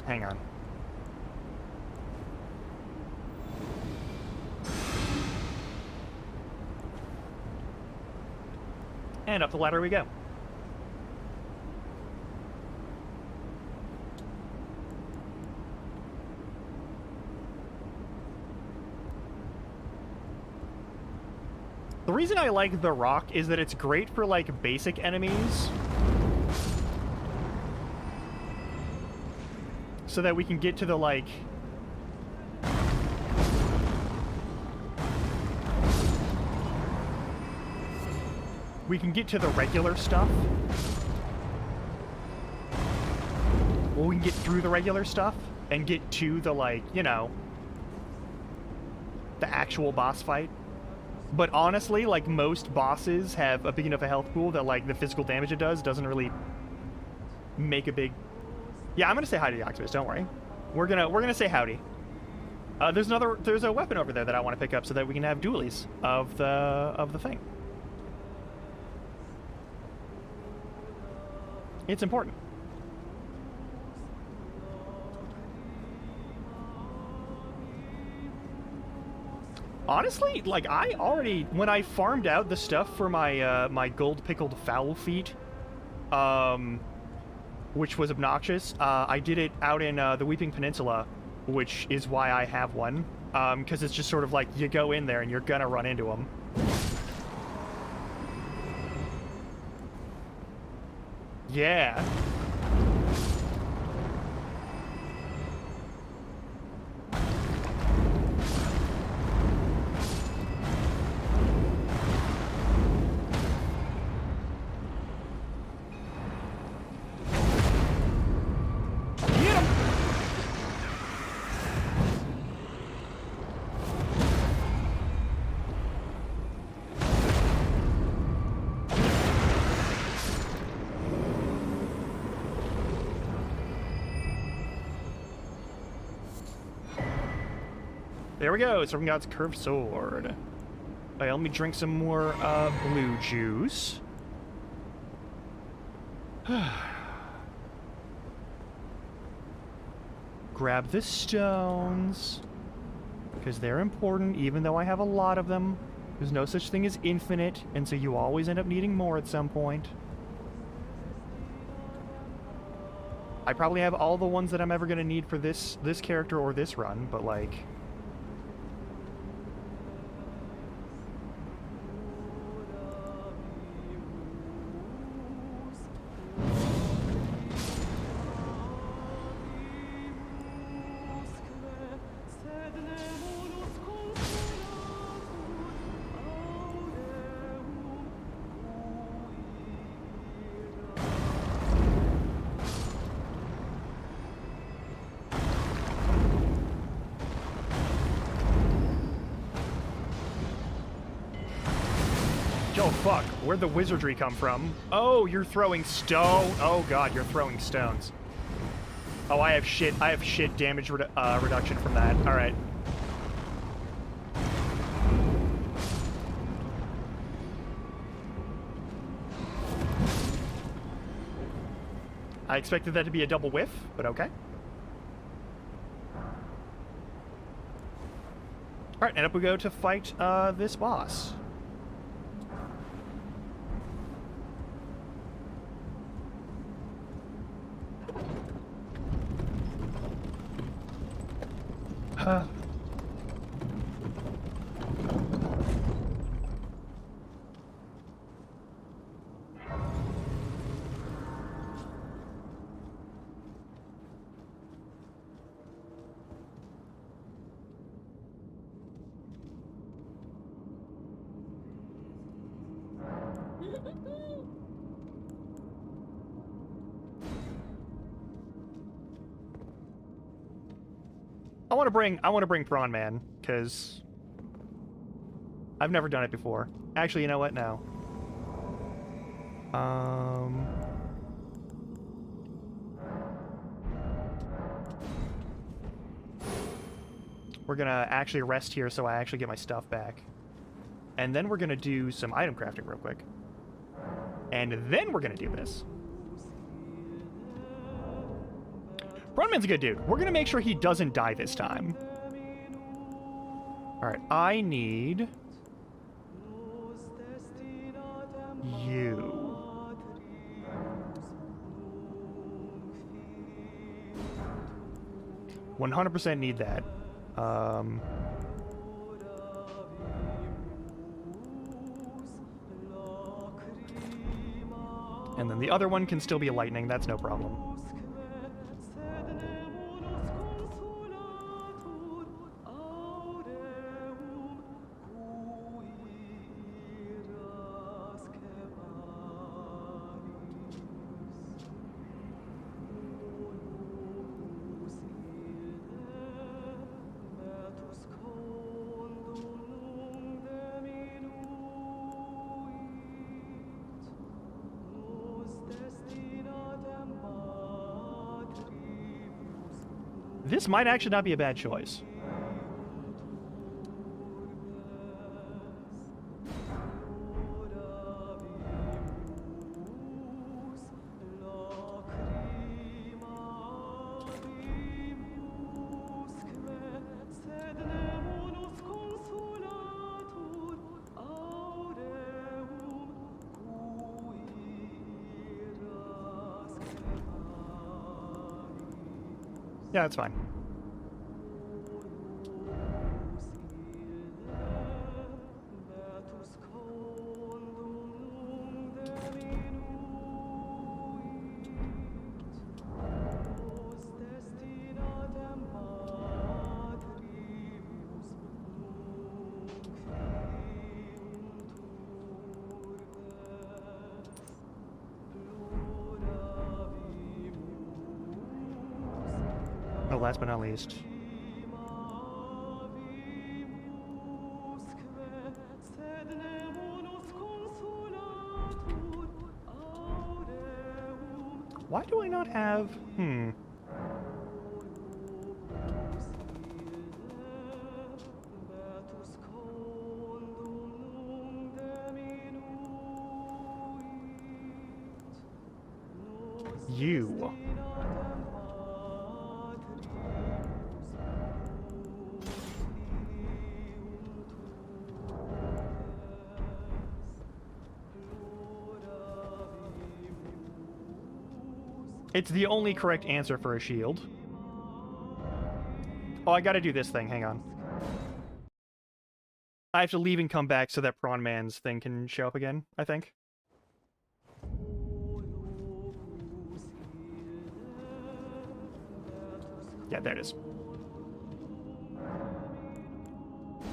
Hang on. And up the ladder we go. The reason I like the rock is that it's great for, like, basic enemies. So that we can get to the, like... we can get to the regular stuff. Well, we can get through the regular stuff and get to the, like, you know, the actual boss fight. But honestly, like, most bosses have a big enough a health pool that, like, the physical damage it does doesn't really make a big... Yeah, I'm gonna say hi to the Octopus, don't worry. We're gonna say howdy. There's a weapon over there that I want to pick up so that we can have dualies of the thing. It's important. Honestly, like, I already, when I farmed out the stuff for my my gold pickled fowl feet, which was obnoxious, I did it out in the Weeping Peninsula, which is why I have one, because it's just sort of like, you go in there and you're gonna run into them. Yeah. There we go, Serpent God's Curved Sword. Alright, let me drink some more blue juice. Grab the stones, because they're important, even though I have a lot of them. There's no such thing as infinite, and so you always end up needing more at some point. I probably have all the ones that I'm ever going to need for this character or this run, but like... Oh fuck, where'd the wizardry come from? Oh, you're throwing stone. Oh god, you're throwing stones. Oh, I have shit damage reduction from that. Alright. I expected that to be a double whiff, but okay. Alright, and up we go to fight this boss. I want to bring Prawn Man, because I've never done it before. Actually, you know what? No. We're gonna actually rest here so I actually get my stuff back. And then we're gonna do some item crafting real quick. And then we're gonna do this. Brunman's a good dude. We're gonna make sure he doesn't die this time. Alright, I need... you. 100% need that. And then the other one can still be lightning, that's no problem. This might actually not be a bad choice. Yeah, that's fine. Oh, last but not least. Why do I not have... you. It's the only correct answer for a shield. Oh, I gotta do this thing. Hang on. I have to leave and come back so that Prawn Man's thing can show up again, I think. Yeah, there it is.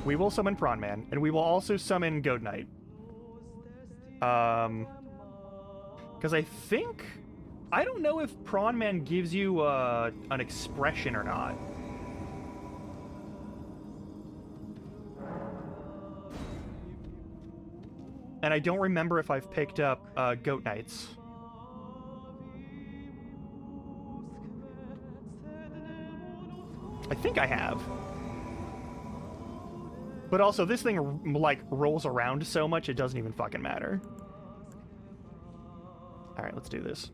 We will summon Prawn Man, and we will also summon Goat Knight. Because I think... I don't know if Prawn Man gives you an expression or not. And I don't remember if I've picked up Goat Knights. I think I have. But also, this thing, like, rolls around so much, it doesn't even fucking matter. Alright, let's do this.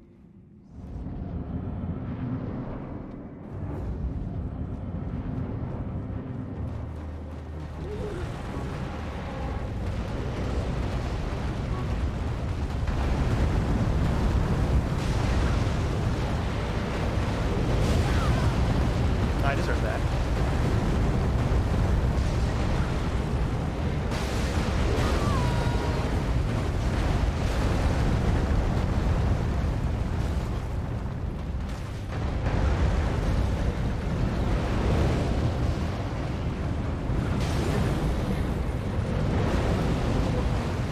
I deserve that.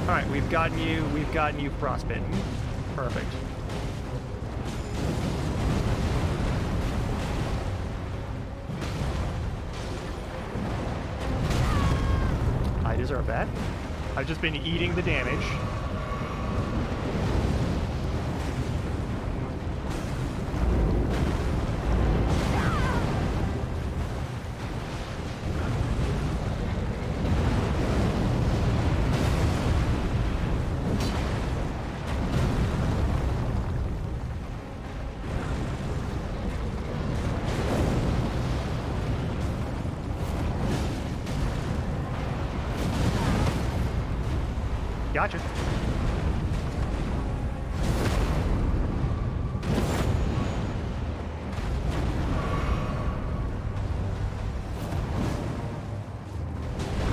Alright, we've gotten you frostbitten. Perfect. I deserve that. I've just been eating the damage. Gotcha.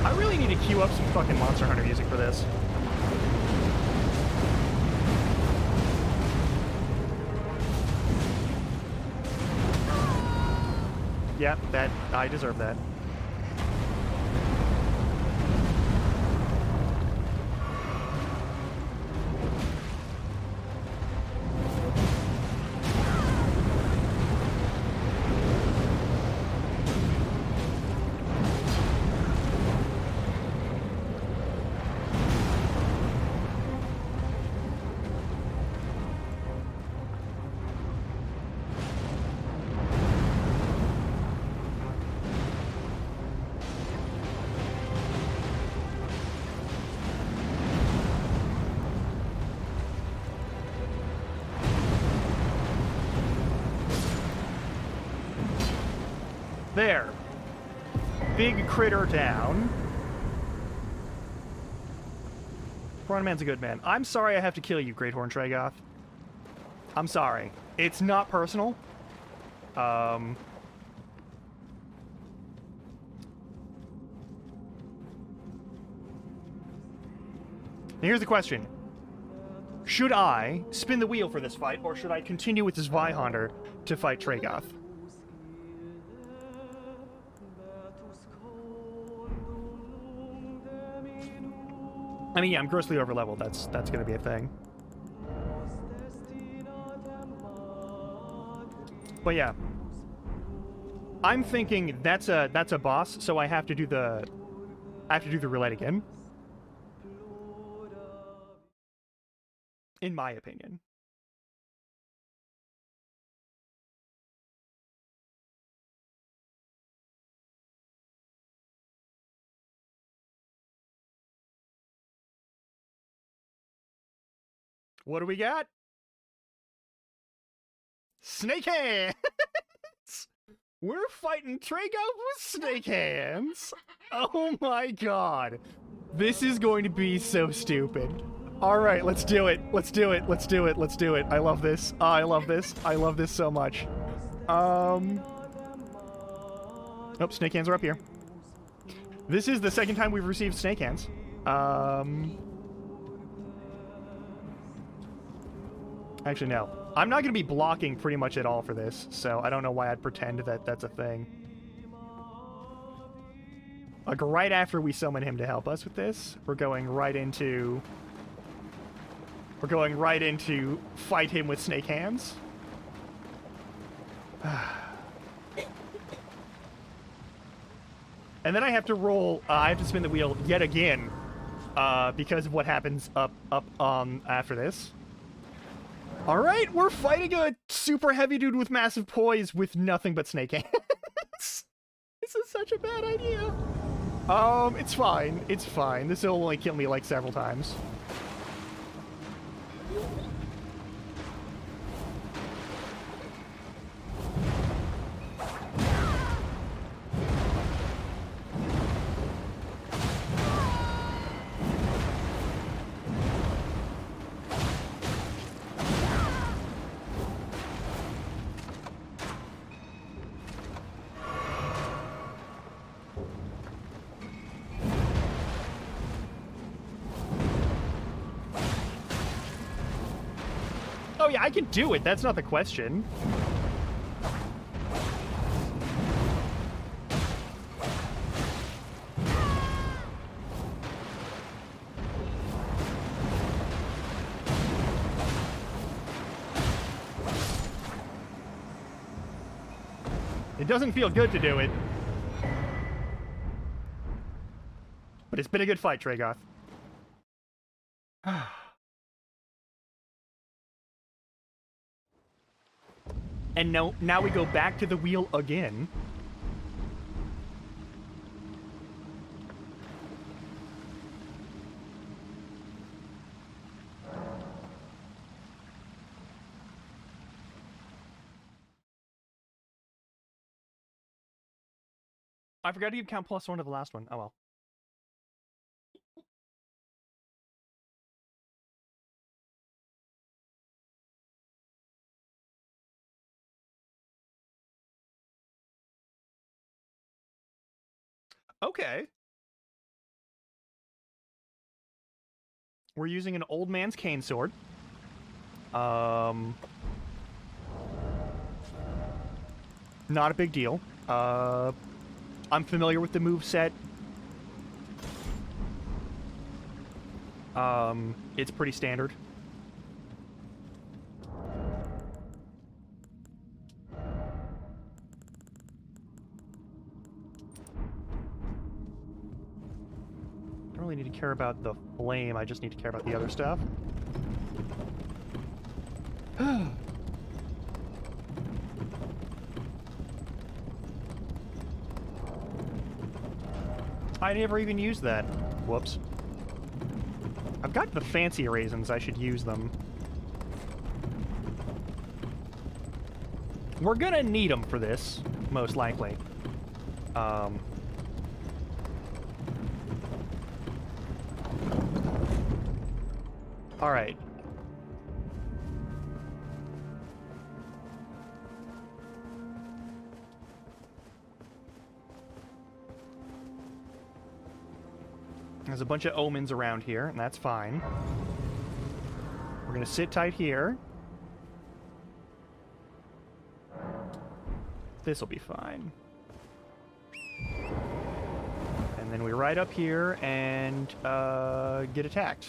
I really need to queue up some fucking Monster Hunter music for this. Yeah, I deserve that. There. Big critter down. Prawn Man's a good man. I'm sorry I have to kill you, Great Horn Tragoth. I'm sorry. It's not personal. Here's the question. Should I spin the wheel for this fight, or should I continue with this Vihonder to fight Tragoth? I mean, yeah, I'm grossly overleveled. That's gonna be a thing. But yeah, I'm thinking that's a boss, so I have to do the roulette again. In my opinion. What do we got? Snake hands! We're fighting Tragoth with snake hands! Oh my god. This is going to be so stupid. Alright, let's do it. Let's do it. Let's do it. Let's do it. I love this. Oh, I love this. I love this so much. Oh, snake hands are up here. This is the second time we've received snake hands. Actually, no. I'm not going to be blocking pretty much at all for this, so I don't know why I'd pretend that that's a thing. Like, right after we summon him to help us with this, we're going right into... fight him with snake hands. And then I have to roll, I have to spin the wheel yet again, because of what happens up after this. Alright, we're fighting a super heavy dude with massive poise with nothing but snake hands. This is such a bad idea. It's fine. It's fine. This will only kill me like several times. Oh yeah, I can do it. That's not the question. It doesn't feel good to do it. But it's been a good fight, Tragoth. And now we go back to the wheel again. I forgot to give count +1 to the last one. Oh well. Okay. We're using an old man's cane sword. Not a big deal. I'm familiar with the moveset. It's pretty standard. I don't really need to care about the flame, I just need to care about the other stuff. I never even used that. Whoops. I've got the fancy raisins, I should use them. We're gonna need them for this, most likely. Alright. There's a bunch of omens around here, and that's fine. We're gonna sit tight here. This'll be fine. And then we ride up here and get attacked.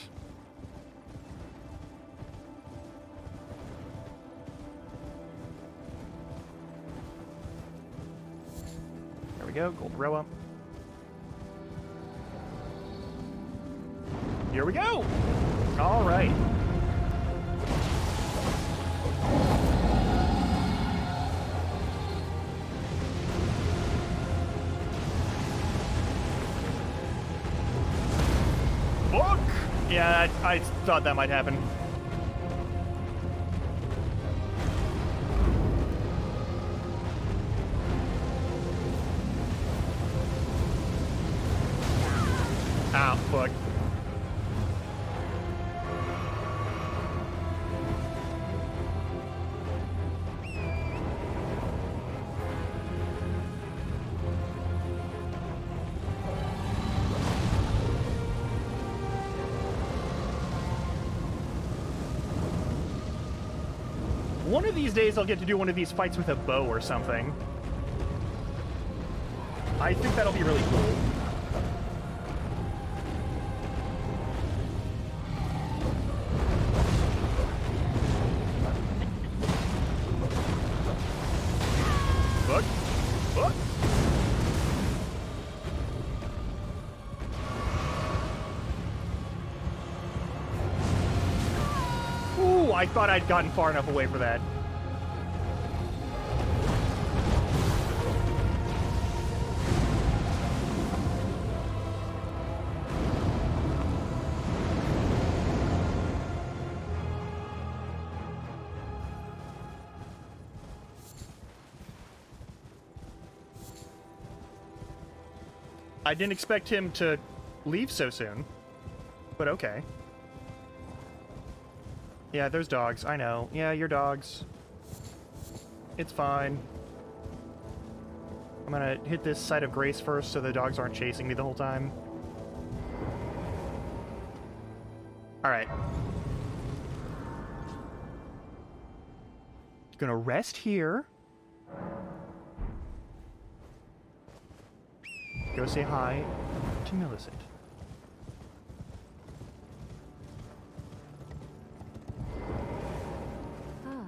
There we go, gold row up. Here we go! All right. Fuck! Yeah, I thought that might happen. Ow, fuck. One of these days I'll get to do one of these fights with a bow or something. I think that'll be really cool. Fuck. Fuck. Ooh, I thought I'd gotten far enough away for that. I didn't expect him to leave so soon, but okay. Yeah, there's dogs, I know. Yeah, you're dogs. It's fine. I'm gonna hit this site of grace first so the dogs aren't chasing me the whole time. Alright. Gonna rest here. Go say hi to Millicent. Ah,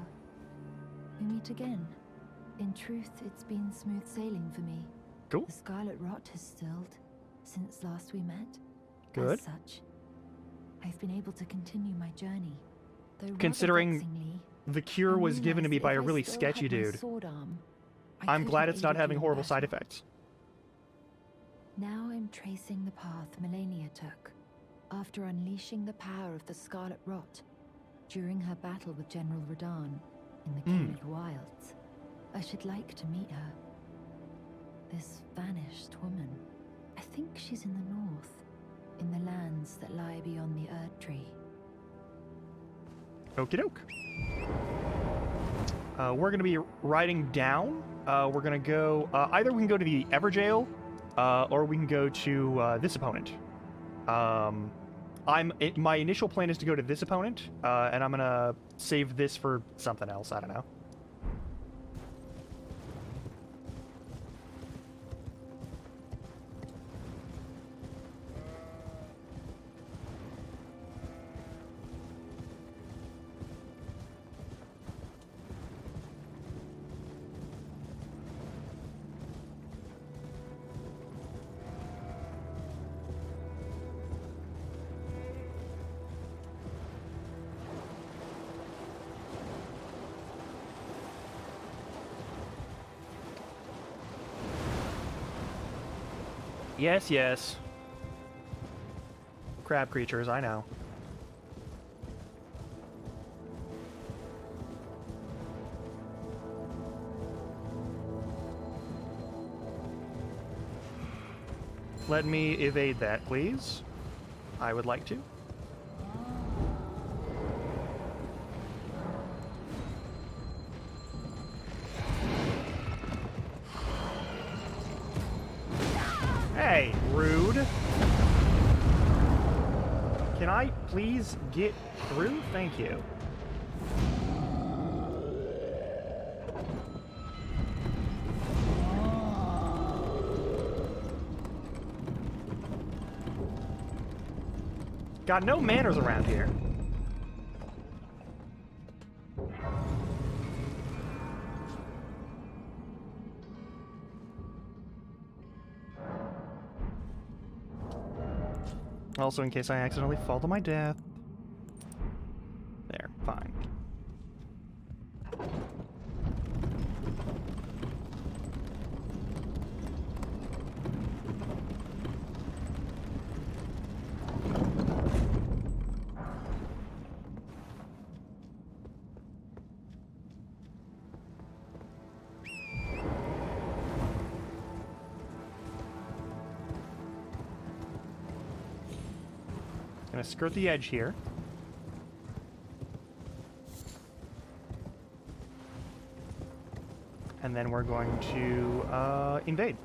we meet again. In truth, it's been smooth sailing for me. Cool. The scarlet rot has stilled since last we met. Good. As such, I've been able to continue my journey. Though rather Considering vexingly, the cure I was given to me realized by if a I really still sketchy had my dude. sword arm, I I'm could glad have it's not aided having you in horrible battle. side effects. Now I'm tracing the path Melania took after unleashing the power of the Scarlet Rot during her battle with General Radahn in the Cayde Wilds. I should like to meet her. This vanished woman. I think she's in the north, in the lands that lie beyond the Erd Tree. Okie doke. We're going to be riding down. We're going to go... either we can go to the Everjail, or we can go to this opponent. My initial plan is to go to this opponent, and I'm going to save this for something else. I don't know. Yes, yes. Crab creatures, I know. Let me evade that, please. I would like to. Hey, rude. Can I please get through? Thank you. Got no manners around here. Also, in case I accidentally fall to my death. There, fine. Gonna skirt the edge here. And then we're going to invade.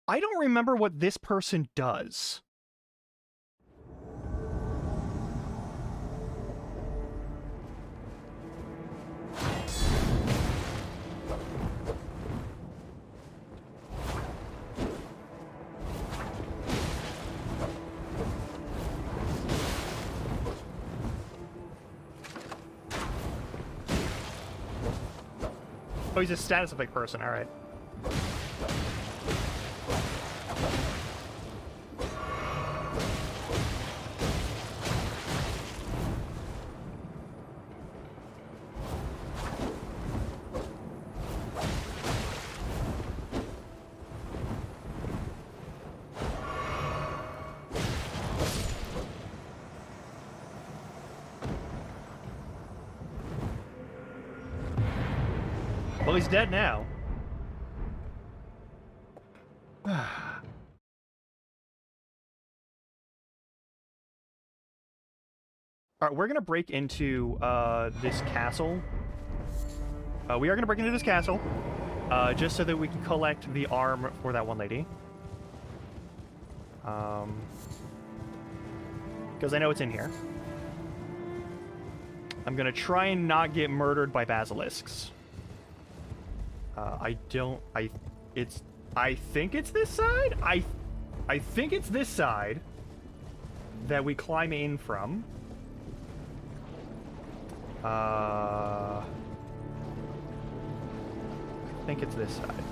I don't remember what this person does. Oh, he's a status effect person, alright. Well, he's dead now. Alright, we're gonna break into this castle. We are gonna break into this castle, just so that we can collect the arm for that one lady. Because I know it's in here. I'm gonna try and not get murdered by basilisks. I think it's this side? I think it's this side that we climb in from. I think it's this side.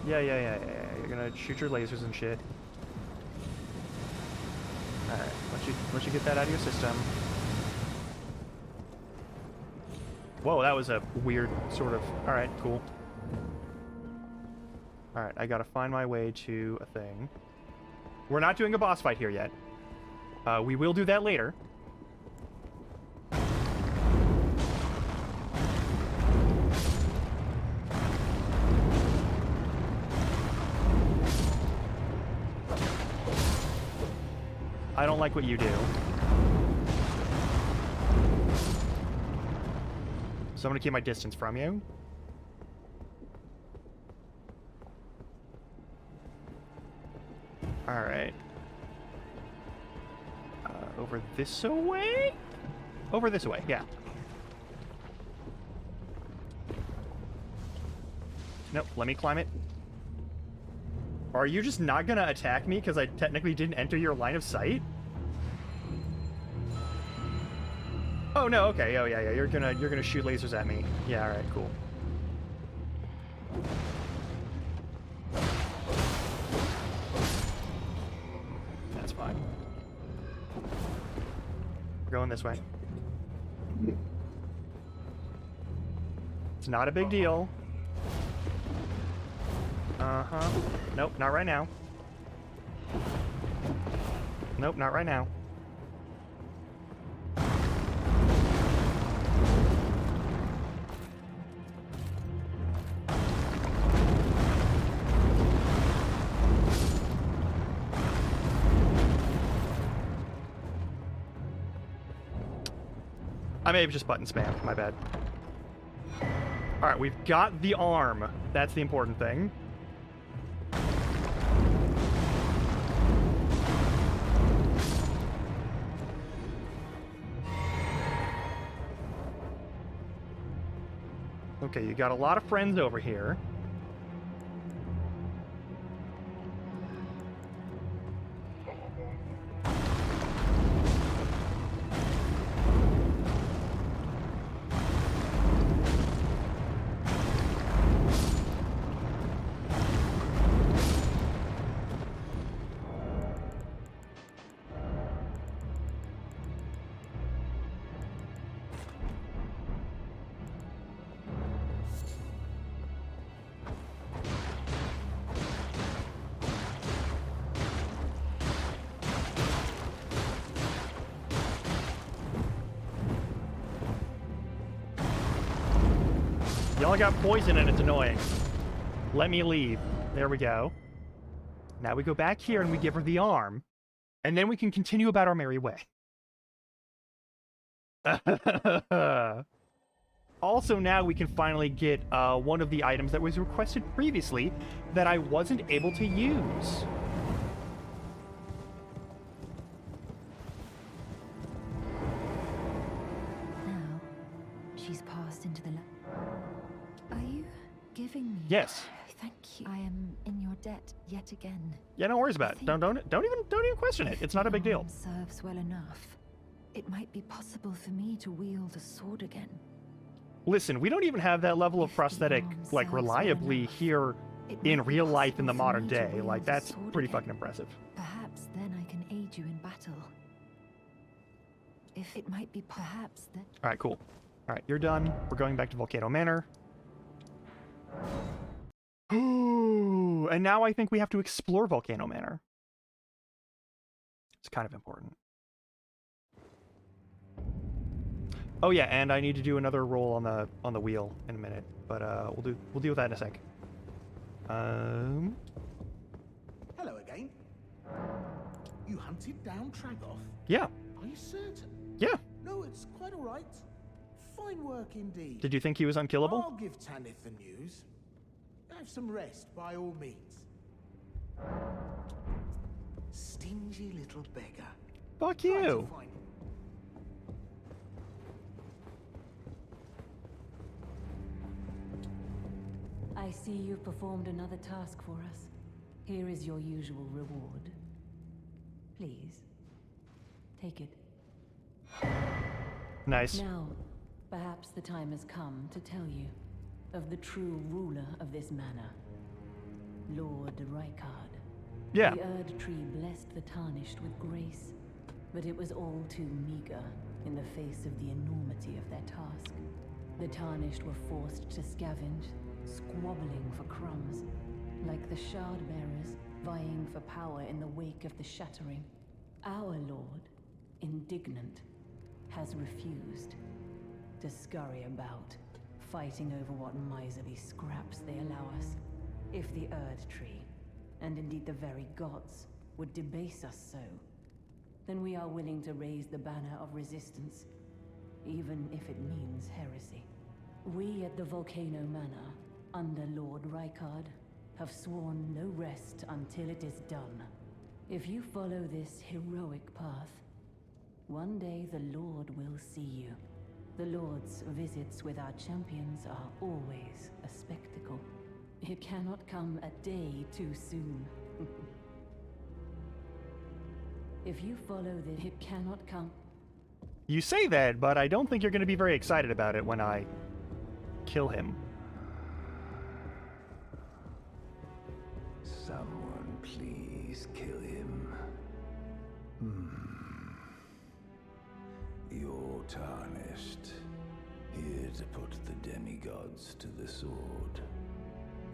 Yeah. You're gonna shoot your lasers and shit. Alright, once you get that out of your system. Whoa, that was a weird sort of... Alright, cool. Alright, I gotta find my way to a thing. We're not doing a boss fight here yet. We will do that later. I don't like what you do. So I'm gonna keep my distance from you. Alright. Over this way? Over this way, yeah. Nope, let me climb it. Are you just not gonna attack me because I technically didn't enter your line of sight? Oh no, okay, oh yeah, you're gonna shoot lasers at me. Yeah, alright, cool. That's fine. We're going this way. It's not a big deal. Uh-huh. Nope, not right now. Nope, not right now. I may have just button spammed, my bad. Alright, we've got the arm. That's the important thing. Okay, you got a lot of friends over here. Y'all got poison and it's annoying. Let me leave. There we go. Now we go back here and we give her the arm. And then we can continue about our merry way. Also, now we can finally get one of the items that was requested previously that I wasn't able to use. Now, she's passed into the Are you giving me? Yes. Thank you. I am in your debt yet again. Yeah, no worries about it. Don't even question it. It's not a big deal. Serves well enough. It might be possible for me to wield a sword again. Listen, we don't even have that level of prosthetic, like, reliably here in real life in the modern day. Like, that's pretty fucking impressive. Perhaps then I can aid you in battle. If it might be perhaps that... Alright, cool. Alright, you're done. We're going back to Volcano Manor. Ooh, and now I think we have to explore Volcano Manor. It's kind of important. Oh yeah, and I need to do another roll on the wheel in a minute, but we'll deal with that in a sec. Hello again. You hunted down Tragoth? Yeah. Are you certain? Yeah. No, it's quite all right. Fine work indeed. Did you think he was unkillable? I'll give Tanith the news. Have some rest, by all means. Stingy little beggar. Fuck you. I see you've performed another task for us. Here is your usual reward. Please, take it. Nice. Now, perhaps the time has come to tell you of the true ruler of this manor, Lord Rykard. Yeah. The Erd Tree blessed the Tarnished with grace, but it was all too meager in the face of the enormity of their task. The Tarnished were forced to scavenge, squabbling for crumbs, like the Shard Bearers vying for power in the wake of the Shattering. Our Lord, indignant, has refused to scurry about, fighting over what miserly scraps they allow us. If the Erd Tree, and indeed the very gods, would debase us so, then we are willing to raise the banner of resistance, even if it means heresy. We at the Volcano Manor, under Lord Rykard, have sworn no rest until it is done. If you follow this heroic path, one day the Lord will see you. The Lord's visits with our champions are always a spectacle. It cannot come a day too soon. If you follow this, it cannot come. You say that, but I don't think you're going to be very excited about it when I kill him. Someone please kill him. You're tarnished. Here to put the demigods to the sword.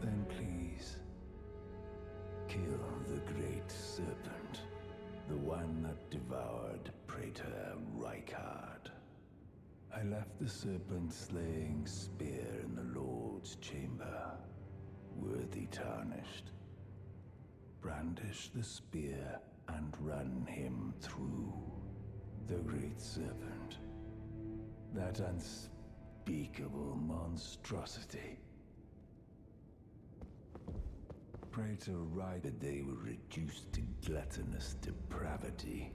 Then please, kill the great serpent. The one that devoured Praetor Rykard. I left the serpent slaying spear in the Lord's chamber. Worthy Tarnished. Brandish the spear and run him through. The great serpent. That unspeakable monstrosity. Praetor Rykard, they were reduced to gluttonous depravity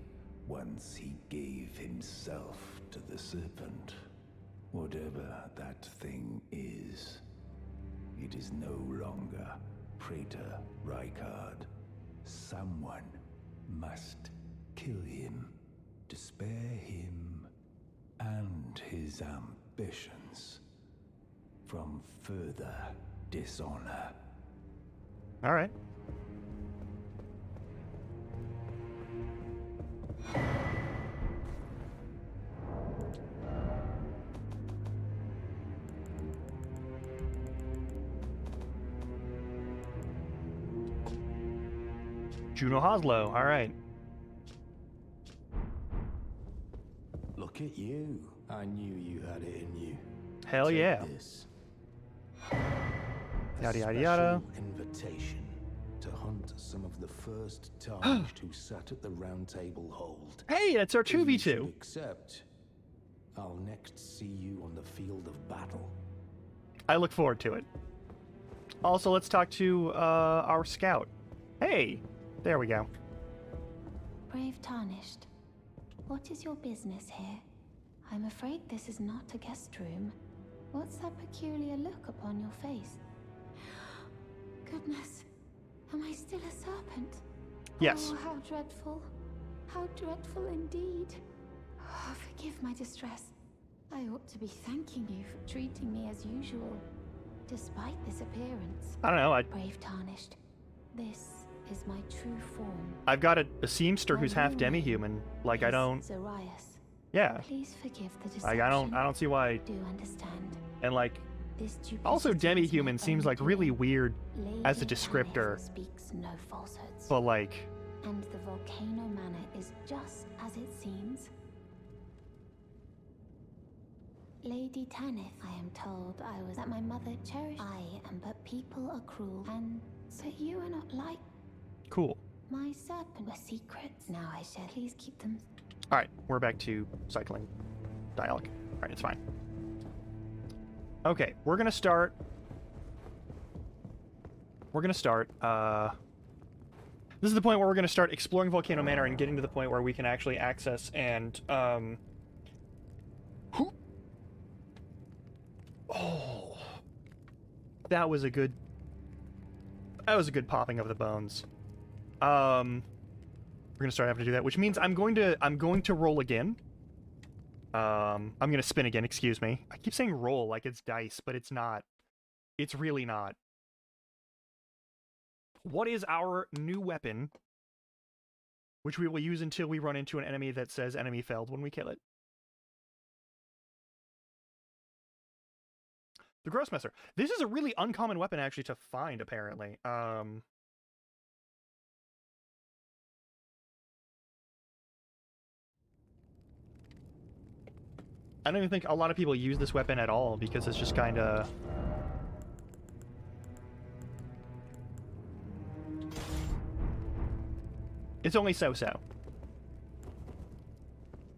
once he gave himself to the serpent. Whatever that thing is, it is no longer Praetor Rykard. Someone must kill him to spare him and his ambitions from further dishonor. All right. Juno Hoslow, all right. Look at you. I knew you had it in you. Hell Take yeah. This. Yada, yada, A yada. special invitation to hunt some of the first tarnished who sat at the round table hold. Hey, that's our If you 2v2. should accept, I'll next see you on the field of battle. I look forward to it. Also, let's talk to our scout. Hey, there we go. Brave Tarnished, what is your business here? I'm afraid this is not a guest room. What's that peculiar look upon your face? Goodness, am I still a serpent? Yes. Oh, how dreadful. How dreadful indeed. Oh, forgive my distress. I ought to be thanking you for treating me as usual, despite this appearance. I don't know. Brave Tarnished, this is my true form. I've got a seamster who's My half real demi-human. Like, I is don't. Zarias. Yeah. Please forgive the deception. Like, I don't see why. Do understand. And like, This also duplicity is my demi-human seems own like really doing. weird as a Lady descriptor. Tanith speaks no falsehoods. But like, And the volcano manor is just as it seems. Lady Tanith, I am told I was that my mother cherished. I am, but people are cruel, and so you are not like cool. my serpent were secrets. Now I shall please keep them. All right, we're back to cycling dialogue. All right, it's fine. Okay, we're gonna start. This is the point where we're gonna start exploring Volcano Manor and getting to the point where we can actually access and oh, that was a good popping of the bones. We're gonna start having to do that, which means I'm going to roll again. I'm gonna spin again, excuse me. I keep saying roll like it's dice, but it's not. It's really not. What is our new weapon, which we will use until we run into an enemy that says enemy failed when we kill it? The Grossmesser. This is a really uncommon weapon actually to find, apparently. I don't even think a lot of people use this weapon at all because it's just kind of... It's only so-so.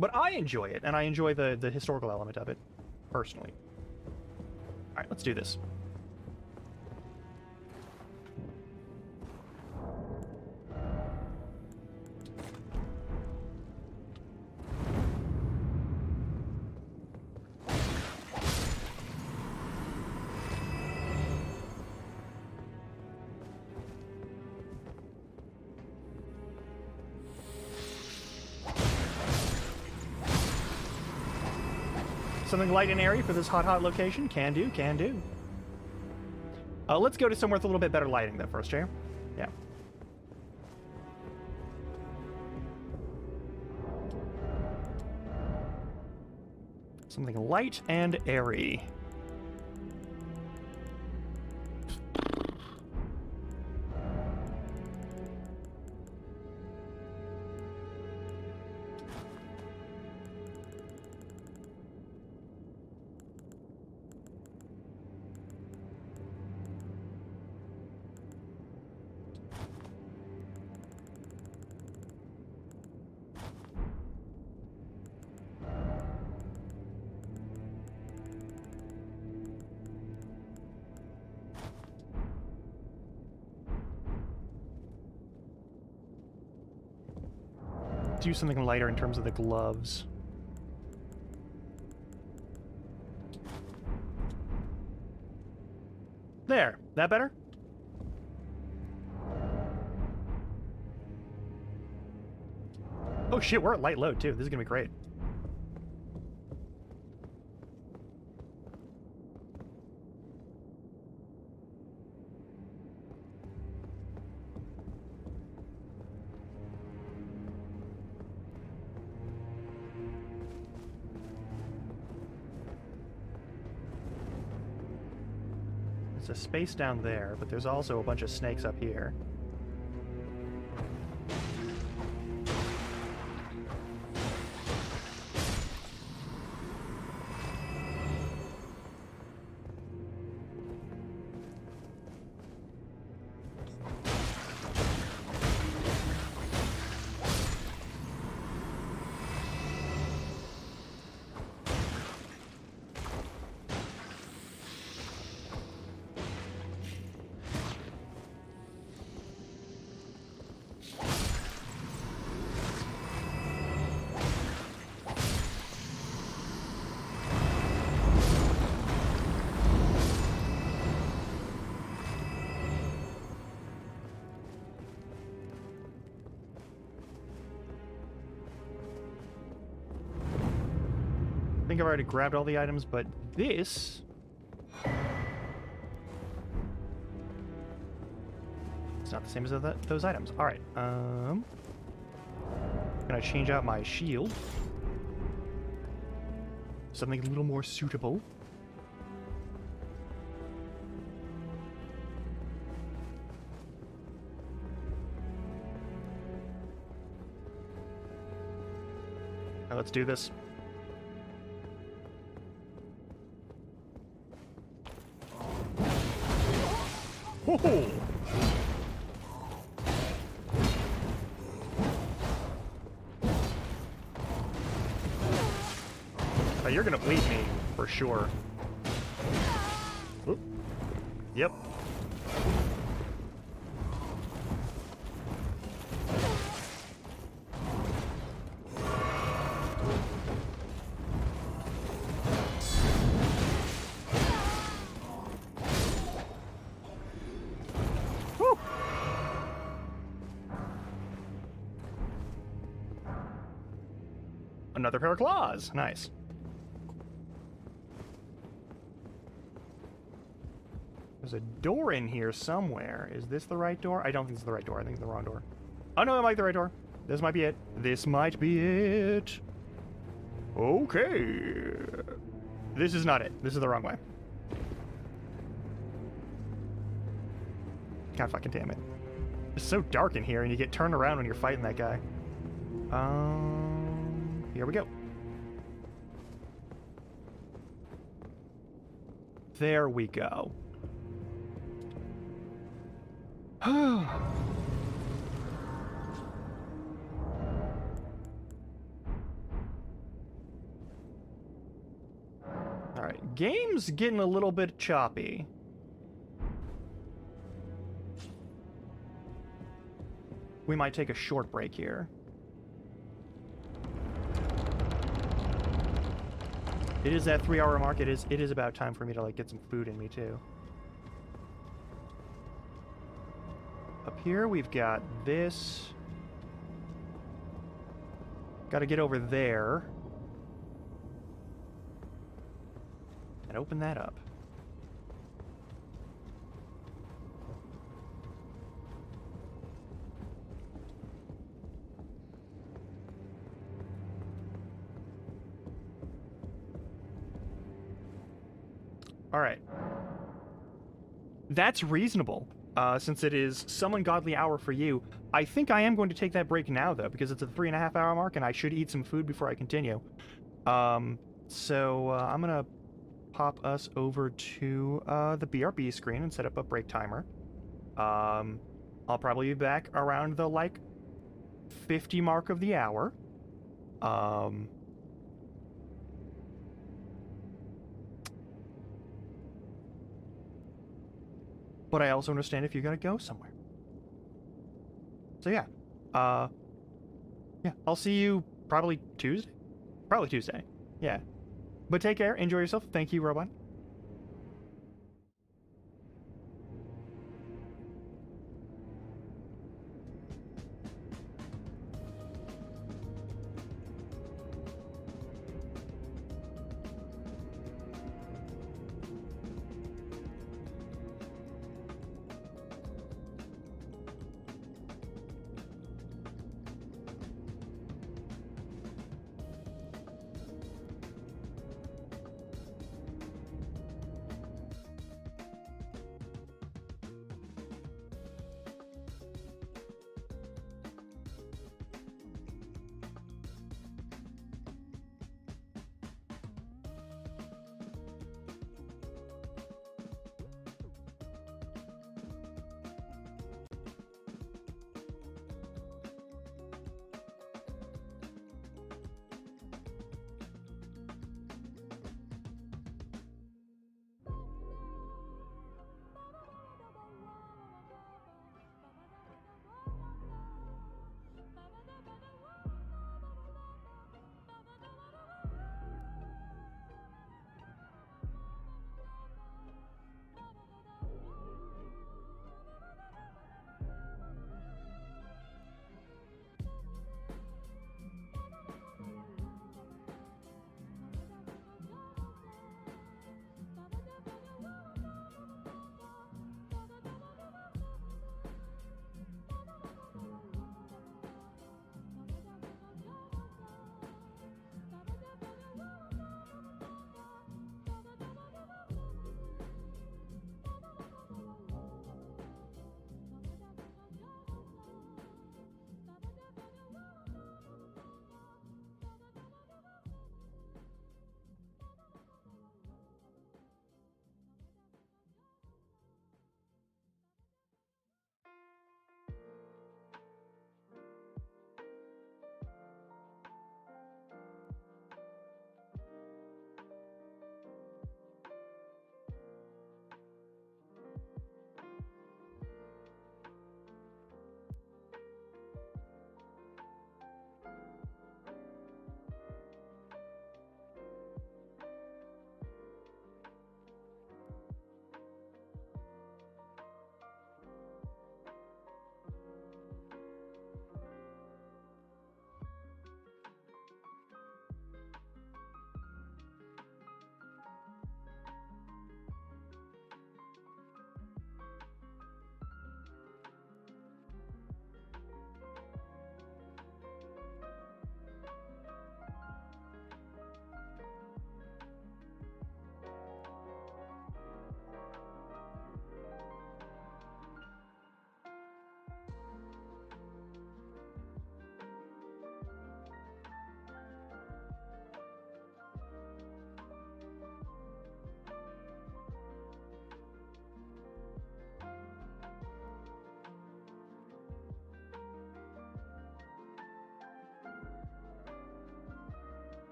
But I enjoy it, and I enjoy the historical element of it, personally. Alright, let's do this. Something light and airy for this hot location? Can do, can do. Let's go to somewhere with a little bit better lighting though first, Jay. Yeah. Something light and airy. Do something lighter in terms of the gloves. There. That better? Oh shit, we're at light load too. This is gonna be great. There's a space down there, but there's also a bunch of snakes up here. think I've already grabbed all the items, but this... It's not the same as those items. Alright, gonna change out my shield. Something a little more suitable. Now let's do this. Whoa! Oh, you're gonna bleed me, for sure. Oop. Yep. Woo! Another pair of claws. Nice. There's a door in here somewhere. Is this the right door? I don't think it's the right door. I think it's the wrong door. Oh no, it might be the right door. This might be it. This might be it. Okay. This is not it. This is the wrong way. God fucking damn it. It's so dark in here and you get turned around when you're fighting that guy. Here we go. There we go. Alright, game's getting a little bit choppy. We might take a short break here. It is that 3-hour mark. It is about time for me to like get some food in me too. Up here we've got this. Got to get over there and open that up. All right. That's reasonable. Since it is some ungodly hour for you. I think I am going to take that break now, though, because it's a 3.5-hour mark, and I should eat some food before I continue. I'm gonna pop us over to the BRB screen and set up a break timer. I'll probably be back around the, like, 50 mark of the hour. But I also understand if you gotta go somewhere. So yeah. Yeah, I'll see you probably Tuesday? Probably Tuesday. Yeah. But take care, enjoy yourself. Thank you, Robot.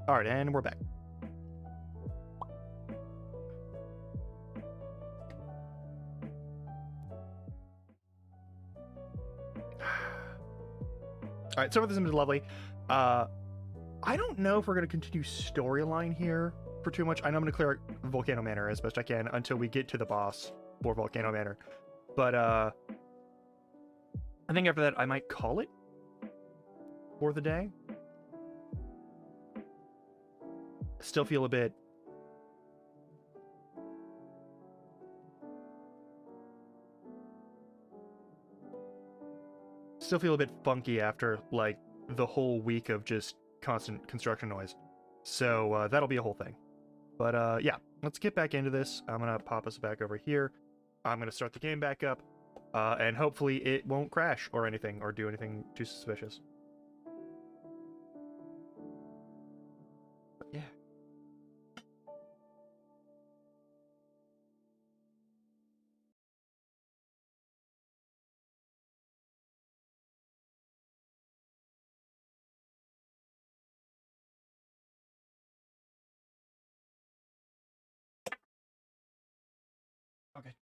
All right, and we're back. All right, so this is lovely. I don't know if we're going to continue storyline here for too much. I know I'm going to clear Volcano Manor as best I can until we get to the boss for Volcano Manor. But I think after that, I might call it for the day. Still feel a bit... Still feel a bit funky after, like, the whole week of just constant construction noise. So that'll be a whole thing. But yeah, let's get back into this. I'm going to pop us back over here. I'm going to start the game back up. And hopefully it won't crash or anything or do anything too suspicious. But yeah. Okay.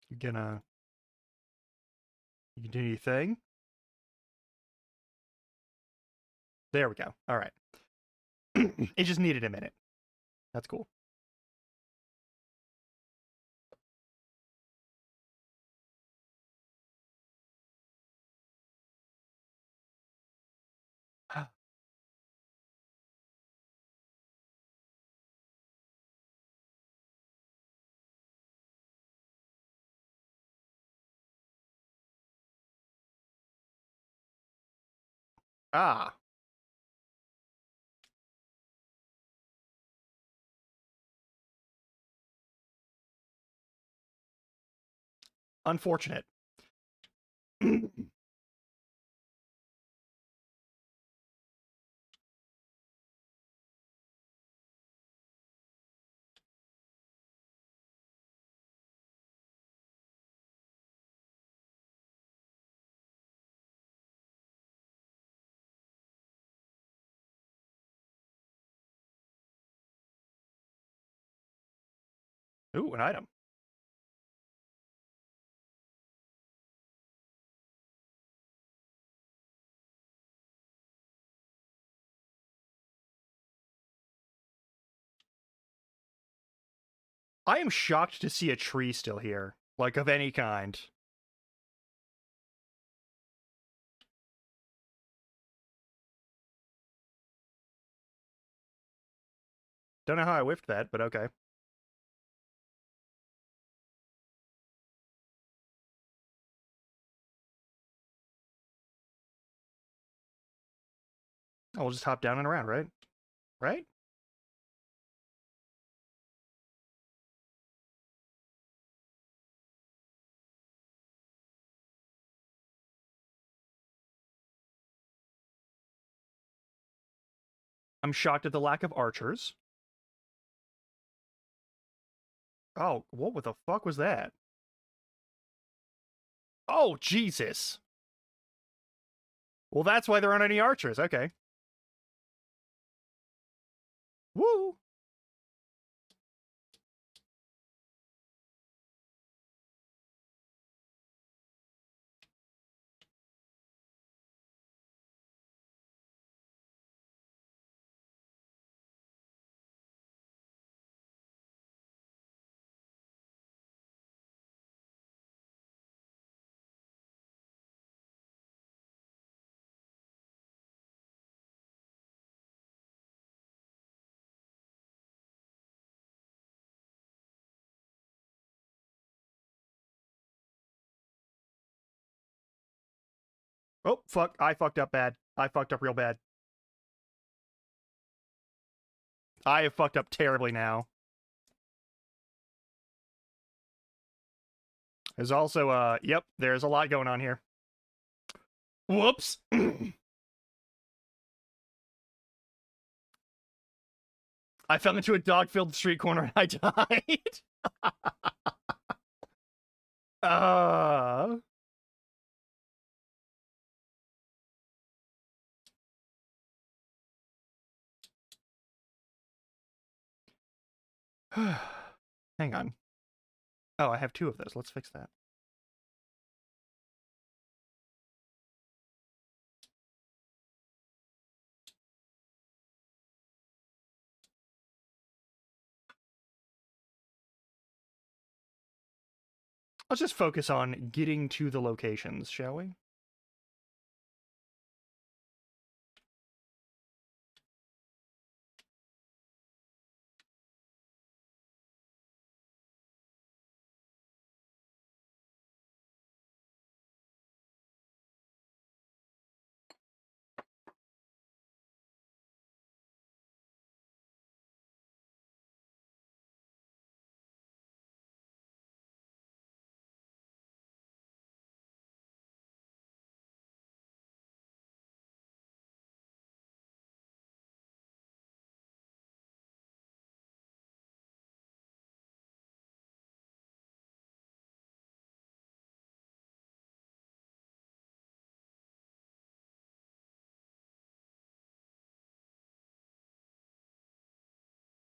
You gonna... You can do anything? There we go. All right. It just needed a minute. That's cool. Ah. Unfortunate. Ooh, an item. I am shocked to see a tree still here, like of any kind. Don't know how I whiffed that, but okay. Oh, we'll just hop down and around, right? Right? I'm shocked at the lack of archers. Oh, what the fuck was that? Oh, Jesus. Well, that's why there aren't any archers. Okay. Woo! Oh, fuck. I fucked up bad. I fucked up real bad. I have fucked up terribly now. There's also, yep, there's a lot going on here. Whoops. I fell into a dog-filled street corner and I died. Hang on. Oh, I have 2 of those. Let's fix that. Let's just focus on getting to the locations, shall we?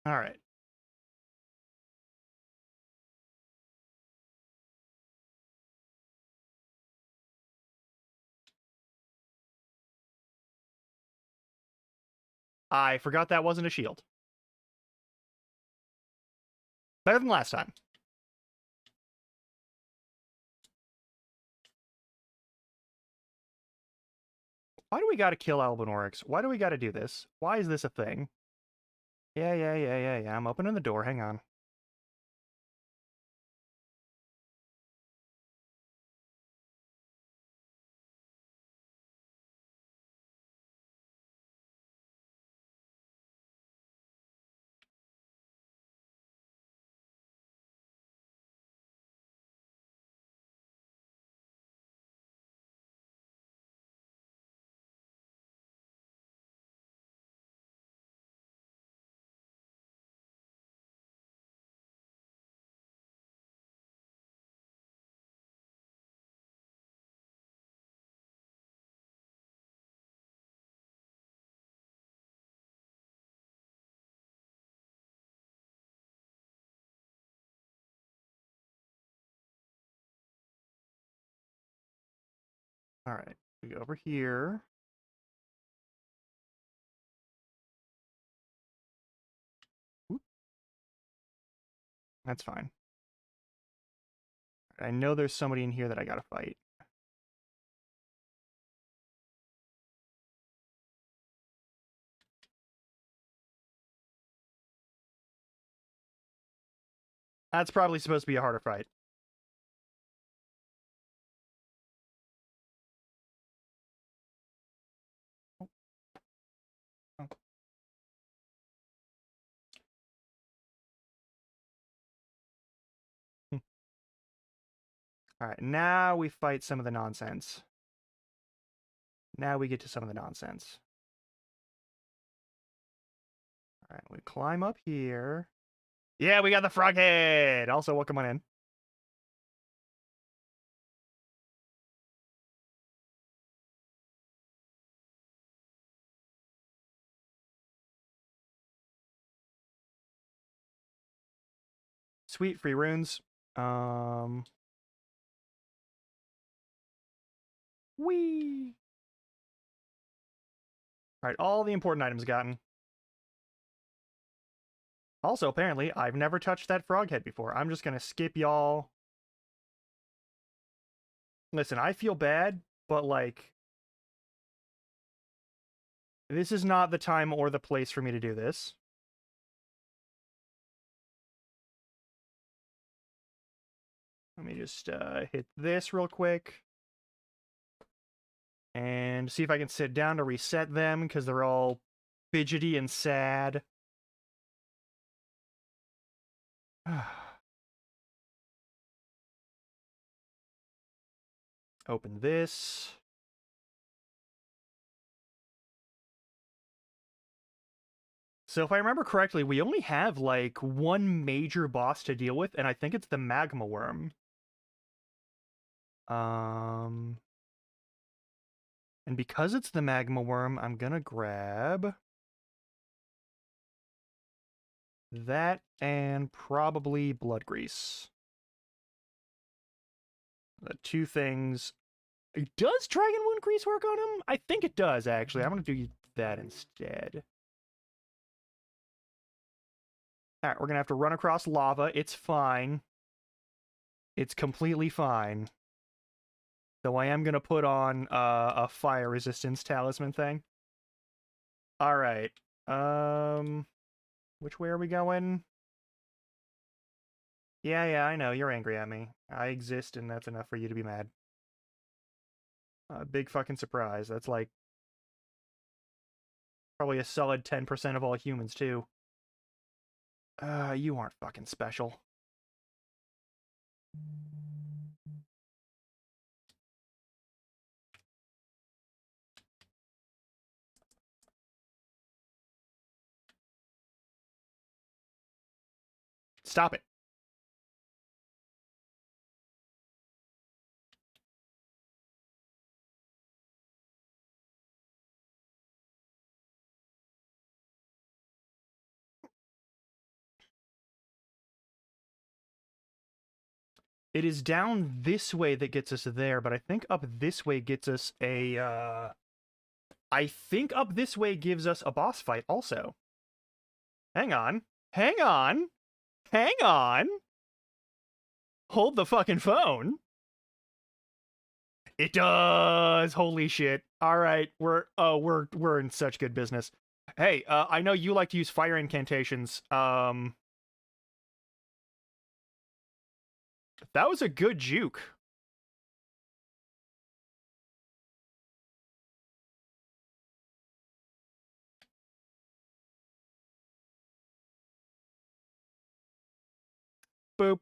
All right. I forgot that wasn't a shield. Better than last time. Why do we gotta kill Albinaurix? Why do we gotta do this? Why is this a thing? Yeah. I'm opening the door. Hang on. All right. We go over here. Oop. That's fine. I know there's somebody in here that I gotta fight. That's probably supposed to be a harder fight. Alright, now we fight some of the nonsense. Now we get to some of the nonsense. Alright, we climb up here. Yeah, we got the frog head! Also, welcome on in. Sweet, free runes. Whee! Alright, all the important items gotten. Also, apparently, I've never touched that frog head before. I'm just gonna skip y'all. Listen, I feel bad, but, like... this is not the time or the place for me to do this. Let me just hit this real quick. And see if I can sit down to reset them, because they're all fidgety and sad. Open this. So if I remember correctly, we only have, like, one major boss to deal with, and I think it's the magma worm. And because it's the magma worm, I'm gonna grab that and probably blood grease. The two things. Does dragon wound grease work on him? I think it does, actually. I'm gonna do that instead. Alright, we're gonna have to run across lava. It's fine. It's completely fine. Though I am gonna put on a fire resistance talisman thing. Alright. Which way are we going? Yeah, I know. You're angry at me. I exist, and that's enough for you to be mad. Big fucking surprise. That's like... probably a solid 10% of all humans, too. You aren't fucking special. Stop it. It is down this way that gets us there, but I think up this way gets us a, I think up this way gives us a boss fight also. Hang on. Hang on. Hang on. Hold the fucking phone. It does. Holy shit. All right, we're in such good business. Hey, I know you like to use fire incantations. That was a good juke. Boop.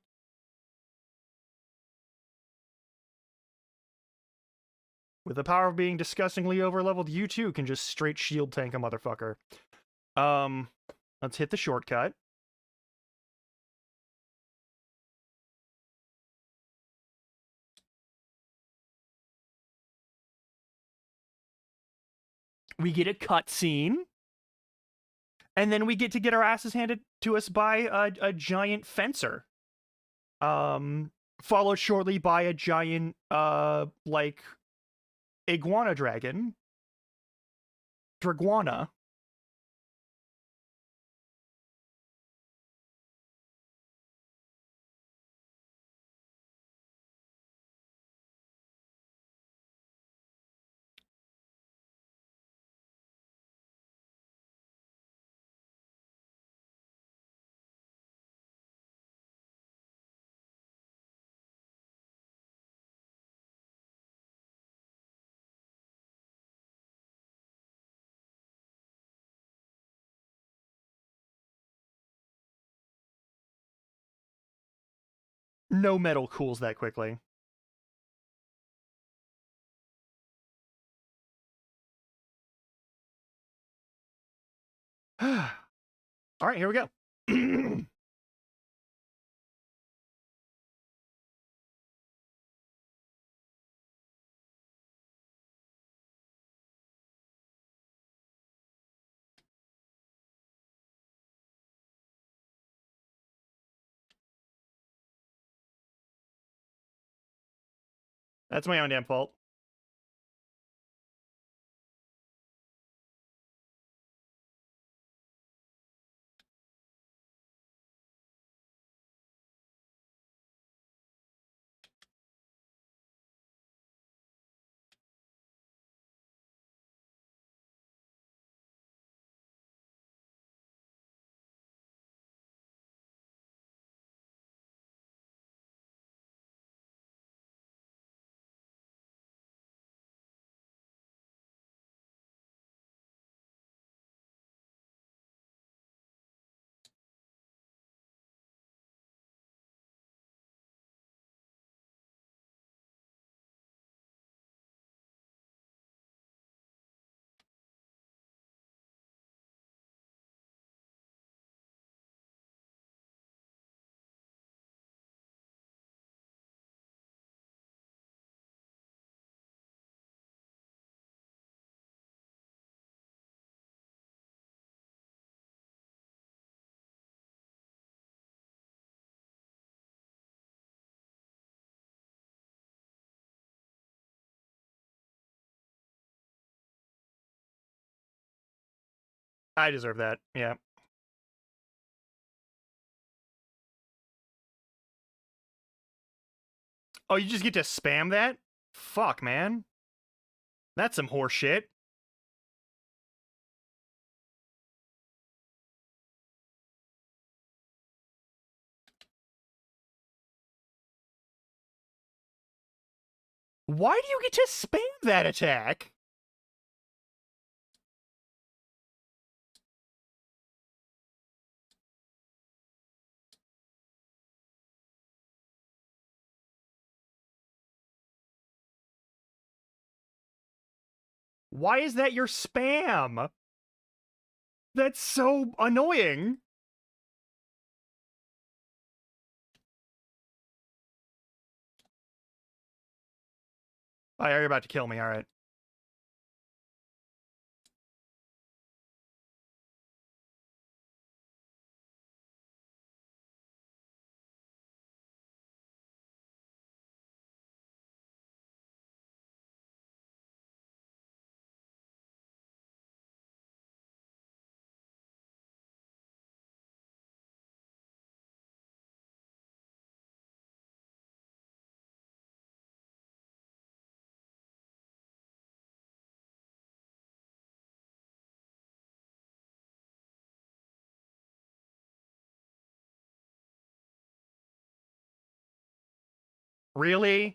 With the power of being disgustingly overleveled, you too can just straight shield tank a motherfucker. Let's hit the shortcut. We get a cutscene. And then we get to get our asses handed to us by a giant fencer. Followed shortly by a giant, like, iguana dragon. Draguana. No metal cools that quickly. All right, here we go. That's my own damn fault. I deserve that. Yeah. Oh, you just get to spam that? Fuck, man. That's some horse shit. Why do you get to spam that attack? Why is that your spam? That's so annoying. Oh, you're about to kill me, alright. Really?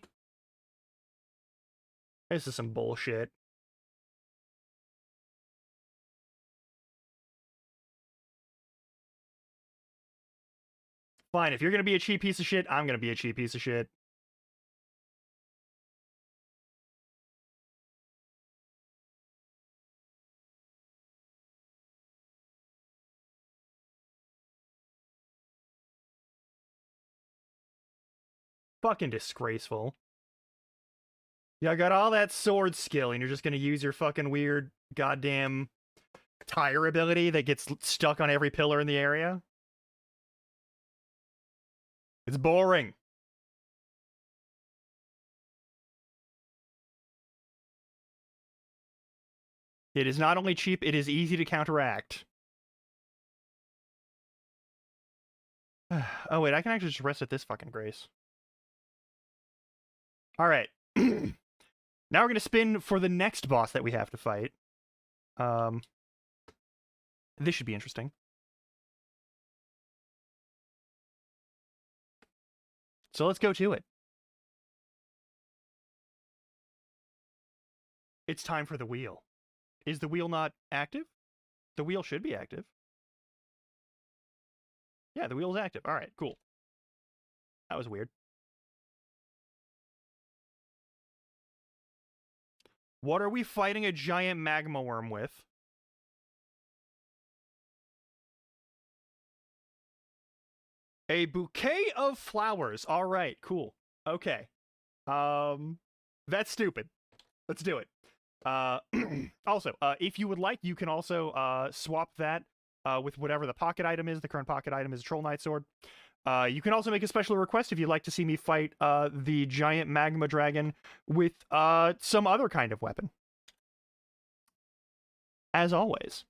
This is some bullshit. Fine, if you're gonna be a cheap piece of shit, I'm gonna be a cheap piece of shit. Fucking disgraceful. Yeah, I got all that sword skill, and you're just gonna use your fucking weird goddamn tire ability that gets stuck on every pillar in the area? It's boring. It is not only cheap, it is easy to counteract. Oh wait, I can actually just rest at this fucking grace. Alright. Now we're gonna spin for the next boss that we have to fight. This should be interesting. So let's go to it. It's time for the wheel. Is the wheel not active? The wheel should be active. Yeah, the wheel is active. Alright, cool. That was weird. What are we fighting a giant magma worm with? A bouquet of flowers. All right, cool. Okay. That's stupid. Let's do it. Also, if you would like, you can also swap that with whatever the pocket item is. The current pocket item is a Troll Knight Sword. You can also make a special request if you'd like to see me fight the giant magma dragon with some other kind of weapon. As always.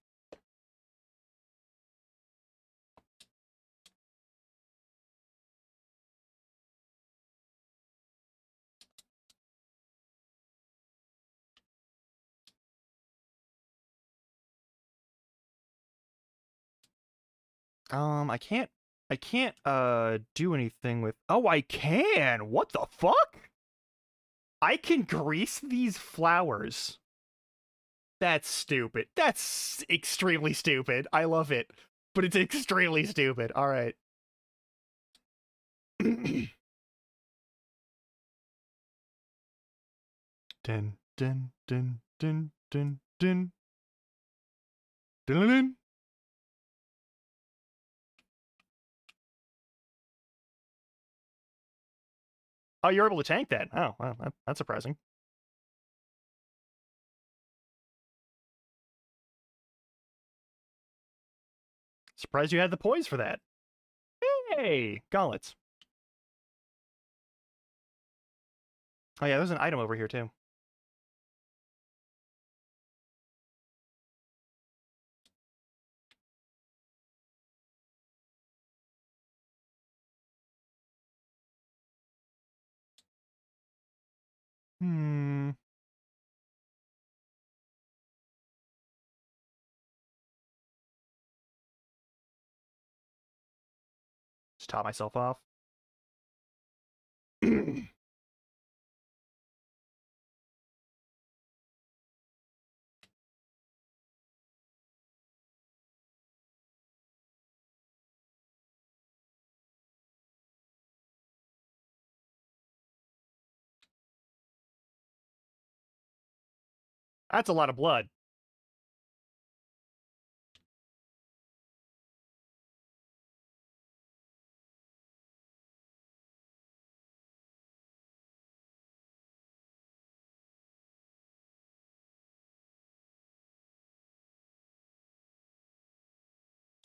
I can't do anything with. Oh, I can. What the fuck? I can grease these flowers. That's stupid. That's extremely stupid. I love it, but it's extremely stupid. All right. Dun dun dun dun dun dun. Dun dun. Oh, you're able to tank that. Oh, well, that's surprising. Surprised you had the poise for that. Hey, gauntlets. Oh yeah, there's an item over here too. Hmm. Just top myself off. That's a lot of blood.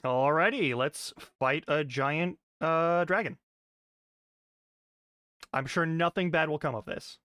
Alrighty, let's fight a giant dragon. I'm sure nothing bad will come of this.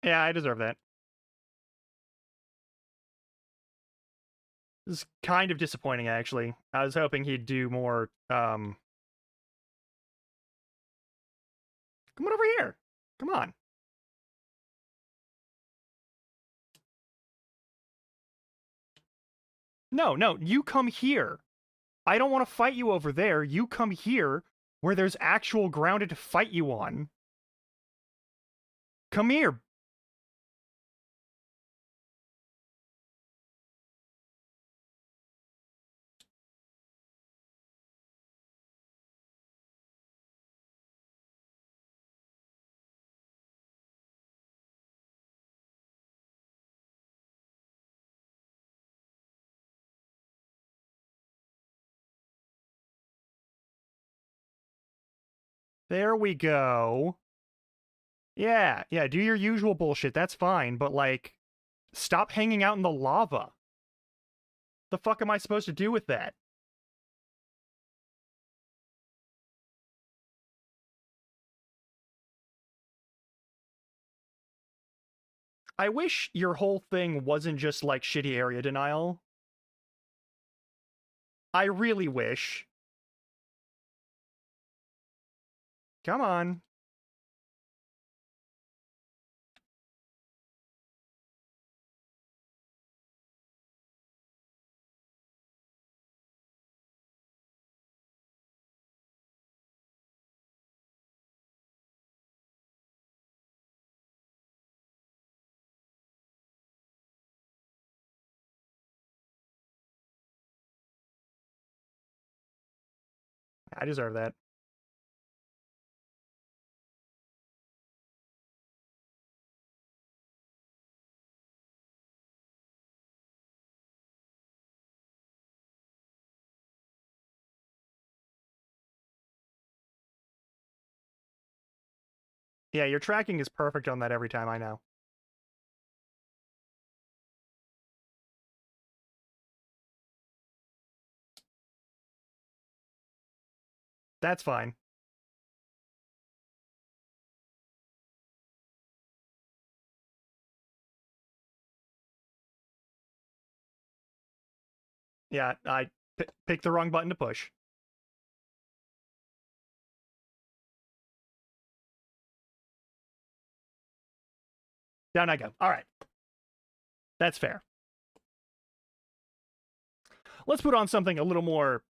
Yeah, I deserve that. This is kind of disappointing, actually. I was hoping he'd do more, Come on over here! Come on. No, no, you come here. I don't want to fight you over there. You come here, where there's actual ground to fight you on. Come here. There we go. Yeah, yeah, do your usual bullshit, that's fine, but, like, stop hanging out in the lava. The fuck am I supposed to do with that? I wish your whole thing wasn't just, like, shitty area denial. I really wish. Come on. I deserve that. Yeah, your tracking is perfect on that every time, I know. That's fine. Yeah, I picked the wrong button to push. Down I go. All right. That's fair. Let's put on something a little more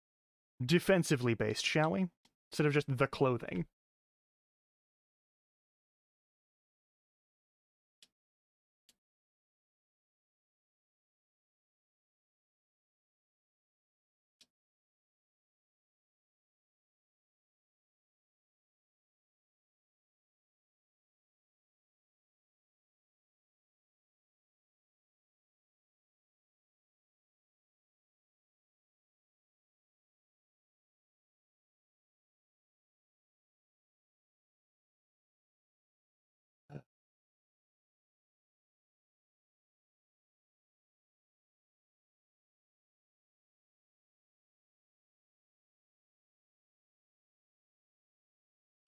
defensively based, shall we? Instead of just the clothing.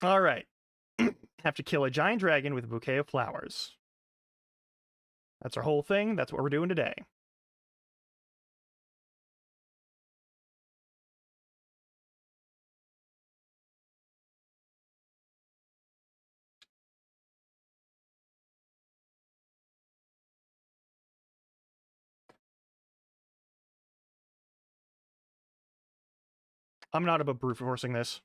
All right. Have to kill a giant dragon with a bouquet of flowers. That's our whole thing. That's what we're doing today. I'm not about brute forcing this.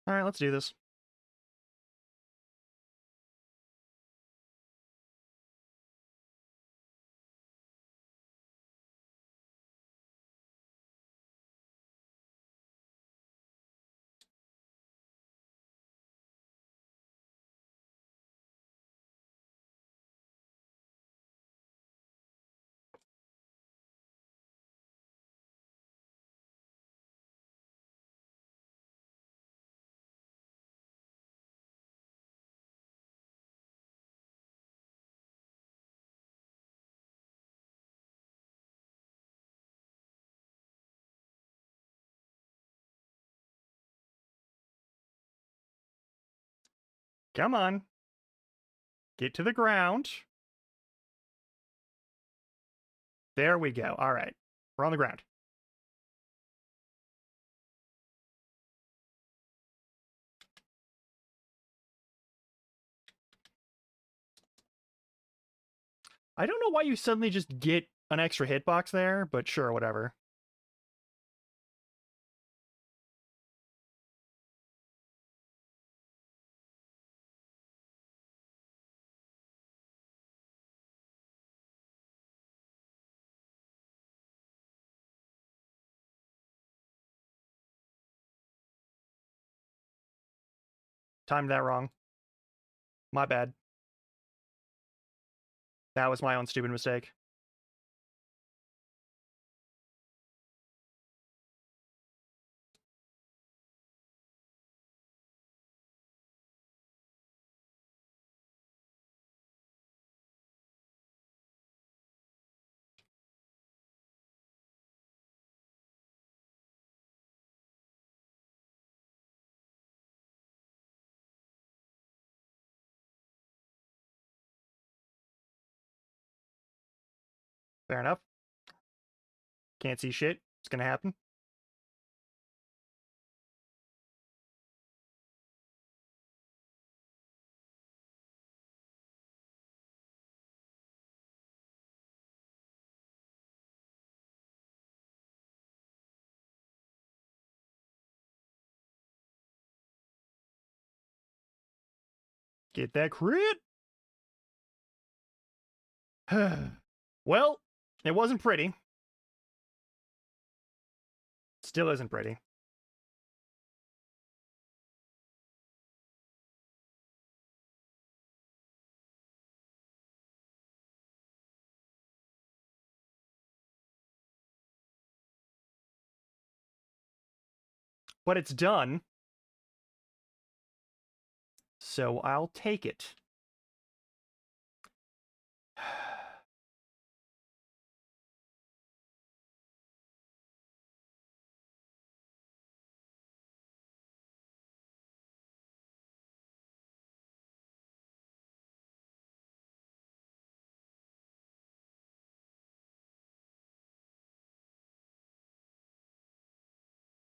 All right, let's do this. Come on. Get to the ground. There we go. All right. We're on the ground. I don't know why you suddenly just get an extra hitbox there, but sure, whatever. Timed that wrong. My bad. That was my own stupid mistake. Fair enough. Can't see shit. It's gonna happen. Get that crit! Well, it wasn't pretty. Still isn't pretty. But it's done. So I'll take it.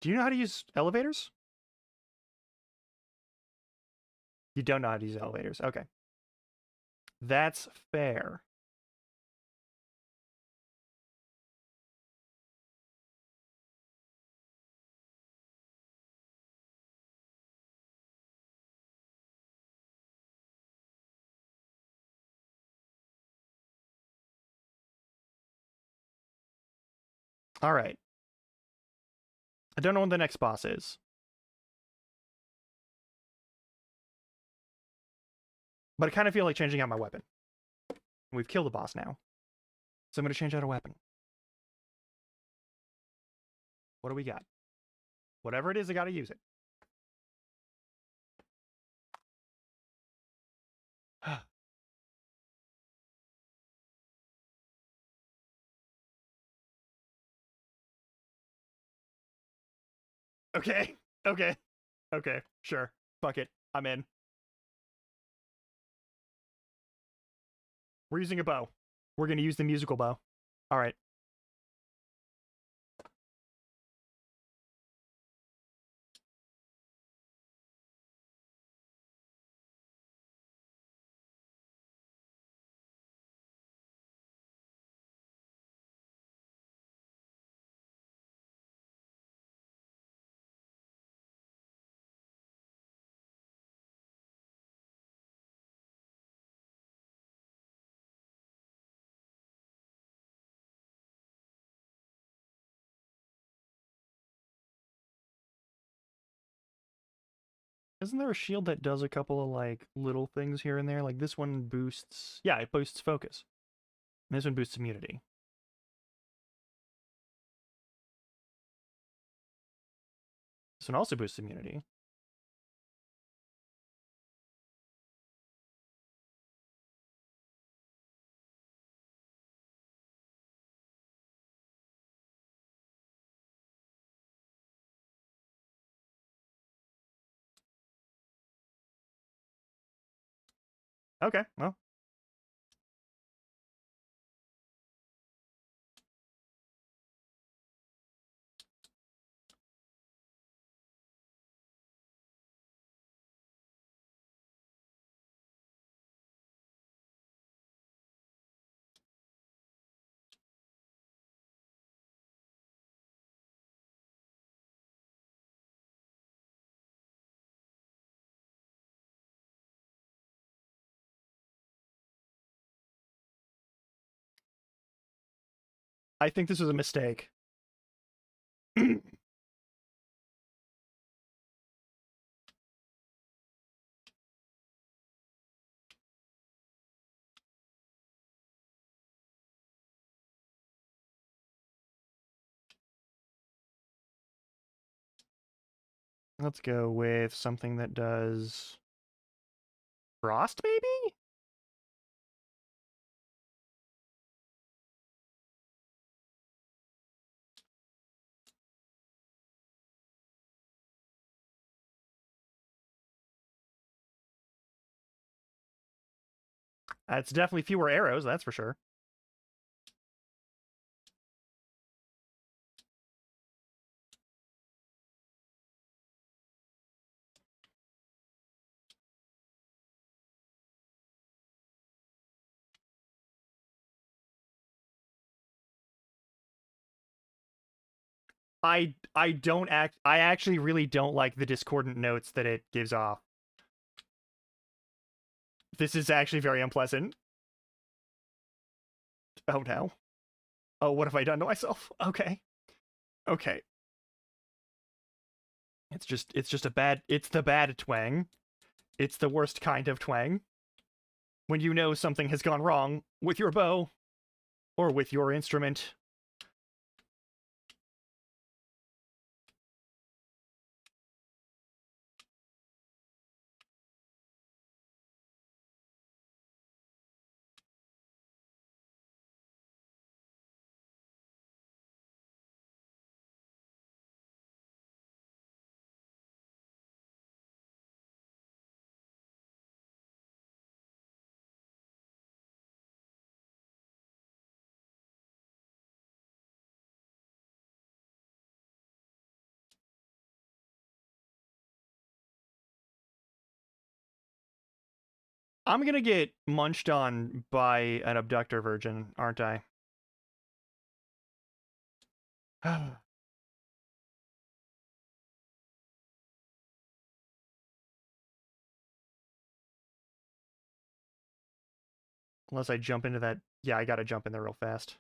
Do you know how to use elevators? You don't know how to use elevators. Okay. That's fair. All right. I don't know when the next boss is. But I kind of feel like changing out my weapon. We've killed the boss now. So I'm going to change out a weapon. What do we got? Whatever it is, I got to use it. Okay. Okay. Okay. Sure. Fuck it. I'm in. We're using a bow. We're going to use the musical bow. All right. Isn't there a shield that does a couple of, like, little things here and there? Like, this one boosts... Yeah, it boosts focus. And this one boosts immunity. This one also boosts immunity. Okay, well. I think this was a mistake. Let's go with something that does... Frost, maybe? It's definitely fewer arrows, that's for sure. I actually really don't like the discordant notes that it gives off. This is actually very unpleasant. Oh no. Oh, what have I done to myself? Okay. Okay. It's just it's the bad twang. It's the worst kind of twang. When you know something has gone wrong with your bow or with your instrument. I'm gonna get munched on by an abductor virgin, aren't I? Unless I jump into that. Yeah, I gotta jump in there real fast.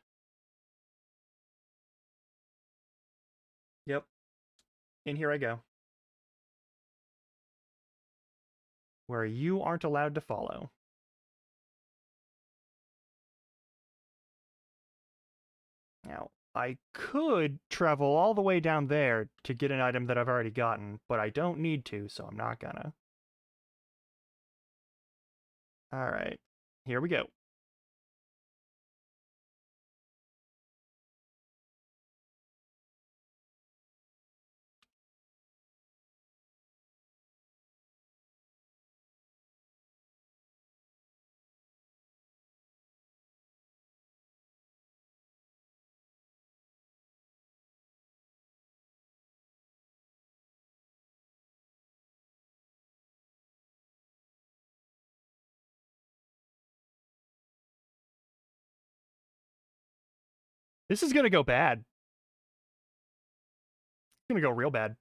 Yep. In here I go. Where you aren't allowed to follow. Now, I could travel all the way down there to get an item that I've already gotten, but I don't need to, so I'm not gonna. Alright. Here we go. This is gonna go bad. It's gonna go real bad.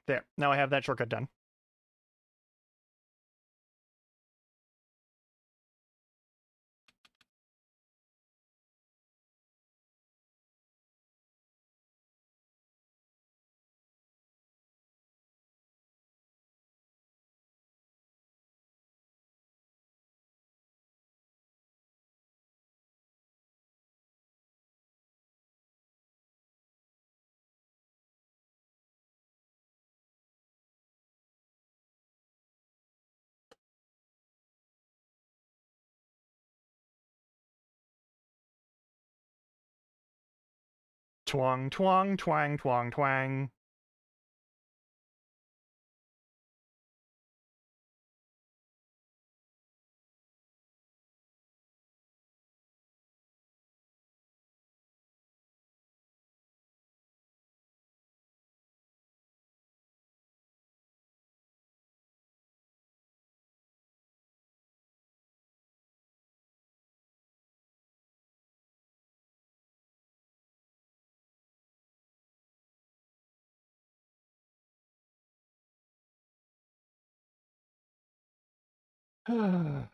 There. Now I have that shortcut done. Twang, twang, twang, twang, twang. Yeah.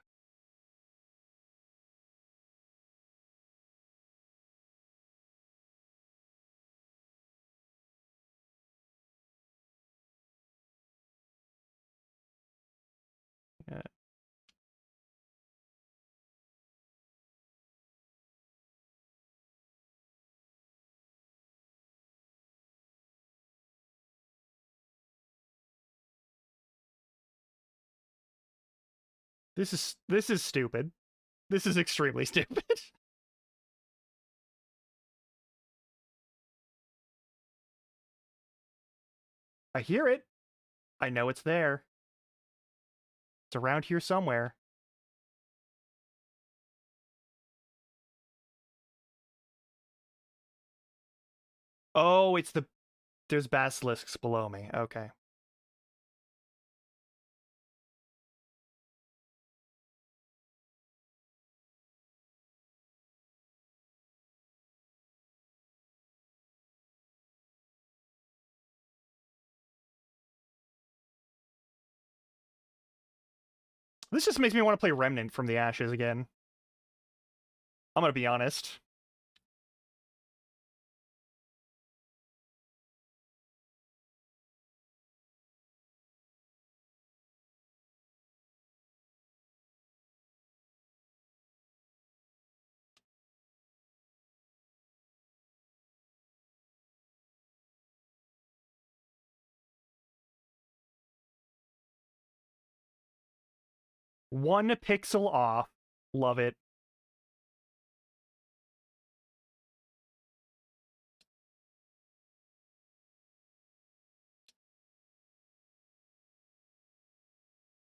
This is stupid. This is extremely stupid. I hear it. I know it's there. It's around here somewhere. Oh, it's the... There's basilisks below me. Okay. This just makes me want to play Remnant from the Ashes again. I'm gonna be honest. One pixel off. Love it.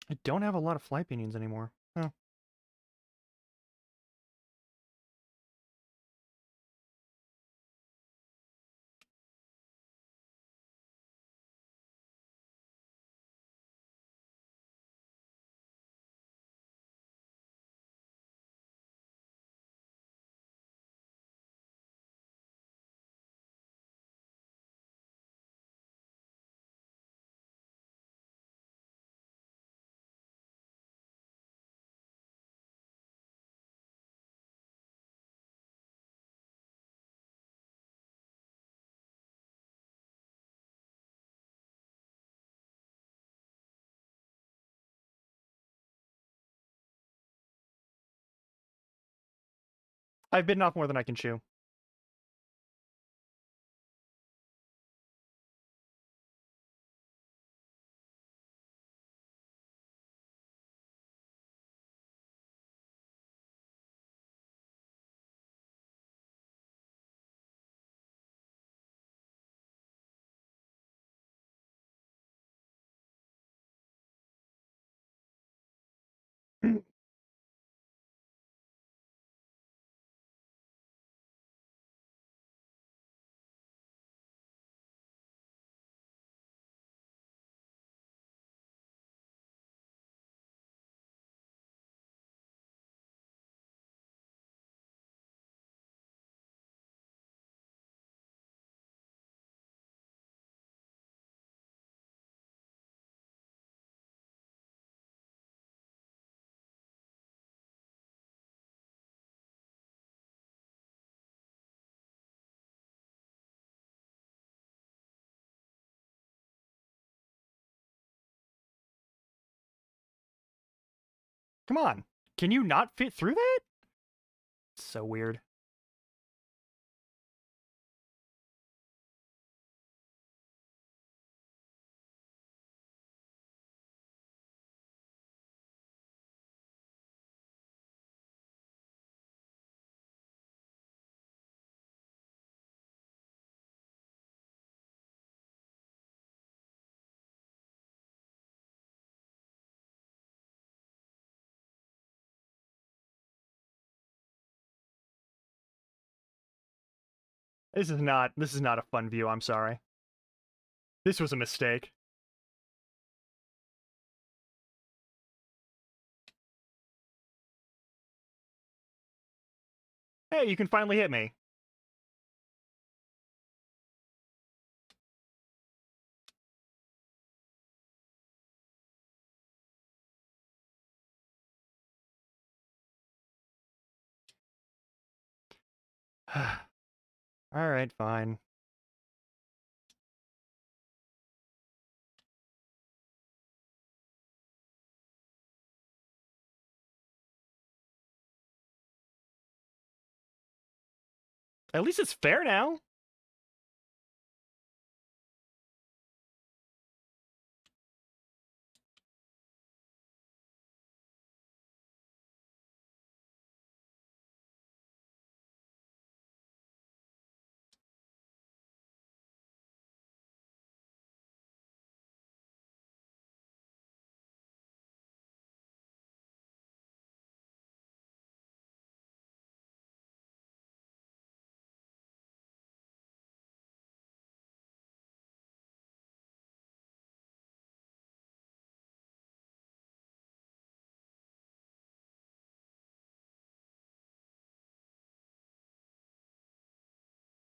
I don't have a lot of flight pinions anymore. Oh. I've bitten off more than I can chew. Come on. Can you not fit through that? It's so weird. This is not a fun view, I'm sorry. This was a mistake. Hey, you can finally hit me. Alright, fine. At least it's fair now.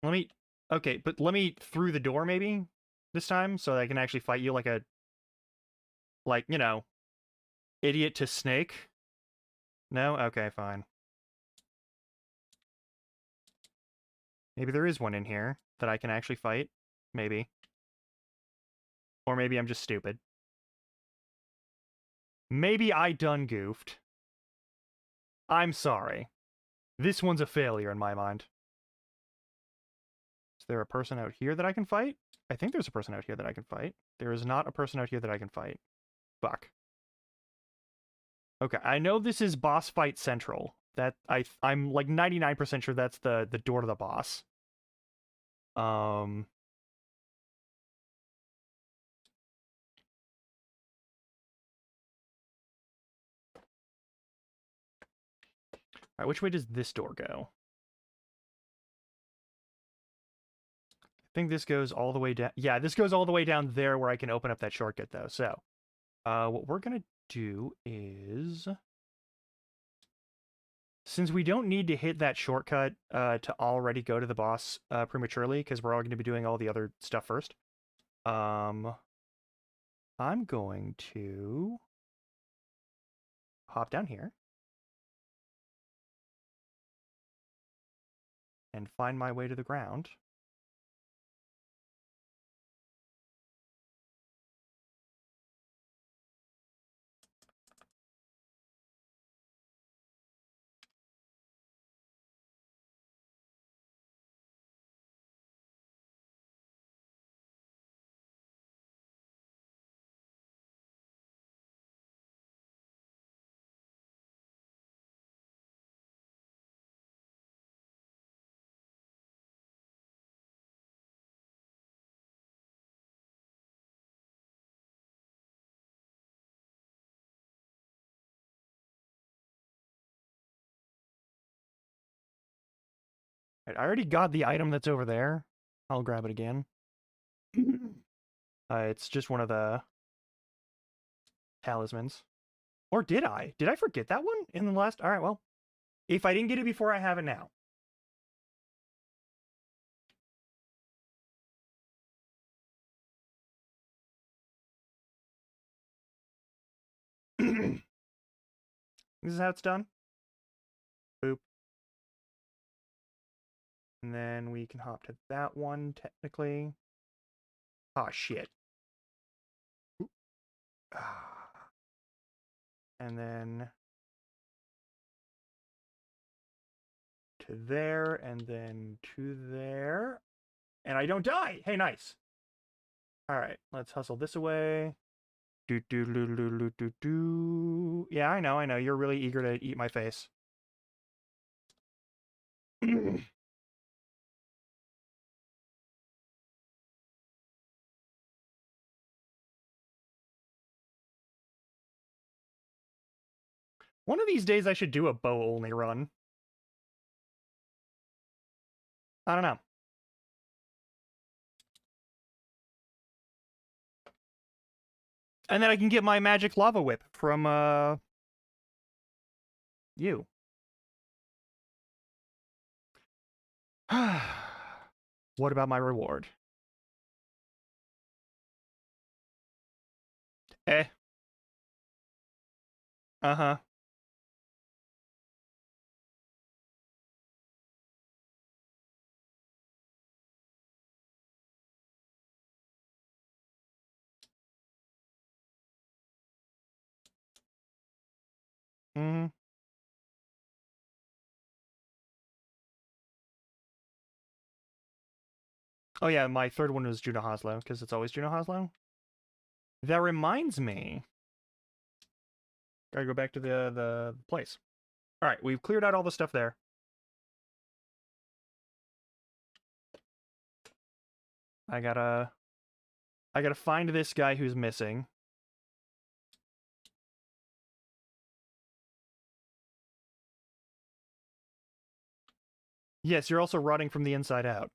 Let me... Okay, but let me through the door, maybe, this time, so that I can actually fight you like a... Like, you know, idiot to snake. No? Okay, fine. Maybe there is one in here that I can actually fight. Maybe. Or maybe I'm just stupid. Maybe I done goofed. I'm sorry. This one's a failure in my mind. Is there a person out here that I can fight? I think there's a person out here that I can fight. There is not a person out here that I can fight. Fuck. Okay, I know this is boss fight central. That I'm like 99% sure that's the door to the boss. Alright, which way does this door go? I think this goes all the way down. Yeah, this goes all the way down there where I can open up that shortcut, though. So, what we're gonna do is... Since we don't need to hit that shortcut to already go to the boss prematurely, because we're all going to be doing all the other stuff first, I'm going to hop down here and find my way to the ground. Right, I already got the item that's over there. I'll grab it again. It's just one of the talismans. Or did I? Did I forget that one in the last? All right, well, if I didn't get it before, I have it now. This is how it's done. Boop. And then we can hop to that one, technically. Ah, shit. And then to there, and then to there. And I don't die! Hey, nice! Alright, let's hustle this away. Do do do do do do do. Yeah, I know. You're really eager to eat my face. One of these days I should do a bow-only run. I don't know. And then I can get my magic lava whip from, you. What about my reward? Eh. Uh-huh. Mm-hmm. Oh yeah, my third one was Juno Hoslow, because it's always Juno Hoslow. That reminds me. Gotta go back to the place. Alright, we've cleared out all the stuff there. I gotta find this guy who's missing. Yes, you're also rotting from the inside out.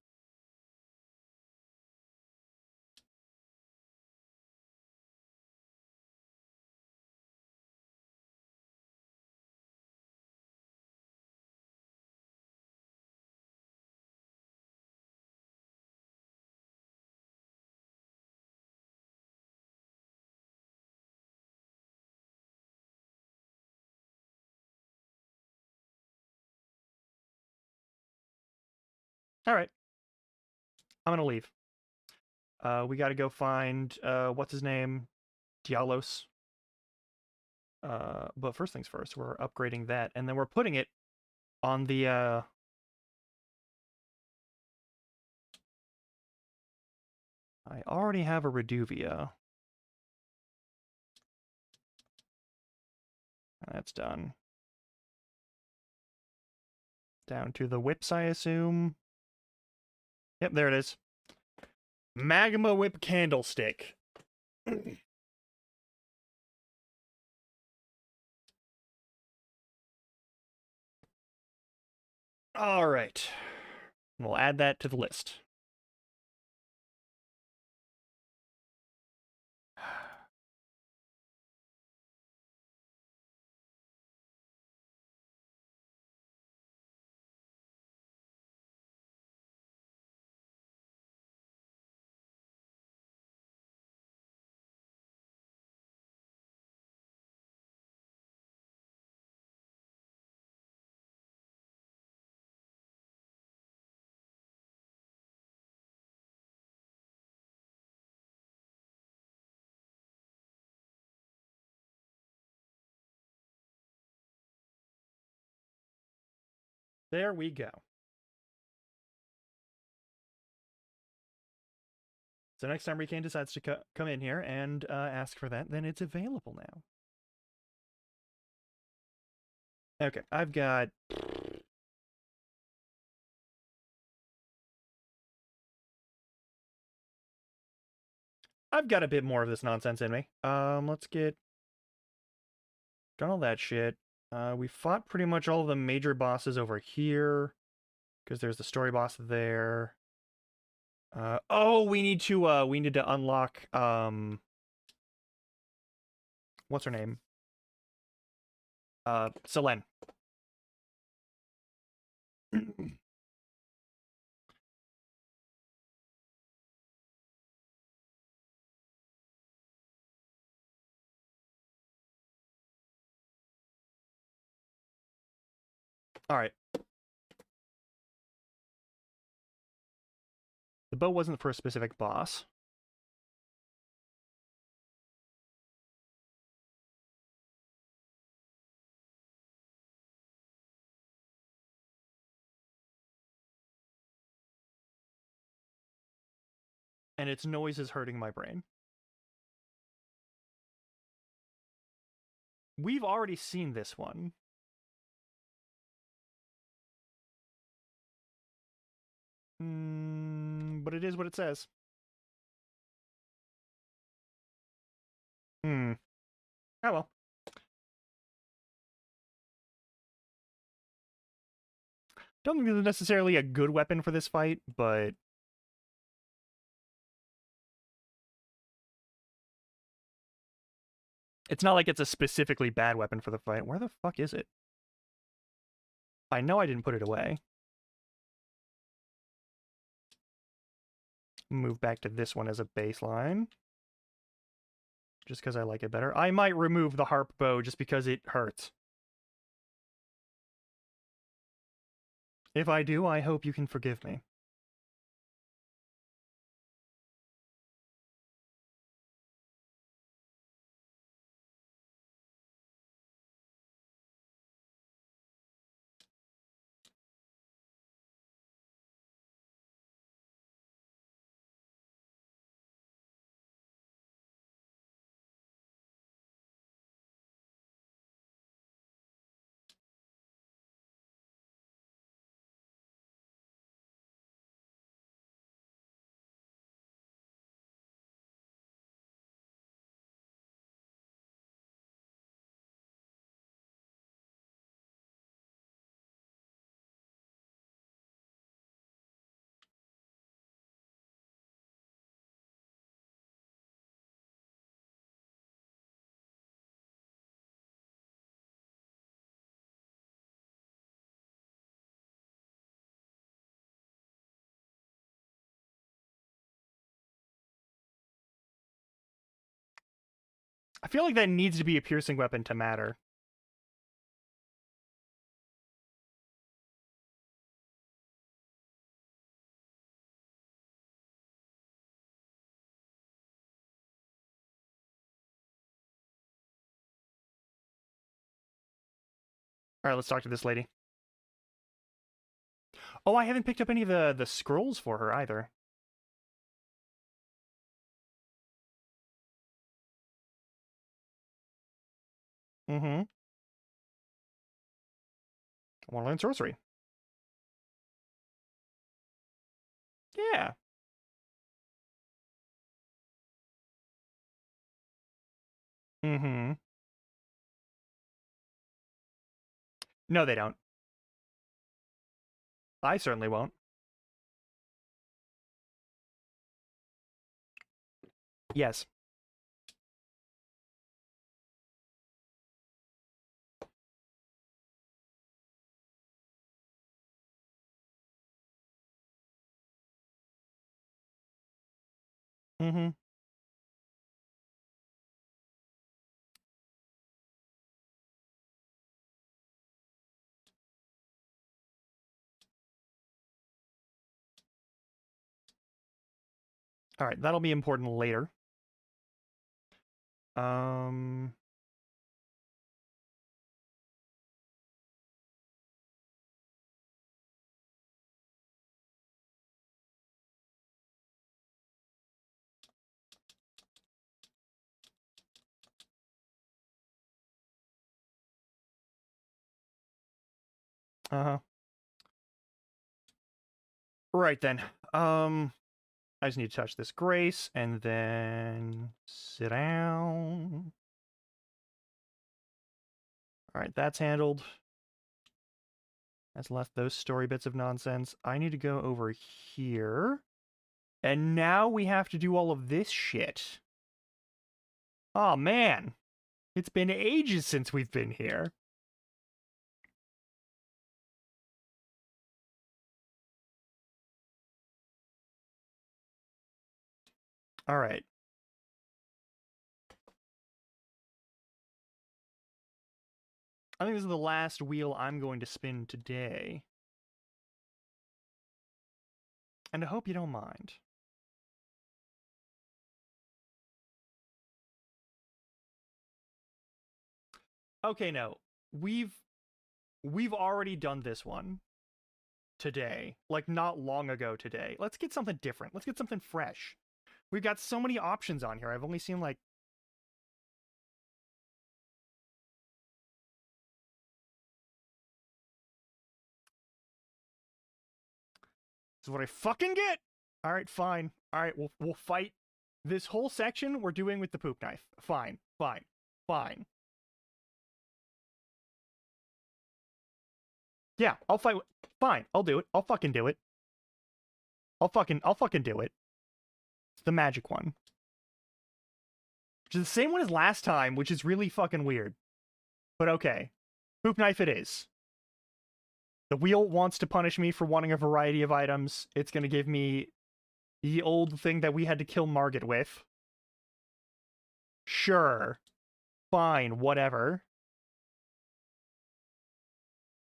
All right. I'm gonna leave. We got to go find what's his name, Dialos. But first things first, we're upgrading that, and then we're putting it on the I already have a Reduvia. That's done. Down to the whips, I assume. Yep, there it is. Magma Whip Candlestick. All right. We'll add that to the list. There we go. So next time Recane decides to come in here and ask for that, then it's available now. Okay, I've got... a bit more of this nonsense in me. Let's get... done all that shit. We fought pretty much all of the major bosses over here. Because there's the story boss there. Oh, we need to unlock, what's her name? Selene. All right. The bow wasn't for a specific boss. And its noise is hurting my brain. We've already seen this one. But it is what it says. Oh well. Don't think this is necessarily a good weapon for this fight, but... it's not like it's a specifically bad weapon for the fight. Where the fuck is it? I know I didn't put it away. Move back to this one as a baseline. Just because I like it better. I might remove the harp bow just because it hurts. If I do, I hope you can forgive me. I feel like that needs to be a piercing weapon to matter. Alright, let's talk to this lady. Oh, I haven't picked up any of the scrolls for her either. Mm-hmm. I want to learn sorcery. Yeah. Mm-hmm. No, they don't. I certainly won't. Yes. Mm-hmm. Alright, that'll be important later. Uh-huh. Right then. I just need to touch this grace and then sit down. Alright, that's handled. That's left those story bits of nonsense. I need to go over here. And now we have to do all of this shit. Oh man. It's been ages since we've been here. Alright. I think this is the last wheel I'm going to spin today. And I hope you don't mind. Okay, no. We've already done this one today. Like, not long ago today. Let's get something different. Let's get something fresh. We've got so many options on here. I've only seen, like... This is what I fucking get! Alright, fine. Alright, we'll fight. This whole section we're doing with the poop knife. Fine. Fine. Fine. Yeah, I'll fight. Fine, I'll do it. I'll fucking do it. I'll fucking do it. It's the magic one. Which is the same one as last time, which is really fucking weird. But okay. Poop knife it is. The wheel wants to punish me for wanting a variety of items. It's gonna give me the old thing that we had to kill Margit with. Sure. Fine, whatever.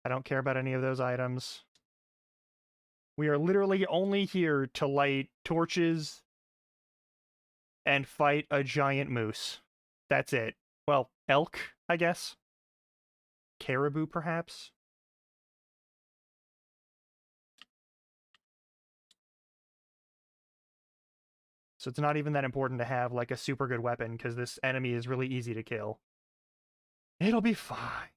I don't care about any of those items. We are literally only here to light torches and fight a giant moose. That's it. Well, elk, I guess. Caribou, perhaps? So it's not even that important to have, like, a super good weapon, because this enemy is really easy to kill. It'll be fine.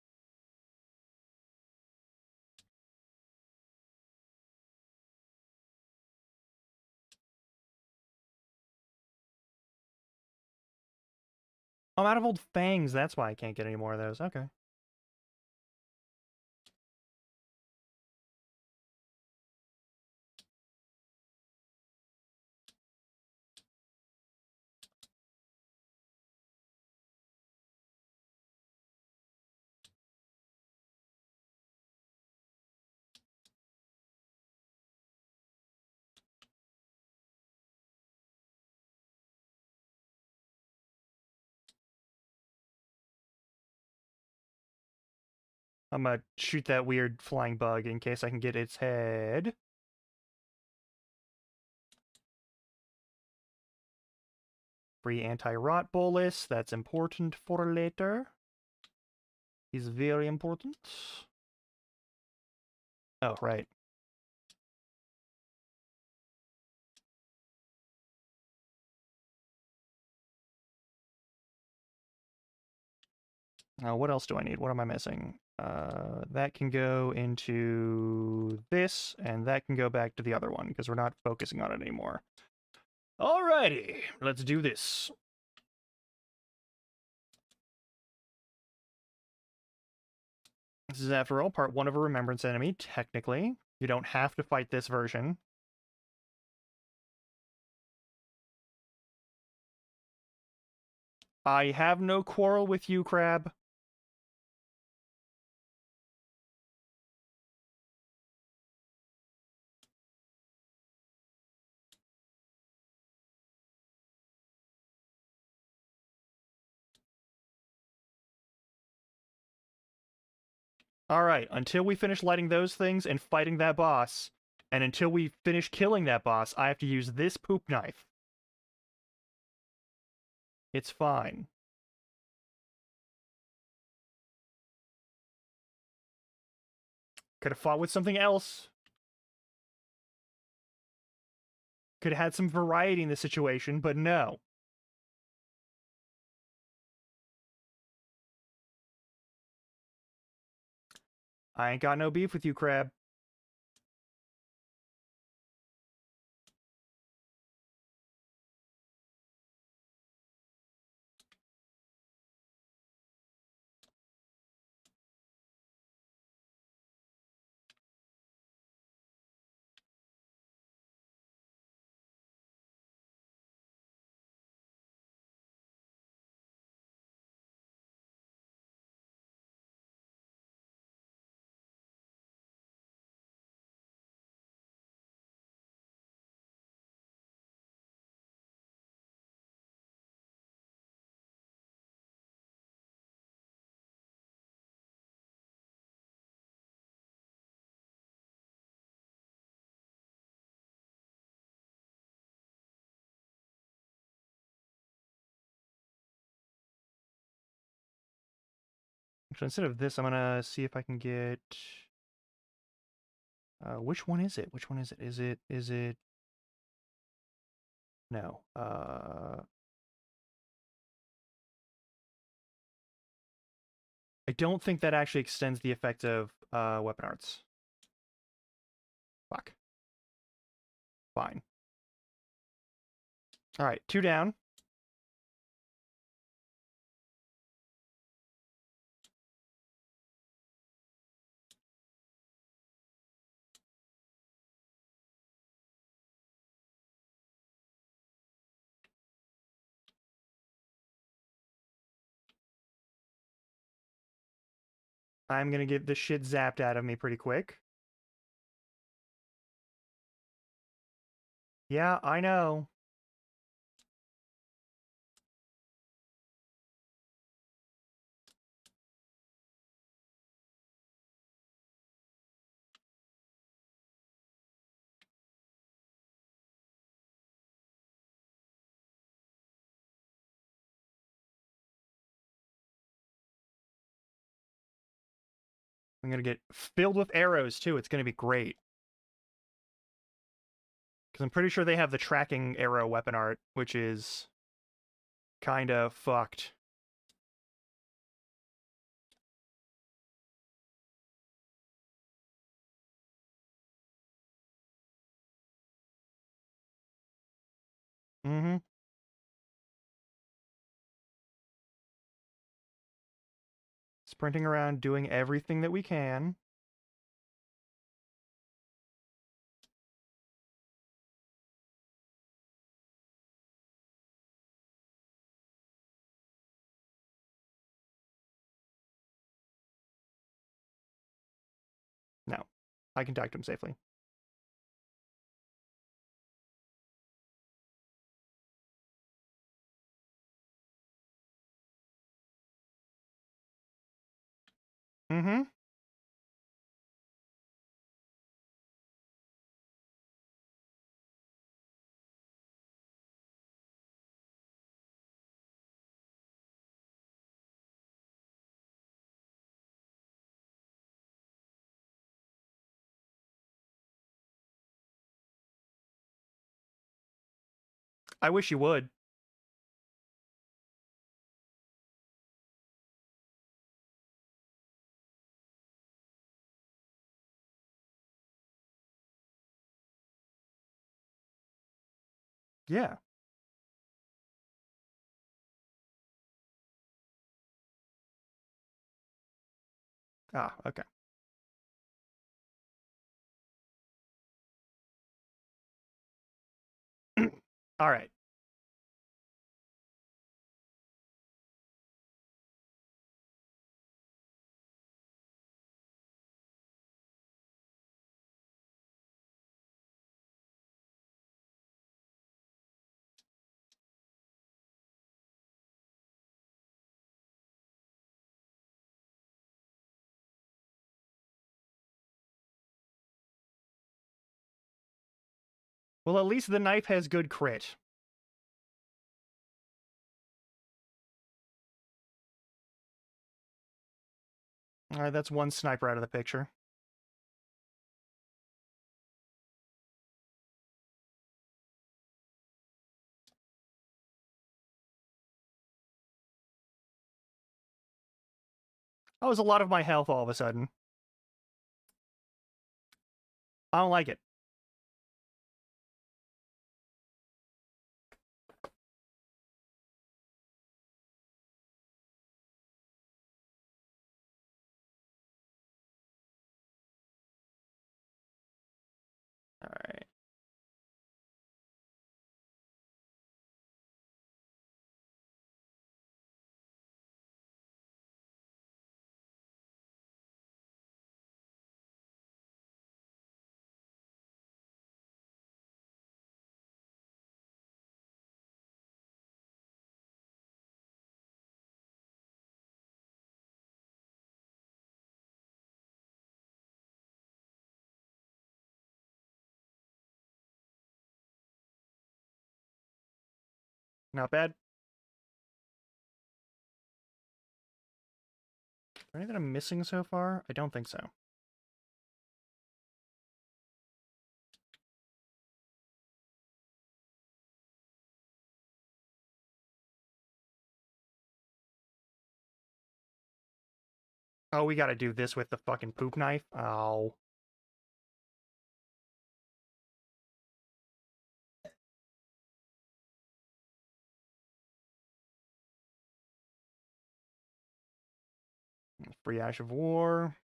I'm out of old fangs, that's why I can't get any more of those. Okay. I'm gonna shoot that weird flying bug in case I can get its head. Free anti-rot bolus, that's important for later. Is very important. Oh, right. What else do I need? What am I missing? That can go into this, and that can go back to the other one, because we're not focusing on it anymore. Alrighty, let's do this. This is, after all, part 1 of a Remembrance enemy, technically. You don't have to fight this version. I have no quarrel with you, Crab. Alright, until we finish lighting those things and fighting that boss, and until we finish killing that boss, I have to use this poop knife. It's fine. Could have fought with something else. Could have had some variety in the situation, but no. I ain't got no beef with you, Crab. So instead of this, I'm gonna see if I can get... which one is it? Which one is it? Is it... No. I don't think that actually extends the effect of weapon arts. Fuck. Fine. Alright, 2 down. I'm gonna get this shit zapped out of me pretty quick. Yeah, I know. I'm gonna get filled with arrows, too. It's gonna be great. Because I'm pretty sure they have the tracking arrow weapon art, which is... kinda fucked. Mm-hmm. Sprinting around, doing everything that we can. No. I can talk to him safely. Mm-hmm. I wish you would. Yeah. Ah, okay. All right. Well, at least the knife has good crit. All right, that's one sniper out of the picture. That was a lot of my health all of a sudden. I don't like it. All right. Not bad. Anything I'm missing so far? I don't think so. Oh, we gotta do this with the fucking poop knife? Oh. Free Ash of War.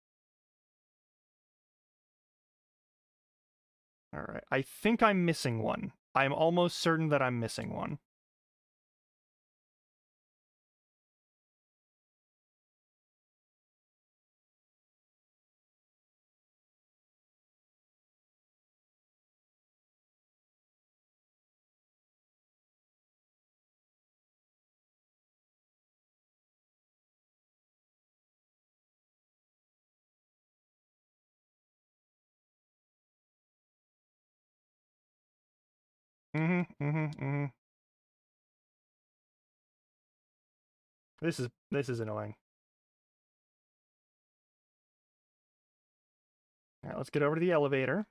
Alright, I think I'm missing one. I'm almost certain that I'm missing one. This is annoying. Alright, let's get over to the elevator.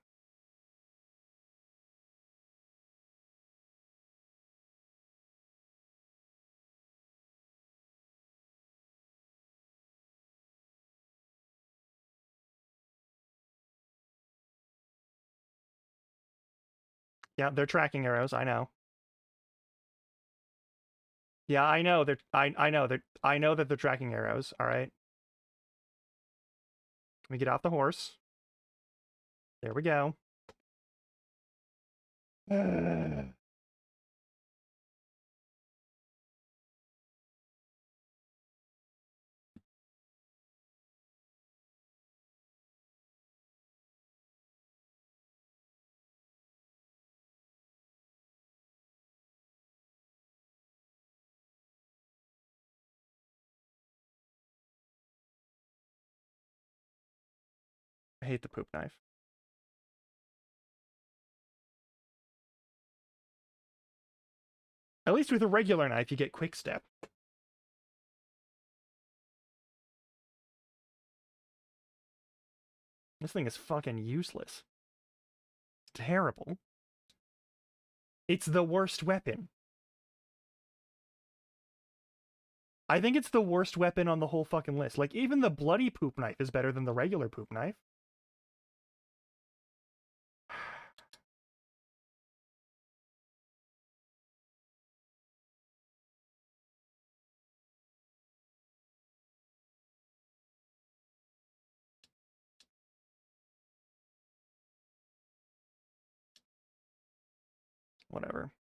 Yeah, they're tracking arrows, I know. Yeah, I know. I know that they're tracking arrows, alright? Let me get off the horse. There we go. I hate the poop knife. At least with a regular knife, you get quick step. This thing is fucking useless. It's terrible. It's the worst weapon. I think it's the worst weapon on the whole fucking list. Like, even the bloody poop knife is better than the regular poop knife. Whatever.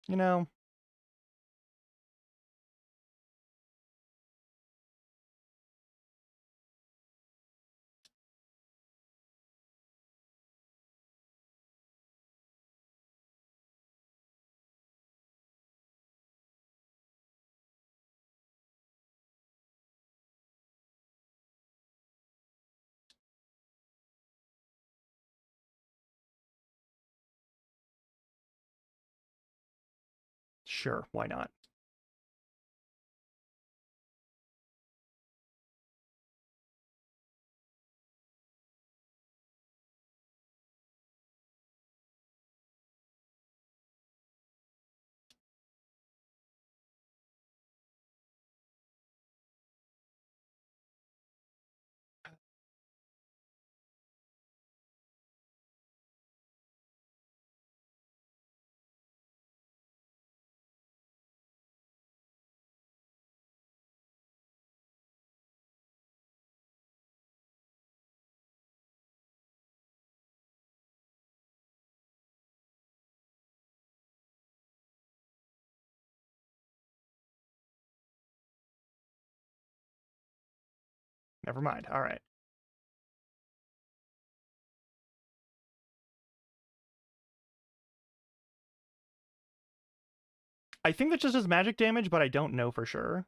You know, sure, why not? Never mind. All right. I think that just does magic damage, but I don't know for sure.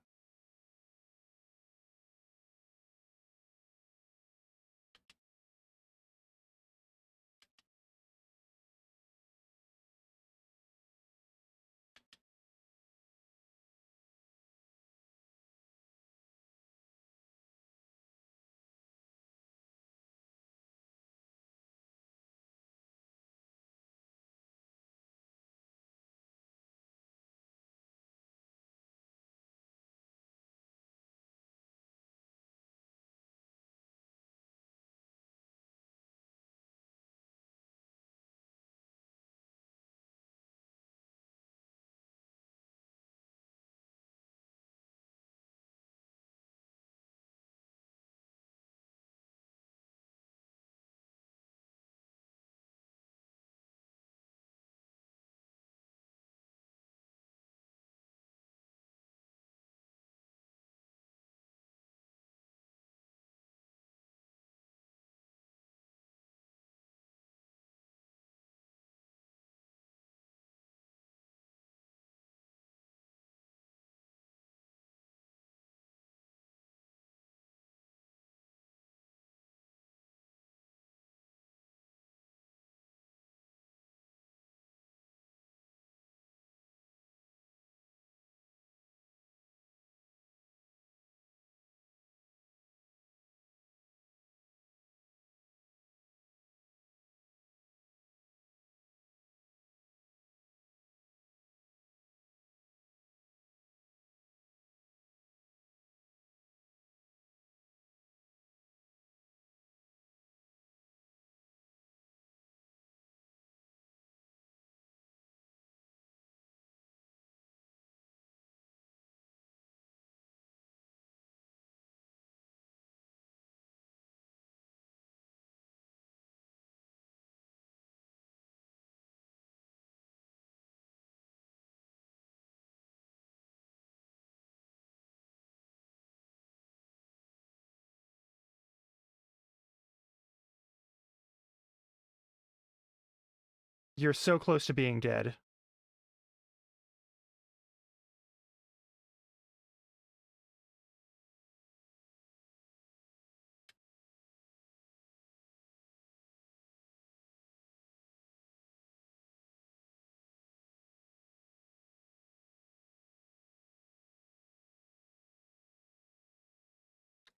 You're so close to being dead.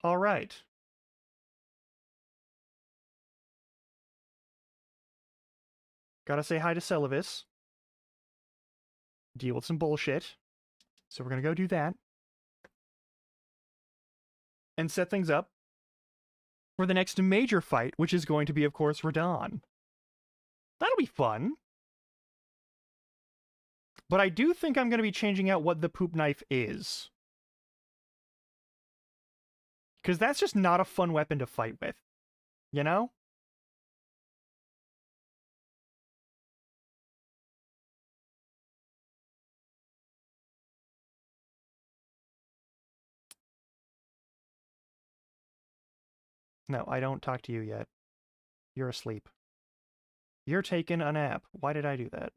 All right. Gotta say hi to Celavis. Deal with some bullshit. So we're gonna go do that. And set things up for the next major fight, which is going to be, of course, Radahn. That'll be fun. But I do think I'm going to be changing out what the poop knife is. Because that's just not a fun weapon to fight with. You know? No, I don't talk to you yet. You're asleep. You're taking a nap. Why did I do that?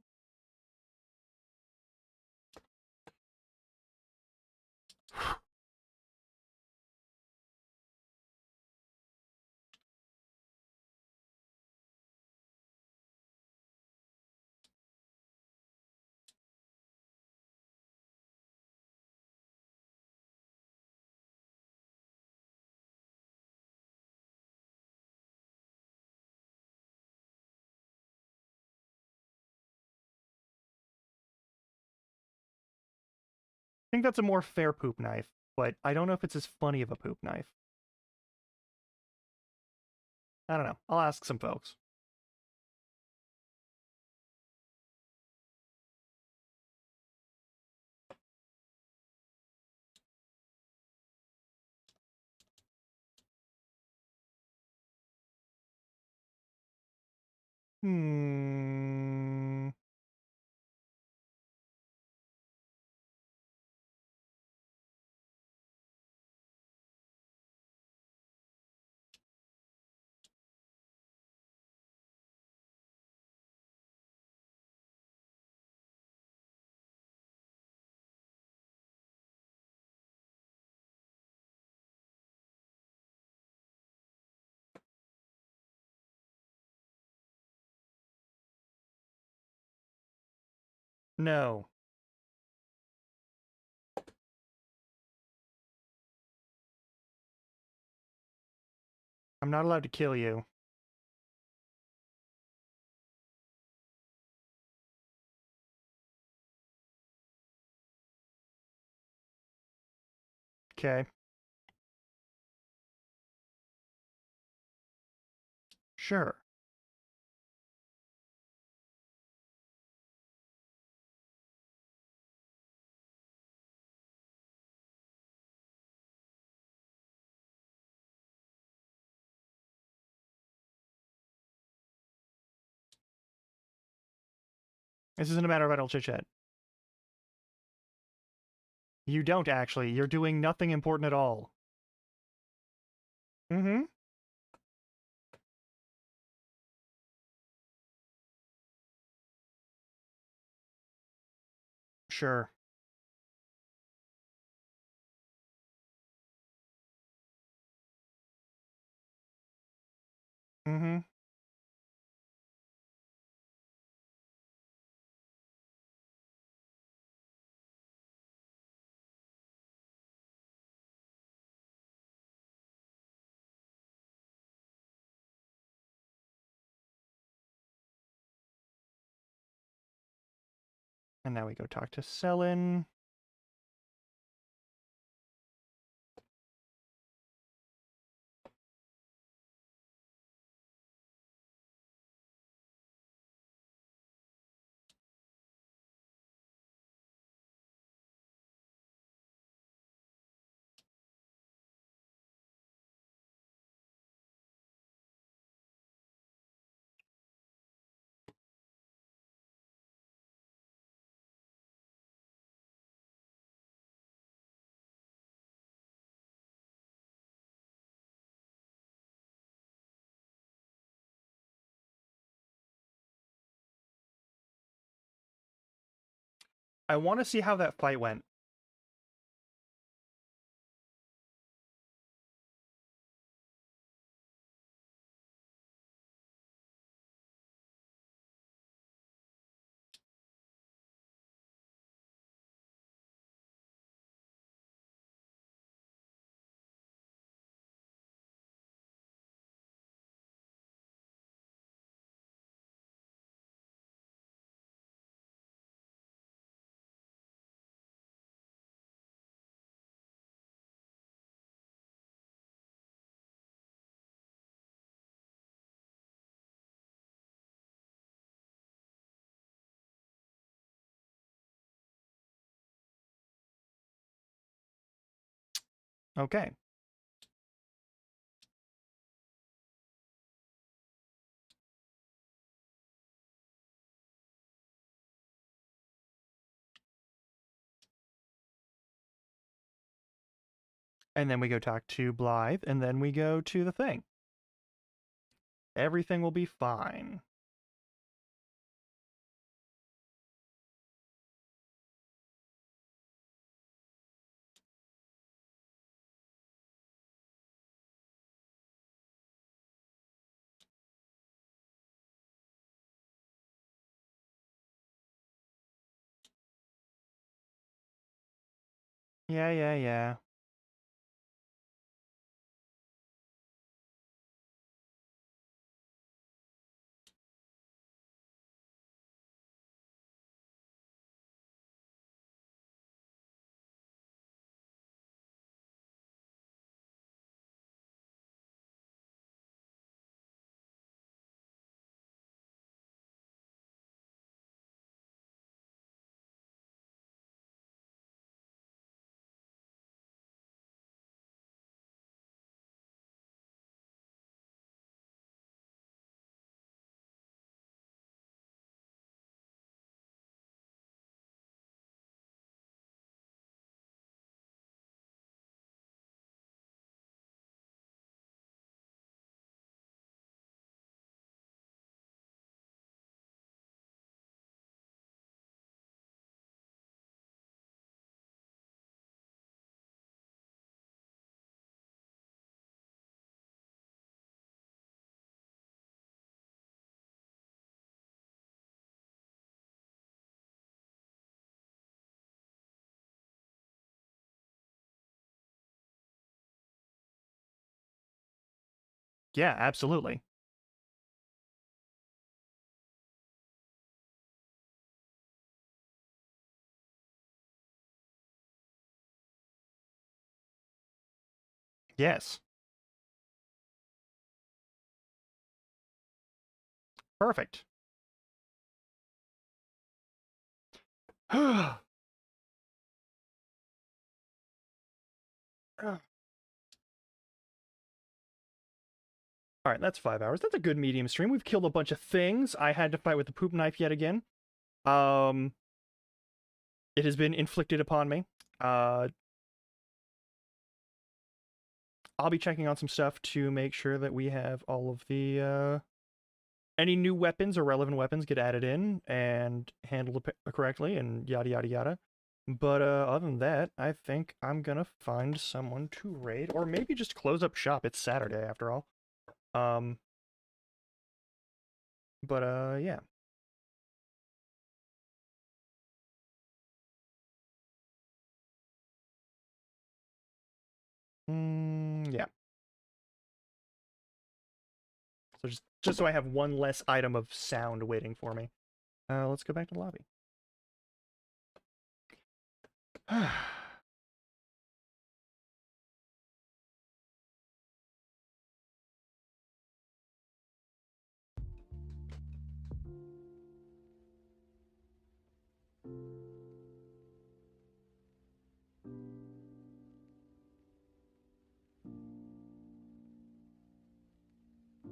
I think that's a more fair poop knife, but I don't know if it's as funny of a poop knife. I don't know. I'll ask some folks. Hmm. No. I'm not allowed to kill you. Okay. Sure. This isn't a matter of idle chit-chat. You don't, actually. You're doing nothing important at all. Mm-hmm. Sure. Mm-hmm. And now we go talk to Selin. I want to see how that fight went. Okay. And then we go talk to Blythe, and then we go to the thing. Everything will be fine. Yeah, yeah, yeah. Yeah, absolutely. Yes. Perfect. All right, that's 5 hours. That's a good medium stream. We've killed a bunch of things. I had to fight with the poop knife yet again. It has been inflicted upon me. I'll be checking on some stuff to make sure that we have all of the any new weapons or relevant weapons get added in and handled correctly and yada yada yada. But other than that, I think I'm gonna find someone to raid, or maybe just close up shop. It's Saturday after all. But yeah. Yeah. So just so I have one less item of sound waiting for me. Let's go back to the lobby.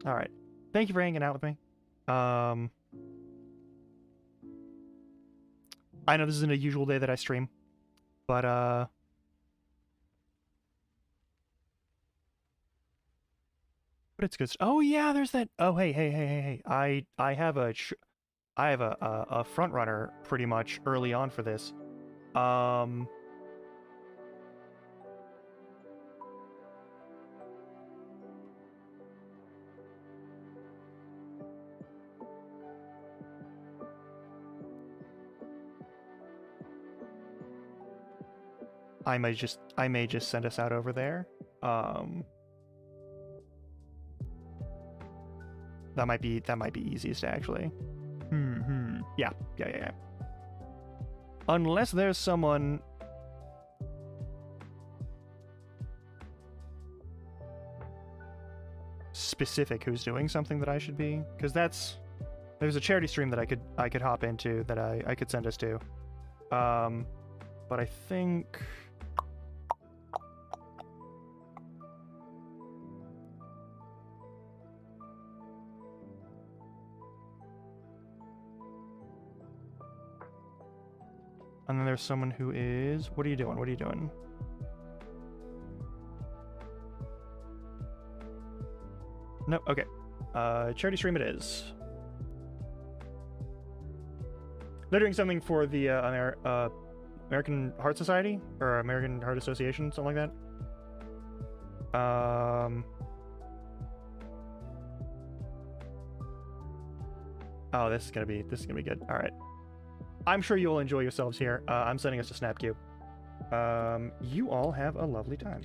All right. Thank you for hanging out with me. I know this isn't a usual day that I stream, but it's good. Oh yeah, there's that. Oh hey. I have a front runner pretty much early on for this. I may just send us out over there. That might be easiest actually. Yeah. Unless there's someone specific who's doing something that I should be, because there's a charity stream that I could hop into that I could send us to. But I think And then there's someone who is... What are you doing? What are you doing? No, okay. Charity stream it is. They're doing something for the American Heart Society? Or American Heart Association, something like that. Oh, this is gonna be good. All right. I'm sure you will enjoy yourselves here. I'm sending us to SnapQ. You all have a lovely time.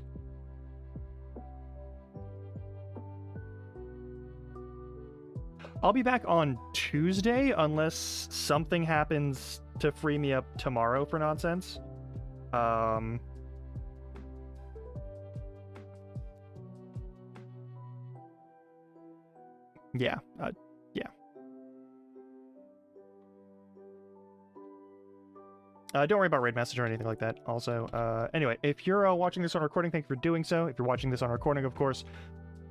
I'll be back on Tuesday unless something happens to free me up tomorrow for nonsense. Yeah. Yeah. Don't worry about raid message or anything like that. Also, anyway, if you're watching this on recording, thank you for doing so. If you're watching this on recording, of course,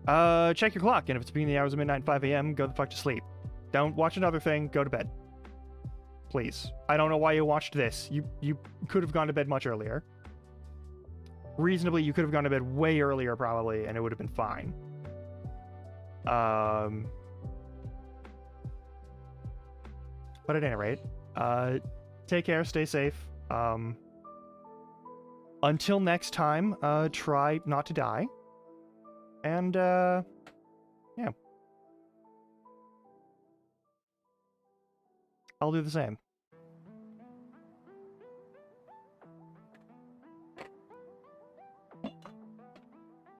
check your clock. And if it's between the hours of midnight and 5 a.m., go the fuck to sleep. Don't watch another thing. Go to bed. Please. I don't know why you watched this. You could have gone to bed much earlier. Reasonably, you could have gone to bed way earlier, probably, and it would have been fine. But at any rate, take care, stay safe. Until next time, try not to die. And, yeah. I'll do the same.